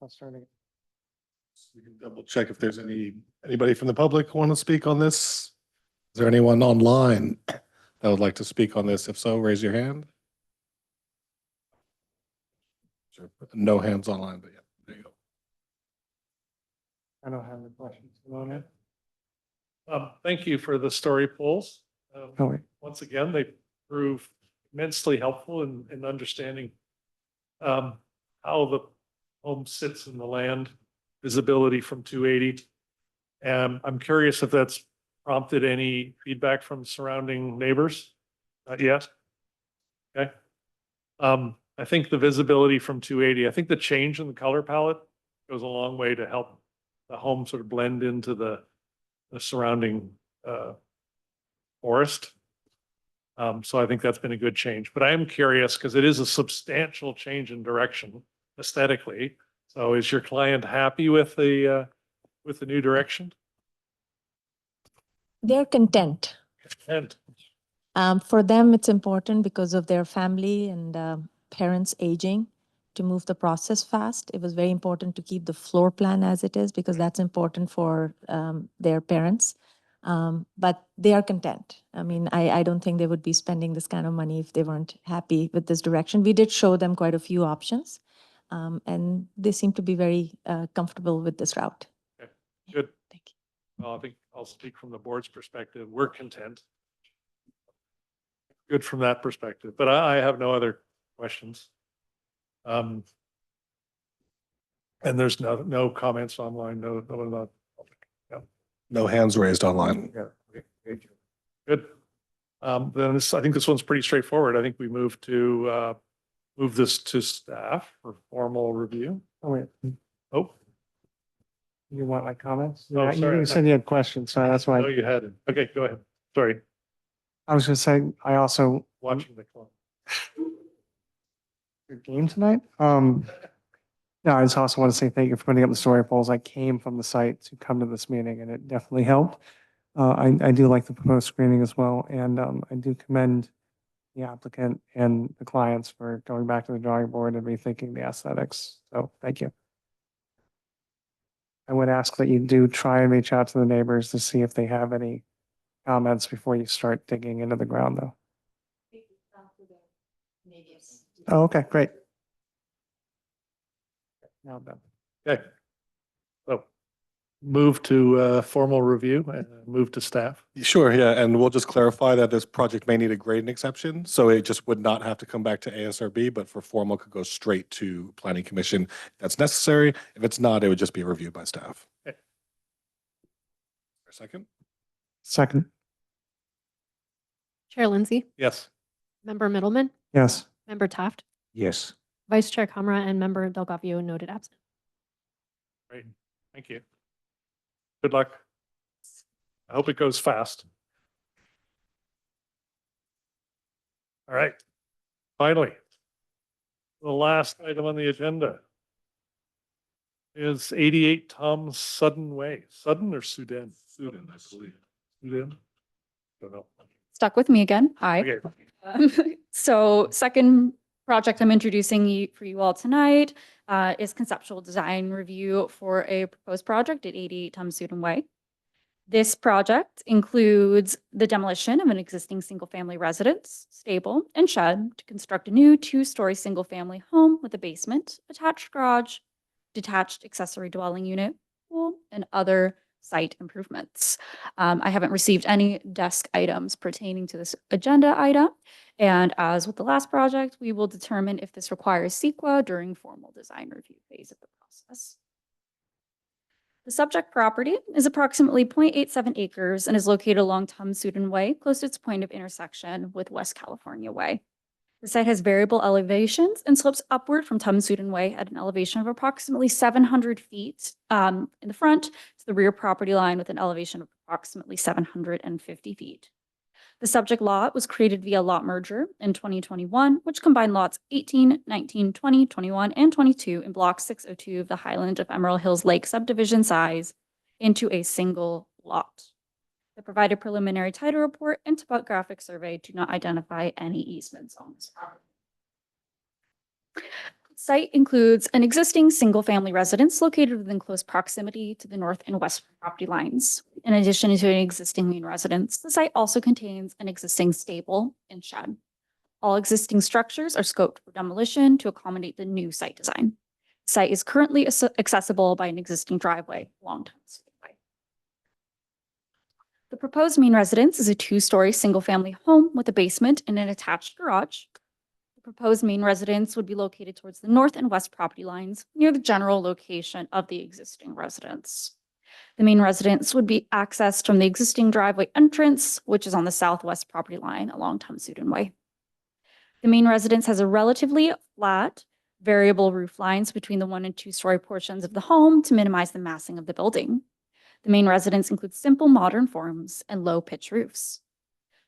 I'll start again. We can double check if there's anybody from the public who want to speak on this. Is there anyone online that would like to speak on this? If so, raise your hand. Sure. No hands online, but yeah, there you go. I don't have any questions. Ramona? Thank you for the story polls. Oh, wait. Once again, they prove immensely helpful in understanding how the home sits in the land, visibility from 280. I'm curious if that's prompted any feedback from surrounding neighbors. Yes. Okay. I think the visibility from 280, I think the change in the color palette goes a long way to help the home sort of blend into the surrounding forest. So I think that's been a good change, but I am curious because it is a substantial change in direction aesthetically. So is your client happy with the new direction? They're content. And For them, it's important because of their family and parents aging to move the process fast. It was very important to keep the floor plan as it is because that's important for their parents. But they are content. I mean, I don't think they would be spending this kind of money if they weren't happy with this direction. We did show them quite a few options, and they seem to be very comfortable with this route. okay, good. Thank you. Well, I think I'll speak from the board's perspective. We're content. Good from that perspective, but I have no other questions. And there's no comments online, no one not. No hands raised online. Yeah. Okay. Good. Then I think this one's pretty straightforward. I think we move this to staff for formal review. Oh, wait. Oh, You want my comments? Oh, Yeah, sorry. you said you had questions, so that's why. no, you had it. Okay, go ahead. Sorry, I was gonna say, I also, watching the clock. your game tonight. No, I just also want to say thank you for putting up the story polls. I came from the site to come to this meeting and it definitely helped. I do like the proposed screening as well, and I do commend the applicant and the clients for going back to the drawing board and rethinking the aesthetics. So thank you. I would ask that you do try and reach out to the neighbors to see if they have any comments before you start digging into the ground, though. Oh, okay, great. Now I'm done. Okay. So move to formal review and move to staff. Sure, yeah, and we'll just clarify that this project may need a grading exception, so it just would not have to come back to ASRB, but for formal could go straight to Planning Commission if that's necessary. If it's not, it would just be reviewed by staff. Okay. Second? Second, Chair Lindsay, Yes. Member Middleman, yes. Member Taft, Yes. Vice Chair Kamra, and Member Delgavio noted absent. Great. Thank you. Good luck. I hope it goes fast. All right. Finally, the last item on the agenda is 88 Tom Sudden Way. Sudden or Sudan? Sudan, I believe. Sudan? Don't know. Stuck with me again. Hi. Okay. So second project I'm introducing for you all tonight is conceptual design review for a proposed project at 88 Tom Sudden Way. This project includes the demolition of an existing single-family residence, stable, and shed to construct a new two-story single-family home with a basement, attached garage, detached accessory dwelling unit, pool, and other site improvements. I haven't received any desk items pertaining to this agenda item. And as with the last project, we will determine if this requires CEQA during formal design review phase of the process. The subject property is approximately 0.87 acres and is located along Tom Sudden Way, close to its point of intersection with West California Way. The site has variable elevations and slopes upward from Tom Sudden Way at an elevation of approximately 700 feet in the front to the rear property line with an elevation of approximately 750 feet. The subject lot was created via lot merger in 2021, which combined lots 18, 19, 20, 21, and 22 in Block 602 of the Highland of Emerald Hills Lake subdivision size into a single lot. The provided preliminary title report and topographic survey do not identify any easements on this property. Site includes an existing single-family residence located within close proximity to the north and west property lines. In addition to an existing main residence, the site also contains an existing stable and shed. All existing structures are scoped for demolition to accommodate the new site design. The site is currently accessible by an existing driveway along Tom Sudden Way. The proposed main residence is a two-story single-family home with a basement and an attached garage. The proposed main residence would be located towards the north and west property lines near the general location of the existing residence. The main residence would be accessed from the existing driveway entrance, which is on the southwest property line along Tom Sudden Way. The main residence has a relatively flat, variable roof lines between the 1 and 2 story portions of the home to minimize the massing of the building. The main residence includes simple modern forms and low pitch roofs.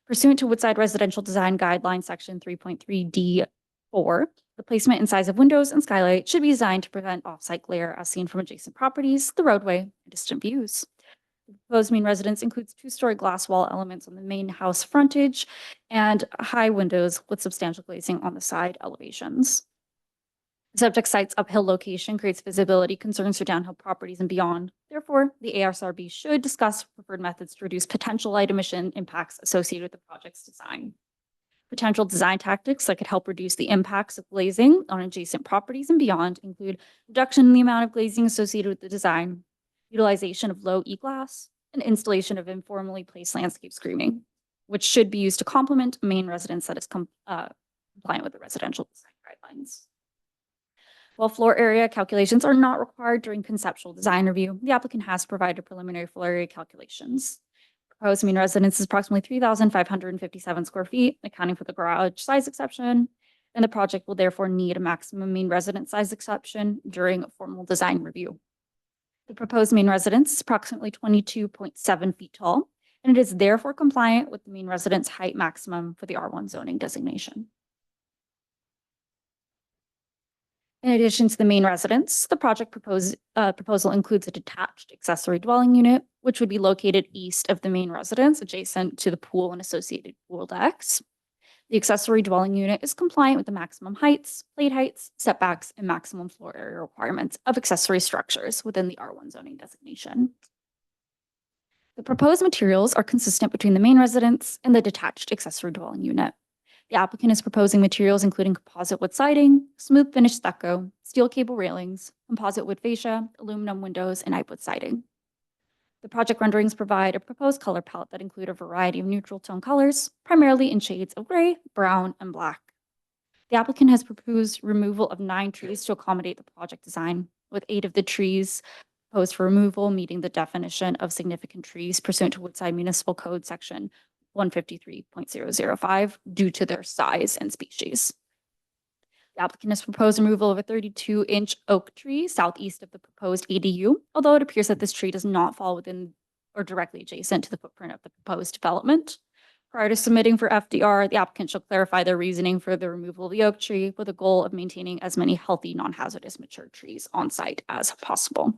Pursuant to Woodside Residential Design Guideline Section 3.3D4, the placement and size of windows and skylight should be designed to prevent off-site glare as seen from adjacent properties, the roadway, and distant views. The proposed main residence includes 2-story glass wall elements on the main house frontage and high windows with substantial glazing on the side elevations. The subject site's uphill location creates visibility concerns for downhill properties and beyond. Therefore, the ASRB should discuss preferred methods to reduce potential light emission impacts associated with the project's design. Potential design tactics that could help reduce the impacts of glazing on adjacent properties and beyond include reduction in the amount of glazing associated with the design, utilization of low E-glass, and installation of informally placed landscape screening, which should be used to complement a main residence that is compliant with the residential design guidelines. While floor area calculations are not required during conceptual design review, the applicant has provided preliminary floor area calculations. Proposed main residence is approximately 3,557 square feet, accounting for the garage size exception, and the project will therefore need a maximum main residence size exception during a formal design review. The proposed main residence is approximately 22.7 feet tall, and it is therefore compliant with the main residence height maximum for the R1 zoning designation. In addition to the main residence, the project proposal includes a detached accessory dwelling unit, which would be located east of the main residence, adjacent to the pool and associated pool decks. The accessory dwelling unit is compliant with the maximum heights, plate heights, setbacks, and maximum floor area requirements of accessory structures within the R1 zoning designation. The proposed materials are consistent between the main residence and the detached accessory dwelling unit. The applicant is proposing materials including composite wood siding, smooth finish stucco, steel cable railings, composite wood fascia, aluminum windows, and wood siding. The project renderings provide a proposed color palette that include a variety of neutral tone colors, primarily in shades of gray, brown, and black. The applicant has proposed removal of 9 trees to accommodate the project design, with 8 of the trees proposed for removal meeting the definition of significant trees pursuant to Woodside Municipal Code Section 153.005 due to their size and species. The applicant has proposed removal of a 32-inch oak tree southeast of the proposed ADU, although it appears that this tree does not fall within or directly adjacent to the footprint of the proposed development. Prior to submitting for FDR, the applicant shall clarify their reasoning for the removal of the oak tree with a goal of maintaining as many healthy, non-hazardous mature trees on site as possible.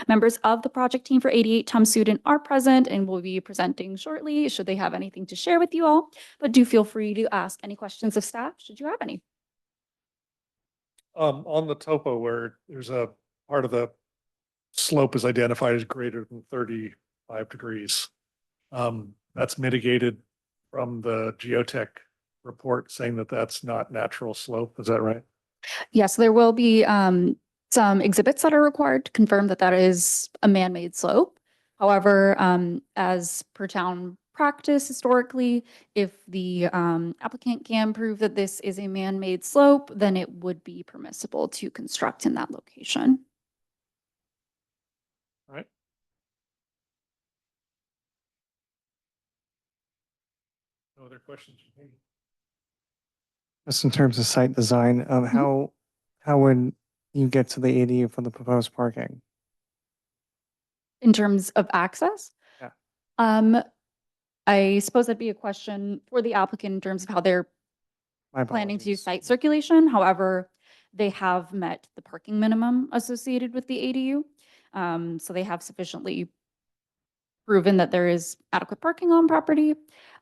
Members of the project team for 88 Tom Student are present and will be presenting shortly should they have anything to share with you all, but do feel free to ask any questions of staff should you have any. On the topo where there's a part of the slope is identified as greater than 35 degrees. That's mitigated from the geotech report saying that that's not natural slope. Is that right? Yes, there will be some exhibits that are required to confirm that that is a man-made slope. However, as per town practice historically, if the applicant can prove that this is a man-made slope, then it would be permissible to construct in that location. All right. No other questions? Just in terms of site design, how would you get to the ADU for the proposed parking? In terms of access? Yeah. I suppose that'd be a question for the applicant in terms of how they're My planning to do apologies. site circulation. However, they have met the parking minimum associated with the ADU. So they have sufficiently proven that there is adequate parking on property.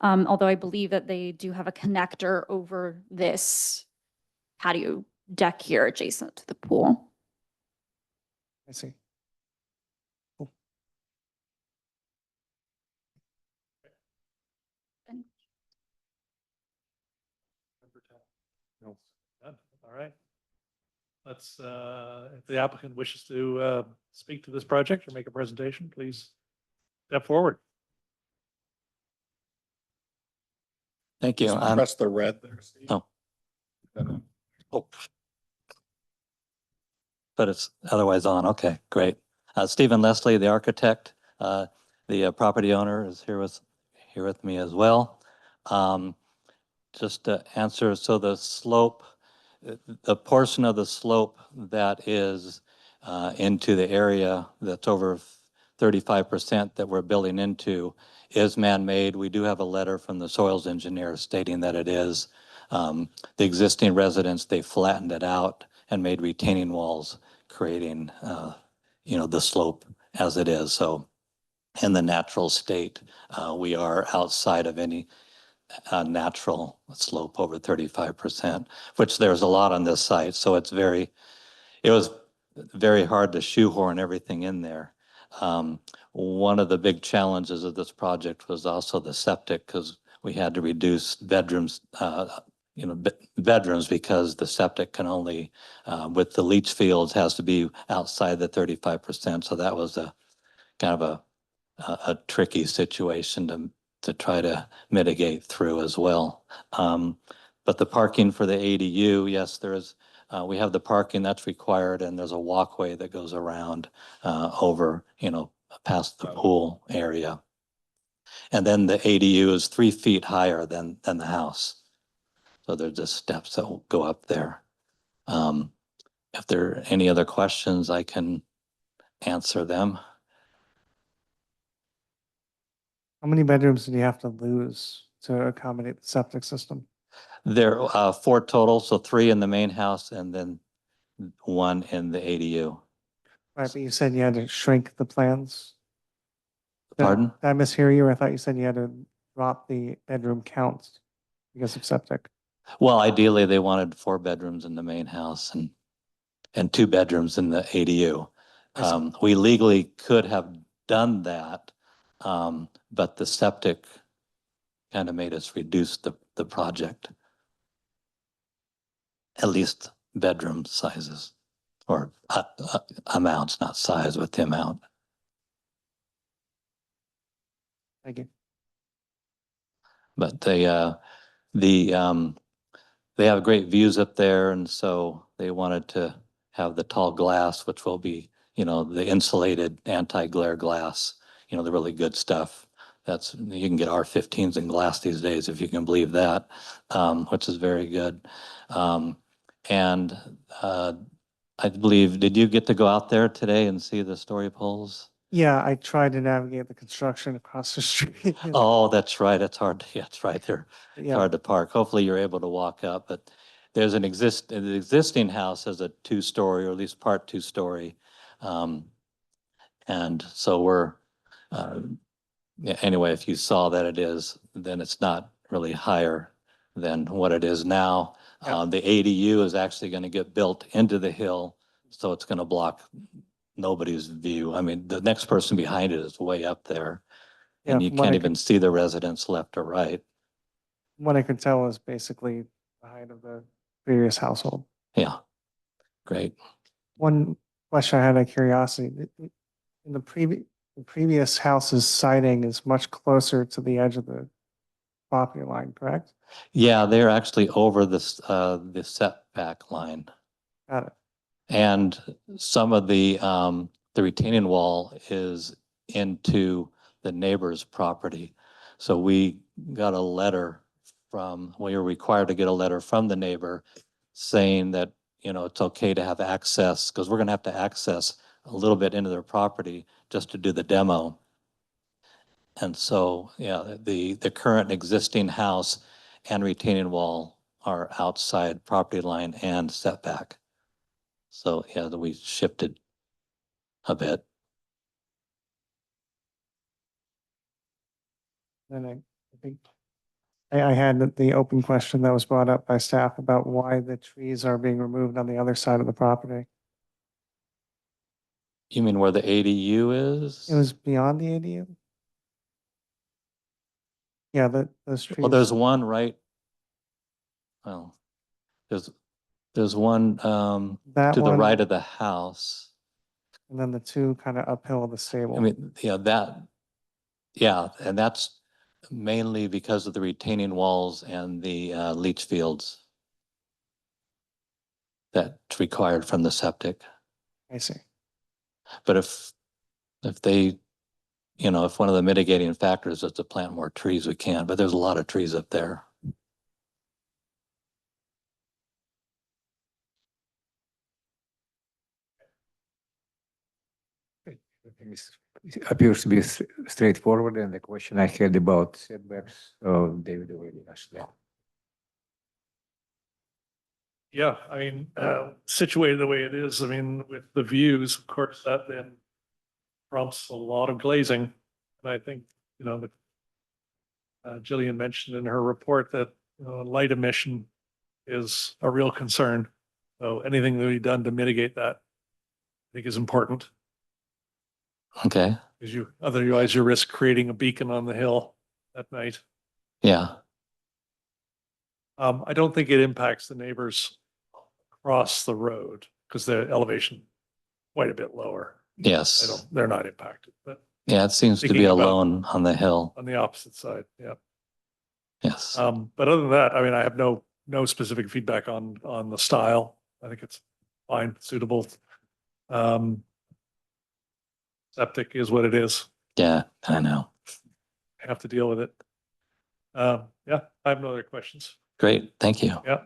Although I believe that they do have a connector over this patio deck here adjacent to the pool. I see. No. Done. All right. Let's, if the applicant wishes to speak to this project or make a presentation, please step forward. Thank you. Press the red there, Steve. Oh. Oh. But it's otherwise on. Okay, great. Stephen Leslie, the architect, the property owner is here with me as well. Just to answer, so the slope, the portion of the slope that is into the area that's over 35% that we're building into is man-made. We do have a letter from the soils engineer stating that it is. The existing residents, they flattened it out and made retaining walls, creating, the slope as it is. So in the natural state, we are outside of any natural slope over 35%, which there's a lot on this site. So it was very hard to shoehorn everything in there. One of the big challenges of this project was also the septic, because we had to reduce bedrooms, bedrooms because the septic can only, with the leach fields, has to be outside the 35%. So that was a kind of a tricky situation to try to mitigate through as well. But the parking for the ADU, yes, there is, we have the parking that's required, and there's a walkway that goes around over, past the pool area. And then the ADU is 3 feet higher than the house. So there's just steps that will go up there. If there are any other questions, I can answer them. How many bedrooms do you have to lose to accommodate the septic system? There are 4 total, so 3 in the main house and then 1 in the ADU. Right, but you said you had to shrink the plans? Pardon? Did I mishear you? I thought you said you had to drop the bedroom counts because of septic. Well, ideally, they wanted 4 bedrooms in the main house and 2 bedrooms in the ADU. We legally could have done that, but the septic kind of made us reduce the project. At least bedroom sizes, or amounts, not size, but the amount. Thank you. But they have great views up there, and so they wanted to have the tall glass, which will be, the insulated anti-glare glass, the really good stuff. You can get R15s in glass these days, if you can believe that, which is very good. I believe, did you get to go out there today and see the story poles? Yeah, I tried to navigate the construction across the street. Oh, that's right. It's hard. Yeah, it's right there. It's Yeah. hard to park. Hopefully you're able to walk up, but there's an the existing house has a 2-story, or at least part 2-story. And so yeah, anyway, if you saw that it is, then it's not really higher than what it is now. Yeah. The ADU is actually going to get built into the hill, so it's going to block nobody's view. I mean, the next person behind it is way up there. And Yeah, you from what can't I even see the residents left or right. What I could tell is basically the height of the previous household. Yeah, great. One question I had out of curiosity, in the previous house's siding is much closer to the edge of the property line, correct? Yeah, they're actually over the setback line. Got it. And some of the retaining wall is into the neighbor's property. So we got a letter we were required to get a letter from the neighbor saying that, it's okay to have access, because we're gonna have to access a little bit into their property just to do the demo. And so, yeah, the current existing house and retaining wall are outside property line and setback. So, yeah, we shifted a bit. Then I think I had the open question that was brought up by staff about why the trees are being removed on the other side of the property. You mean where the ADU is? It was beyond the ADU? Yeah, those trees. Well, there's one right. Well, there's one That to the one. right of the house. And then the two kind of uphill of the stable. I mean, yeah, and that's mainly because of the retaining walls and the leach fields that's required from the septic. I see. But if they, if one of the mitigating factors is to plant more trees, we can, but there's a lot of trees up there. It appears to be straightforward, and the question I had about setbacks, David already asked that. Yeah, I mean, situated the way it is, I mean, with the views, of course, that then prompts a lot of glazing. And I think, Jillian mentioned in her report that light emission is a real concern. So anything that we done to mitigate that, I think is important. Okay, Because otherwise you risk creating a beacon on the hill at night. yeah, I don't think it impacts the neighbors across the road because the elevation quite a bit lower. yes. They're not impacted, but Yeah, it seems to be Thinking about- alone on the hill. on the opposite side, yeah. Yes. But other than that, I mean, I have no specific feedback on the style. I think it's fine, suitable. Septic is what it is. Yeah, I know. Have to deal with it. Yeah, I have no other questions. Great, thank you. Yeah.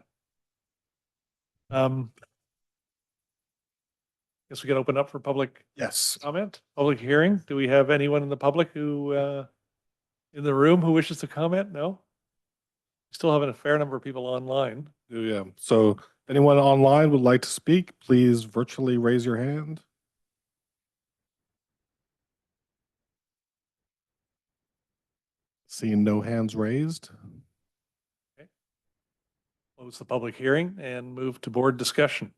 Guess we can open up for public Yes. comment, public hearing. Do we have anyone in the public who, in the room who wishes to comment? No? Still having a fair number of people online. Yeah. So anyone online would like to speak, please virtually raise your hand. Seeing no hands raised. Close the public hearing and move to board discussion.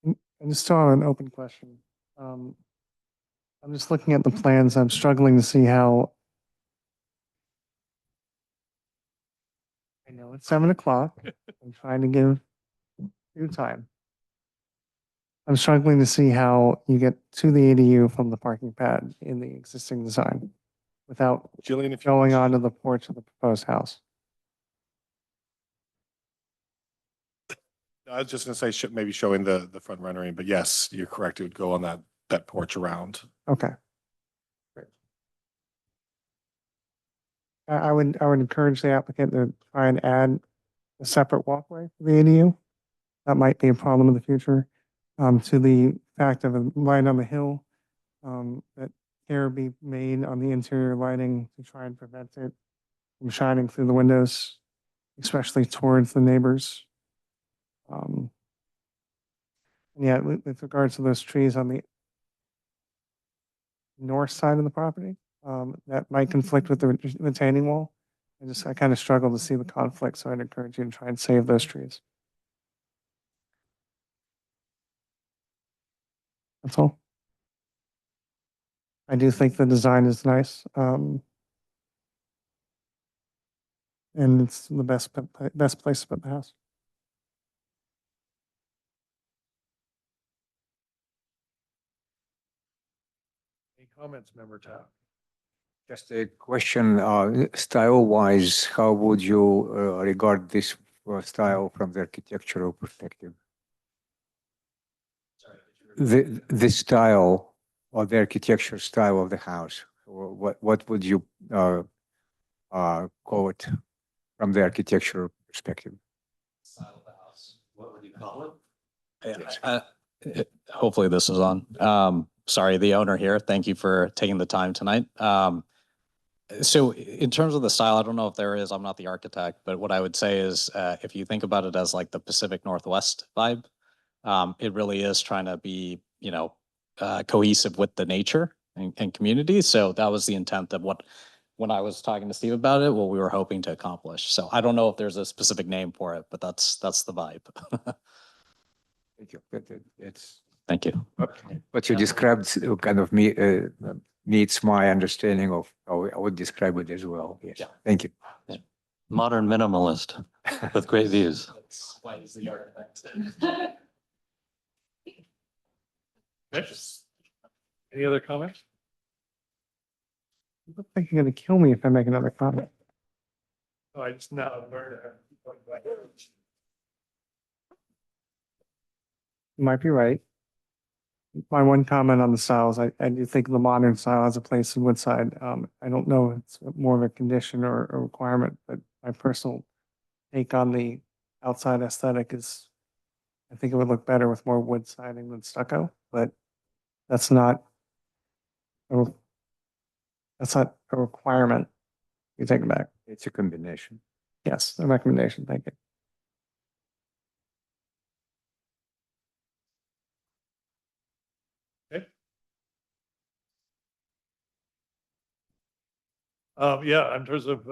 I just still have an open question. I'm just looking at the plans. I'm struggling to see how. I know it's 7:00. I'm trying to give you time. I'm struggling to see how you get to the ADU from the parking pad in the existing design without Jillian, if going onto the porch of the proposed house. I was just gonna say, maybe showing the front rendering, but yes, you're correct. It would go on that porch around. Okay. Great. I would encourage the applicant to try and add a separate walkway for the ADU. That might be a problem in the future, to the fact of a light on the hill, that care be made on the interior lighting to try and prevent it from shining through the windows, especially towards the neighbors. And yeah, with regards to those trees on the north side of the property, that might conflict with the retaining wall. I kind of struggle to see the conflict, so I'd encourage you to try and save those trees. That's all. I do think the design is nice. And it's the best place to put the house. Any comments, Member Tao? Just a question, style-wise, how would you regard this style from the architectural perspective? The style or the architecture style of the house, what would you call it from the architectural perspective? Style of the house, what would you call it? Hopefully this is on. Sorry, the owner here. Thank you for taking the time tonight. So in terms of the style, I don't know if there is, I'm not the architect, but what I would say is if you think about it as like the Pacific Northwest vibe, it really is trying to be, you know, cohesive with the nature and community. So that was the intent of when I was talking to Steve about it, what we were hoping to accomplish. So I don't know if there's a specific name for it, but that's the vibe. Thank you. Thank you. What you described kind of meets my understanding of how I would describe it as well. Yes. Yeah. Thank you. Yeah. Modern minimalist with great views. That's why he's the architect. Okay. Any other comments? You look like you're gonna kill me if I make another comment. Oh, I just now learned. You might be right. My one comment on the styles, I do think the modern style has a place in Woodside. I don't know if it's more of a condition or a requirement, but my personal take on the outside aesthetic is, I think it would look better with more wood siding than stucco, but that's not a requirement. You take it back. It's a combination. Yes, a recommendation. Thank you. Yeah, in terms of,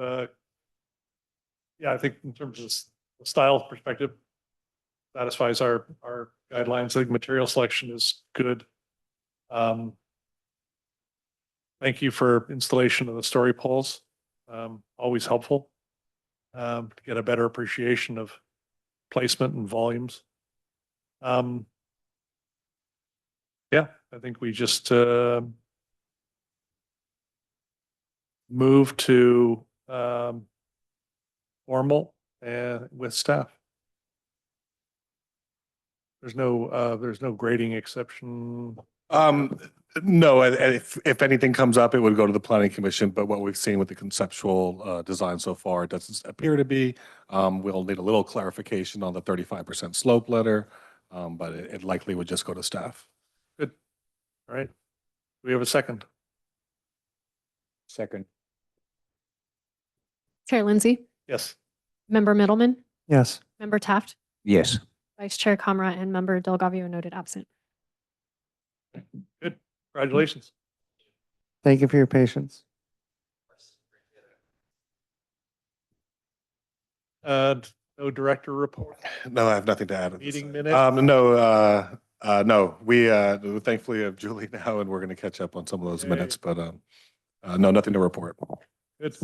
yeah, I think in terms of the style perspective, satisfies our guidelines. I think material selection is good. Thank you for installation of the story poles. Always helpful to get a better appreciation of placement and volumes. Yeah, I think we just move to formal and with staff. There's no grading exception. No, if anything comes up, it would go to the planning commission, but what we've seen with the conceptual design so far, it doesn't appear to be. We'll need a little clarification on the 35% slope letter, but it likely would just go to staff. Good. All right. Do we have a second? Second. Chair Lindsay, Yes. Member Middleman, Yes. Member Taft, Yes. Vice Chair Kamra, and Member Delgavio noted absent. Good. Congratulations. Thank you for your patience. No director report. No, I have nothing to add. on this Meeting side. minutes? No, we thankfully have Julie now, and we're going to catch up on some of those Yay. minutes, but no, nothing to report. Good.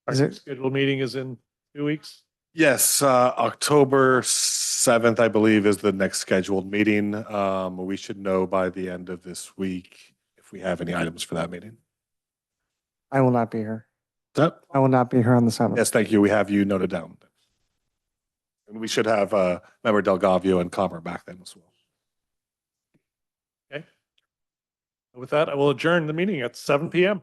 Is Our it- scheduled meeting is in 2 weeks. Yes, October 7th, I believe, is the next scheduled meeting. We should know by the end of this week if we have any items for that meeting. I will not be here. Yep. I will not be here on the 7th. Yes, thank you. We have you noted down. And we should have Member Delgavio and Comer back then as well. Okay. With that, I will adjourn the meeting at 7 p.m.